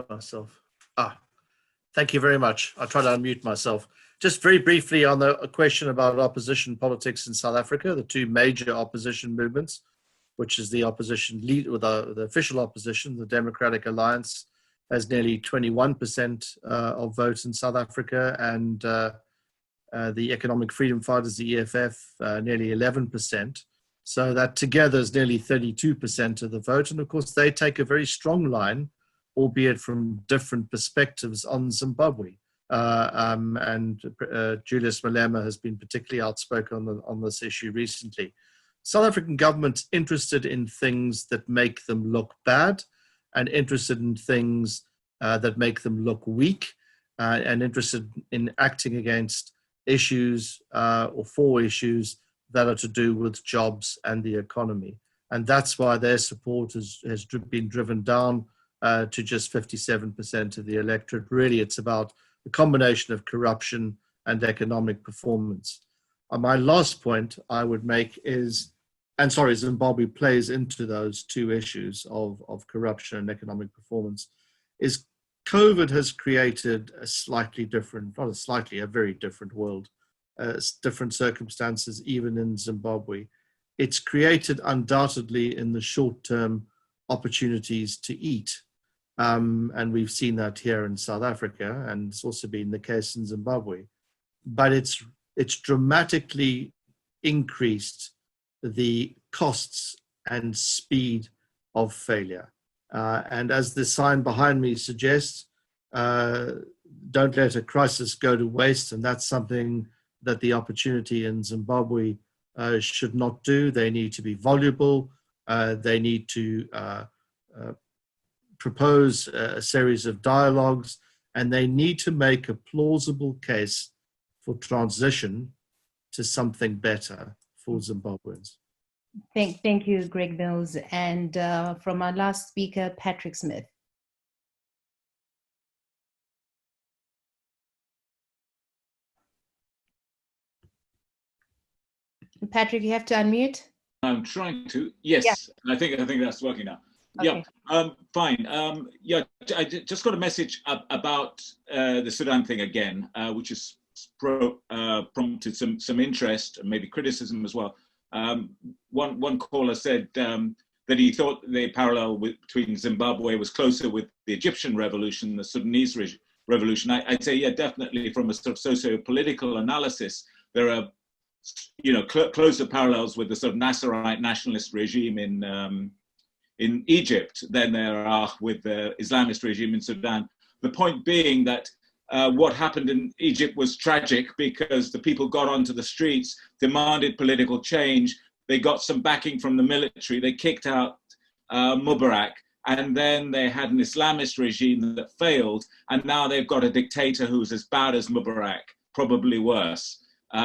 Myself. Thank you very much. I'll try to unmute myself. Just very briefly on the question about opposition politics in South Africa, the two major opposition movements, which is the opposition lead, or the official opposition, the Democratic Alliance, has nearly 21% of votes in South Africa, and the Economic Freedom Fighters, the EFF, nearly 11%. So that together is nearly 32% of the vote. And of course, they take a very strong line, albeit from different perspectives, on Zimbabwe. Julius Malema has been particularly outspoken on this issue recently. South African government's interested in things that make them look bad, and interested in things that make them look weak, and interested in acting against issues or for issues that are to do with jobs and the economy. And that's why their support has been driven down to just 57% of the electorate. Really, it's about the combination of corruption and economic performance. My last point I would make is, and sorry, Zimbabwe plays into those two issues of corruption and economic performance, is COVID has created a slightly different, not a slightly, a very different world, different circumstances even in Zimbabwe. It's created undoubtedly in the short term opportunities to eat. And we've seen that here in South Africa, and it's also been the case in Zimbabwe. But it's dramatically increased the costs and speed of failure. And as the sign behind me suggests, don't let a crisis go to waste. And that's something that the opportunity in Zimbabwe should not do. They need to be voluble. They need to propose a series of dialogues, and they need to make a plausible case for transition to something better for Zimbabweans. Thank you, Greg Mills. And from our last speaker, Patrick Smith. Patrick, you have to unmute. I'm trying to. Yes, yeah. I think that's working now. Okay. Yeah, fine. Yeah, I just got a message about the Sudan thing again, which has prompted some interest and maybe criticism as well. One caller said that he thought the parallel between Zimbabwe was closer with the Egyptian revolution, the Sudanese revolution. I'd say, yeah, definitely from a sort of socio-political analysis, there are, you know, closer parallels with the sort of Nasserite nationalist regime in Egypt than there are with the Islamist regime in Sudan. The point being that what happened in Egypt was tragic because the people got onto the streets, demanded political change. They got some backing from the military. They kicked out Mubarak, and then they had an Islamist regime that failed, and now they've got a dictator who's as bad as Mubarak, probably worse.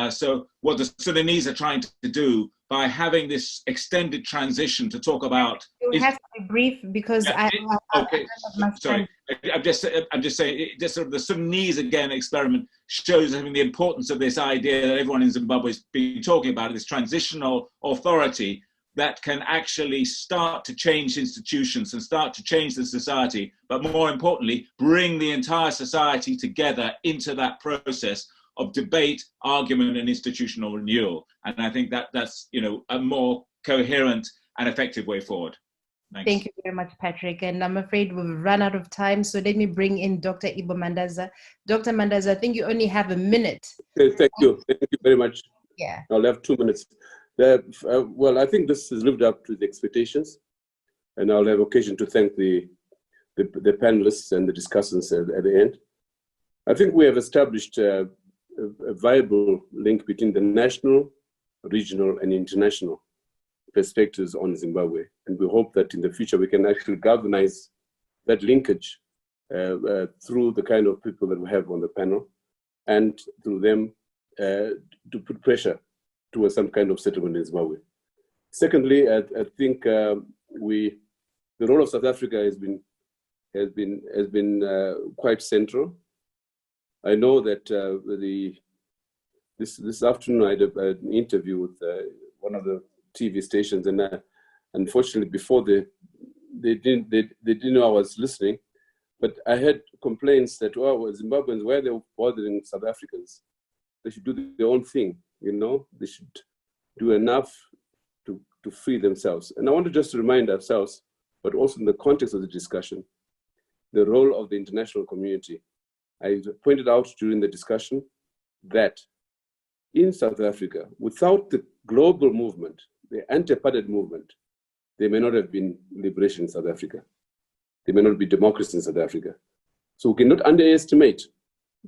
So what the Sudanese are trying to do by having this extended transition to talk about... You have to be brief because sorry. I'm just saying, just sort of the Sudanese, again, experiment shows, I mean, the importance of this idea that everyone in Zimbabwe has been talking about, this transitional authority that can actually start to change institutions and start to change the society, but more importantly, bring the entire society together into that process of debate, argument, and institutional renewal. And I think that's, you know, a more coherent and effective way forward. Thanks. Thank you very much, Patrick. And I'm afraid we've run out of time. So let me bring in Dr. Ibo Mandaza. Dr. Mandaza, I think you only have a minute. Okay, thank you. Thank you very much. Yeah. I'll have 2 minutes. Well, I think this has lived up to the expectations. And I'll have occasion to thank the panelists and the discussants at the end. I think we have established a viable link between the national, regional, and international perspectives on Zimbabwe. And we hope that in the future we can actually galvanize that linkage through the kind of people that we have on the panel, and through them to put pressure towards some kind of settlement in Zimbabwe. Secondly, I think the role of South Africa has been quite central. I know that this afternoon I had an interview with one of the TV stations, and unfortunately before they didn't know I was listening, but I had complaints that, well, Zimbabweans, why are they bothering South Africans? They should do their own thing, you know. They should do enough to free themselves. And I want to just remind ourselves, but also in the context of the discussion, the role of the international community. I pointed out during the discussion that in South Africa, without the global movement, the anti-apartheid movement, there may not have been liberation in South Africa. There may not be democracy in South Africa. So we cannot underestimate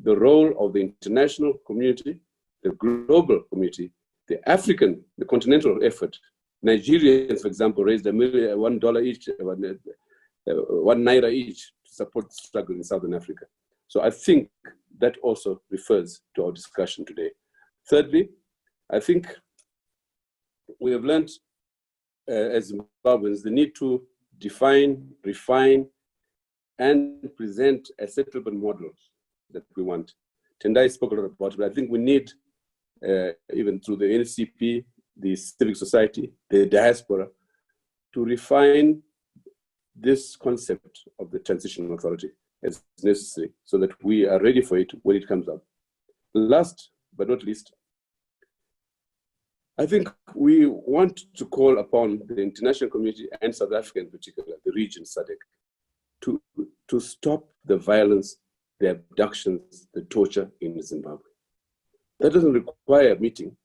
the role of the international community, the global community, the continental effort. Nigerians, for example, raised $1 million each. naira each to support the struggle in Southern Africa. So I think that also refers to our discussion today. Thirdly, I think we have learned as Zimbabweans the need to define, refine, and present a settlement model that we want. Tendai spoke a lot about it, but I think we need, even through the NCP, the civic society, the diaspora, to refine this concept of the transitional authority as necessary so that we are ready for it when it comes up. Last but not least, I think we want to call upon the international community and South Africa in particular, the region SADC, to stop the violence, the abductions, the torture in Zimbabwe. That doesn't require a meeting.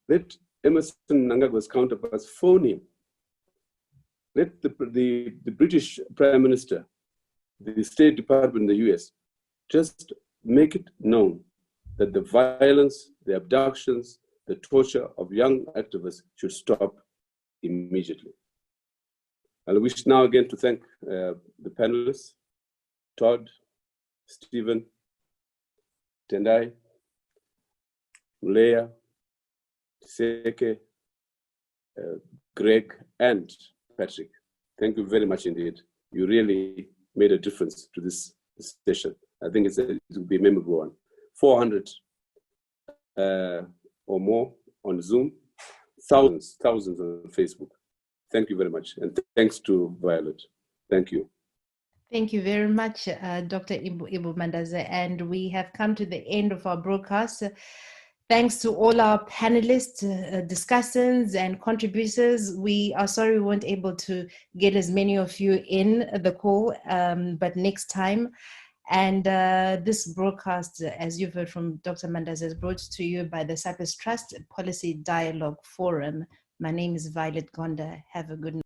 Let Emerson Mnangagwa's counterparts phone him. Let the British Prime Minister, the State Department in the US, just make it known that the violence, the abductions, the torture of young activists should stop immediately. I wish now again to thank the panelists, Todd, Stephen, Tendai, Leah, Seke, Greg, and Patrick. Thank you very much indeed. You really made a difference to this session. I think it will be a memorable one. 400 or more on Zoom, thousands on Facebook. Thank you very much. And thanks to Violet. Thank you. Thank you very much, Dr. Ibu Mandaza. And we have come to the end of our broadcast. Thanks to all our panelists, discussants, and contributors. We are sorry we weren't able to get as many of you in the call, but next time. And this broadcast, as you've heard from Dr. Mandaza, is brought to you by the Sapes Trust Policy Dialogue Forum. My name is Violet Gonda. Have a good night.